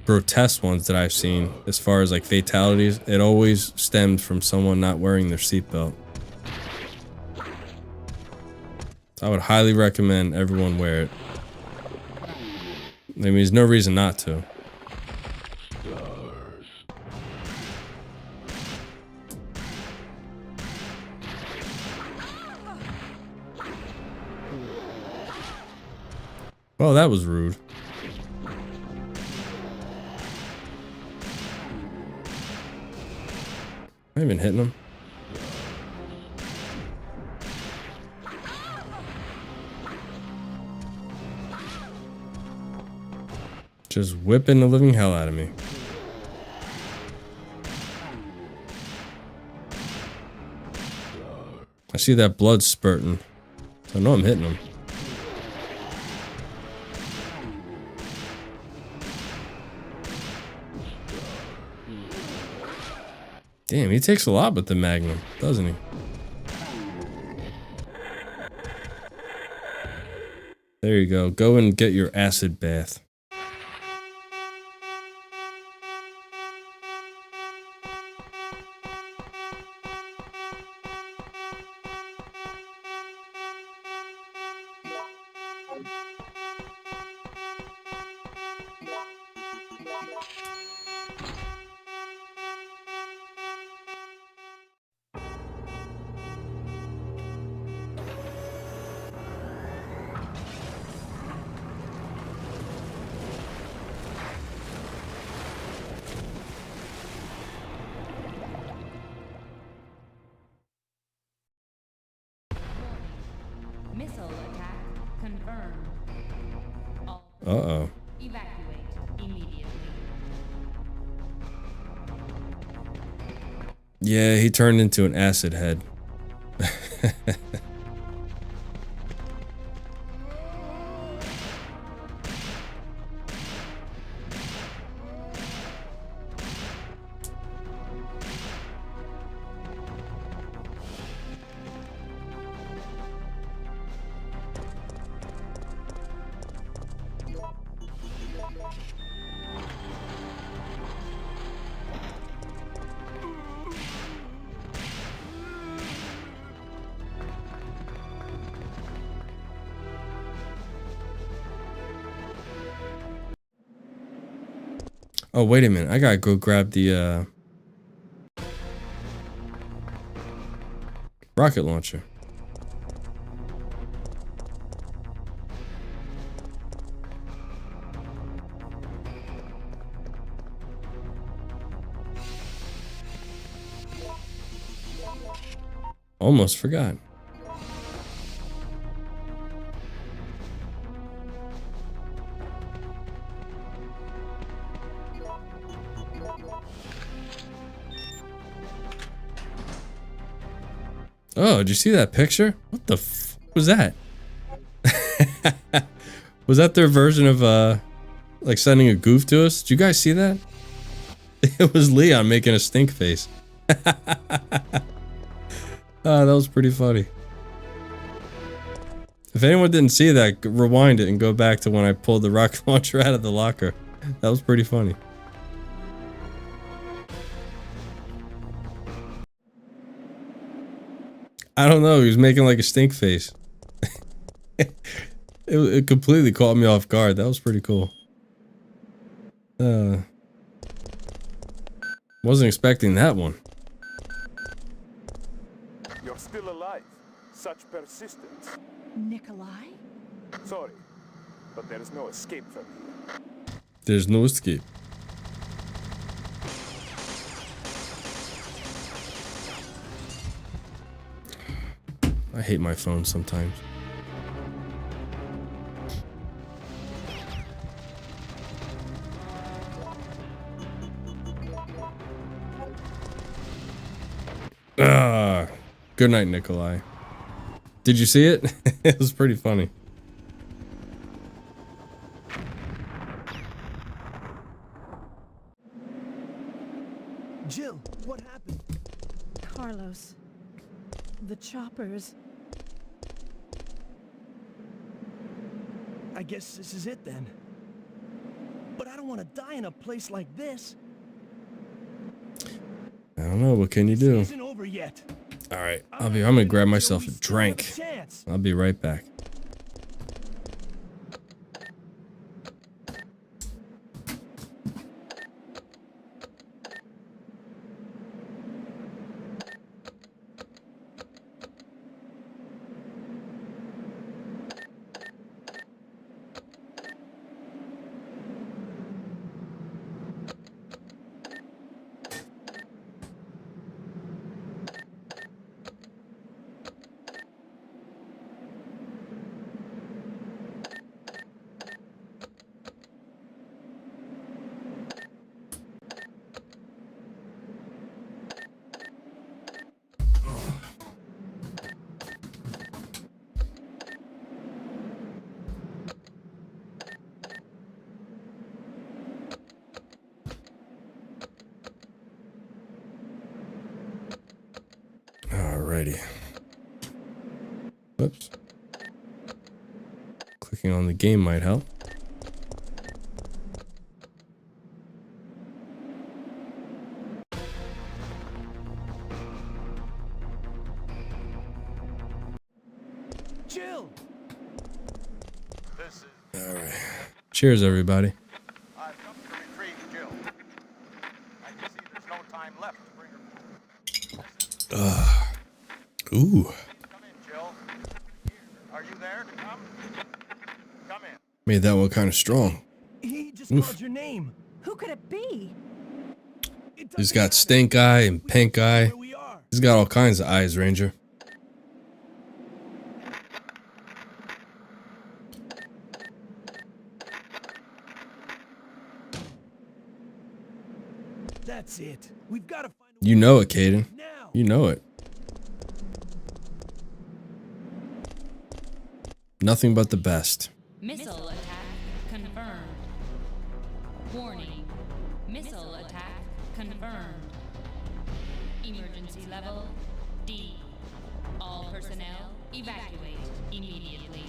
Speaker 1: grotesque ones that I've seen, as far as like fatalities, it always stemmed from someone not wearing their seatbelt. I would highly recommend everyone wear it. I mean, there's no reason not to. Well, that was rude. I haven't hitting him. Just whipping the living hell out of me. I see that blood spurting. So I know I'm hitting him. Damn, he takes a lot with the Magnum, doesn't he? There you go. Go and get your acid bath.
Speaker 9: Missile attack confirmed.
Speaker 1: Uh-oh.
Speaker 9: Evacuate immediately.
Speaker 1: Yeah, he turned into an acid head. Oh, wait a minute. I gotta go grab the rocket launcher. Almost forgot. Oh, did you see that picture? What the f was that? Was that their version of like sending a goof to us? Did you guys see that? It was Leon making a stink face. Oh, that was pretty funny. If anyone didn't see that, rewind it and go back to when I pulled the rocket launcher out of the locker. That was pretty funny. I don't know, he was making like a stink face. It completely caught me off guard. That was pretty cool. Wasn't expecting that one.
Speaker 7: You're still alive. Such persistence.
Speaker 2: Nikolai?
Speaker 7: Sorry, but there is no escape from here.
Speaker 1: There's no escape. I hate my phone sometimes. Good night, Nikolai. Did you see it? It was pretty funny.
Speaker 5: Jill, what happened?
Speaker 2: Carlos. The choppers.
Speaker 5: I guess this is it then. But I don't want to die in a place like this.
Speaker 1: I don't know. What can you do?
Speaker 5: This isn't over yet.
Speaker 1: All right, I'm gonna grab myself a drink. I'll be right back. Alrighty. Whoops. Clicking on the game might help.
Speaker 5: Jill!
Speaker 4: This is...
Speaker 1: Alright. Cheers, everybody.
Speaker 4: I've come to retrieve Jill. I can see there's no time left to bring her...
Speaker 1: Ooh.
Speaker 4: Come in, Jill. Are you there to come? Come in.
Speaker 1: Made that one kind of strong.
Speaker 5: He just
Speaker 1: Oof.
Speaker 5: called your name.
Speaker 2: Who could it be?
Speaker 5: It
Speaker 1: He's
Speaker 5: doesn't
Speaker 1: got
Speaker 5: matter.
Speaker 1: stink eye and
Speaker 5: We
Speaker 1: pink
Speaker 5: know
Speaker 1: eye.
Speaker 5: where we are.
Speaker 1: He's got all kinds of eyes, Ranger.
Speaker 5: That's it. We've got to find a
Speaker 1: You know it, Caden.
Speaker 5: now.
Speaker 1: You know it. Nothing but the best.
Speaker 9: Missile attack confirmed. Warning. Missile attack confirmed. Emergency level D. All personnel evacuate immediately.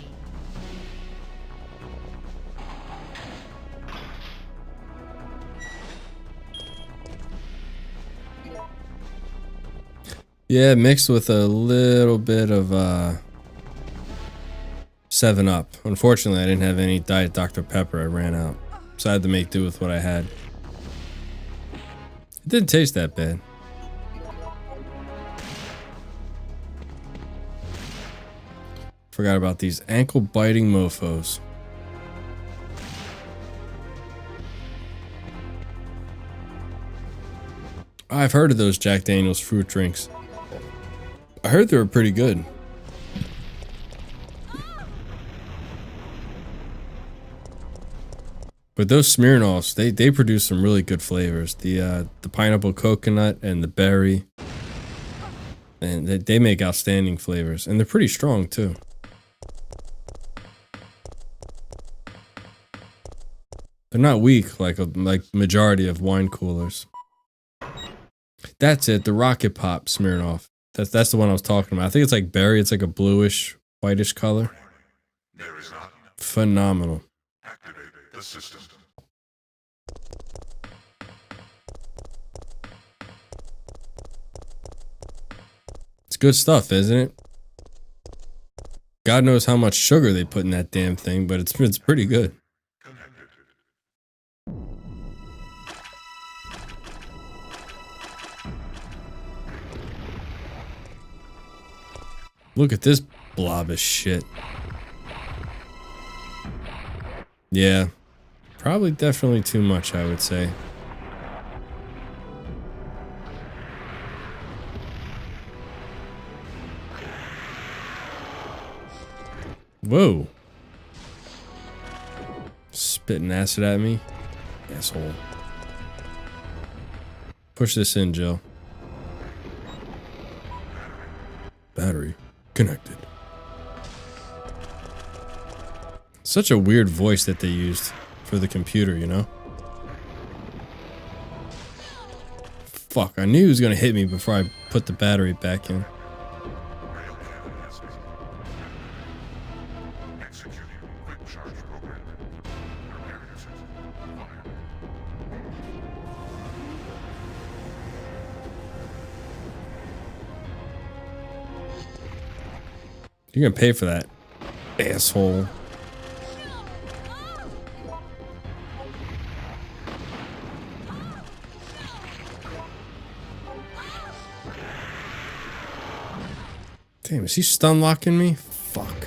Speaker 1: Yeah, mixed with a little bit of 7-Up. Unfortunately, I didn't have any Diet Dr. Pepper. I ran out. So I had to make do with what I had. It didn't taste that bad. Forgot about these ankle biting mofos. I've heard of those Jack Daniels fruit drinks. I heard they were pretty good. But those Smirnoffs, they produce some really good flavors. The pineapple coconut and the berry. And they make outstanding flavors. And they're pretty strong too. They're not weak like majority of wine coolers. That's it, the Rocket Pop Smirnoff. That's the one I was talking about. I think it's like berry. It's like a bluish, whitish color. Phenomenal.
Speaker 4: Activate the system.
Speaker 1: It's good stuff, isn't it? God knows how much sugar they put in that damn thing, but it's pretty good. Look at this blob of shit. Yeah. Probably definitely too much, I would say. Whoa. Spitting acid at me. Asshole. Push this in, Jill. Battery connected. Such a weird voice that they used for the computer, you know? Fuck, I knew he was gonna hit me before I put the battery back in. You're gonna pay for that, asshole. Damn, is he stun locking me? Fuck.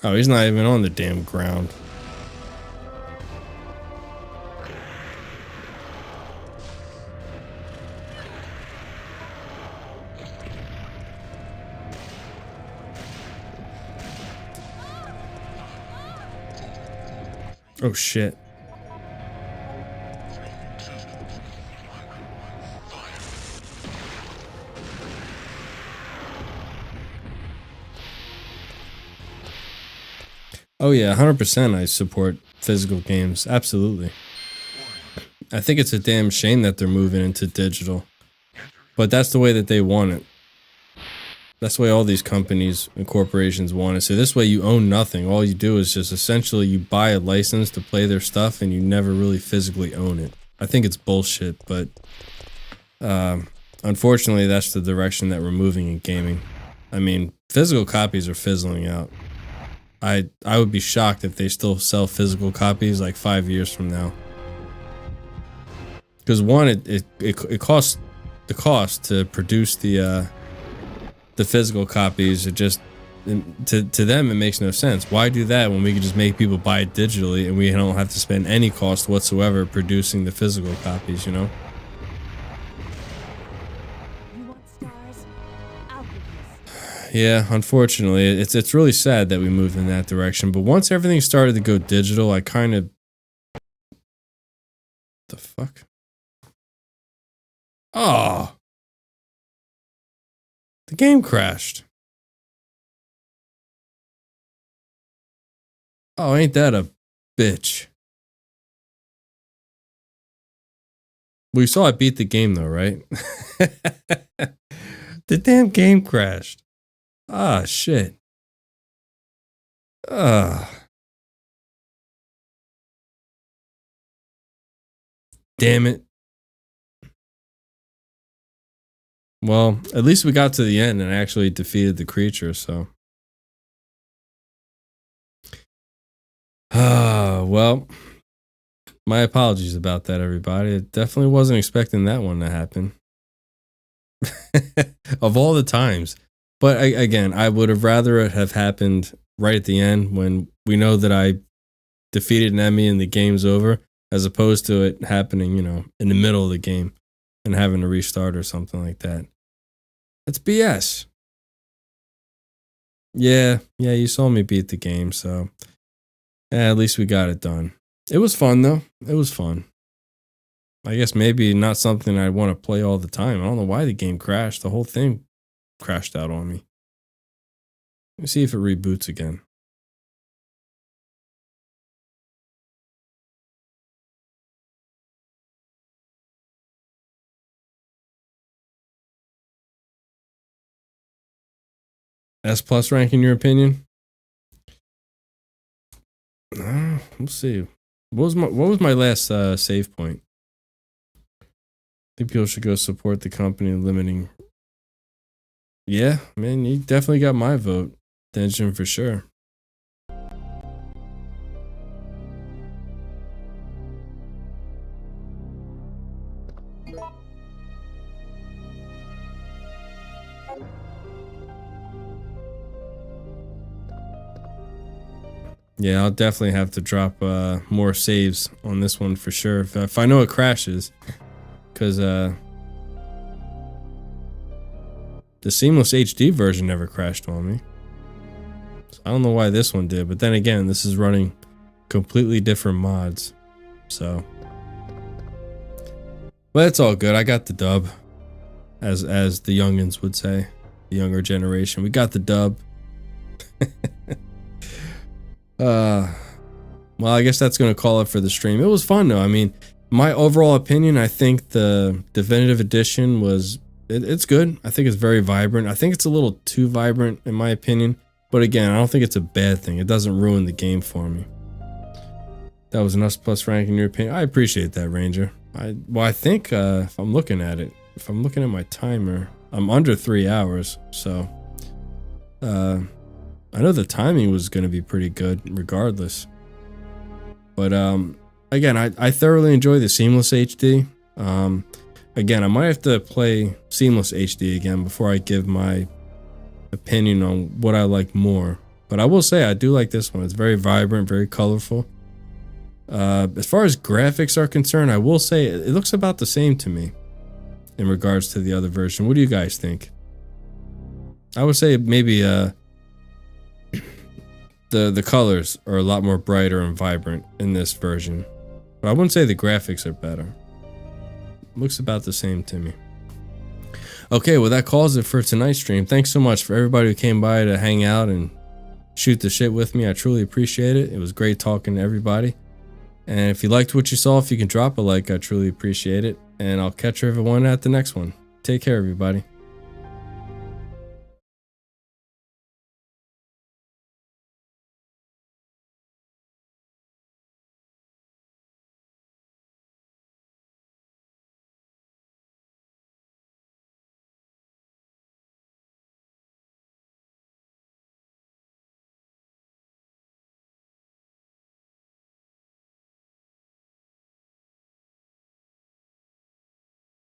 Speaker 1: Oh, he's not even on the damn ground. Oh shit. Oh yeah, 100% I support physical games. Absolutely. I think it's a damn shame that they're moving into digital. But that's the way that they want it. That's the way all these companies and corporations want it. So this way you own nothing. All you do is just essentially you buy a license to play their stuff and you never really physically own it. I think it's bullshit, but unfortunately that's the direction that we're moving in gaming. I mean, physical copies are fizzling out. I would be shocked if they still sell physical copies like 5 years from now. Because one, it costs the cost to produce the physical copies. It just to them it makes no sense. Why do that when we can just make people buy it digitally and we don't have to spend any cost whatsoever producing the physical copies, you know? Yeah, unfortunately, it's really sad that we moved in that direction. But once everything started to go digital, I kind of... The fuck? Oh! The game crashed. Oh, ain't that a bitch? We saw it beat the game though, right? The damn game crashed. Ah, shit. Damn it. Well, at least we got to the end and actually defeated the creature, so. Well, my apologies about that, everybody. I definitely wasn't expecting that one to happen. Of all the times. But again, I would have rather it have happened right at the end when we know that I defeated Nemi and the game's over, as opposed to it happening, you know, in the middle of the game and having to restart or something like that. That's BS. Yeah, you saw me beat the game, so yeah, at least we got it done. It was fun though. It was fun. I guess maybe not something I want to play all the time. I don't know why the game crashed. The whole thing crashed out on me. Let me see if it reboots again. S plus rank in your opinion? We'll see. What was my last save point? I think people should go support the company limiting. Yeah, man, you definitely got my vote. Attention for sure. Yeah, I'll definitely have to drop more saves on this one for sure. If I know it crashes, because the seamless HD version never crashed on me. So I don't know why this one did, but then again, this is running completely different mods. So, but it's all good. I got the dub, as the youngins would say, the younger generation. We got the dub. Well, I guess that's going to call it for the stream. It was fun though. I mean, my overall opinion, I think the definitive edition was, it's good. I think it's very vibrant. I think it's a little too vibrant in my opinion. But again, I don't think it's a bad thing. It doesn't ruin the game for me. That was an S plus rank in your opinion. I appreciate that, Ranger. I think if I'm looking at it, if I'm looking at my timer, I'm under 3 hours. So, I know the timing was going to be pretty good regardless. But again, I thoroughly enjoy the Seamless HD. Again, I might have to play Seamless HD again before I give my opinion on what I like more. But I will say I do like this one. It's very vibrant, very colorful. As far as graphics are concerned, I will say it looks about the same to me in regards to the other version. What do you guys think? I would say maybe the colors are a lot more brighter and vibrant in this version, but I wouldn't say the graphics are better. Looks about the same to me. Okay, well that calls it for tonight's stream. Thanks so much for everybody who came by to hang out and shoot the shit with me. I truly appreciate it. It was great talking to everybody. And if you liked what you saw, if you can drop a like, I truly appreciate it. And I'll catch everyone at the next one. Take care, everybody.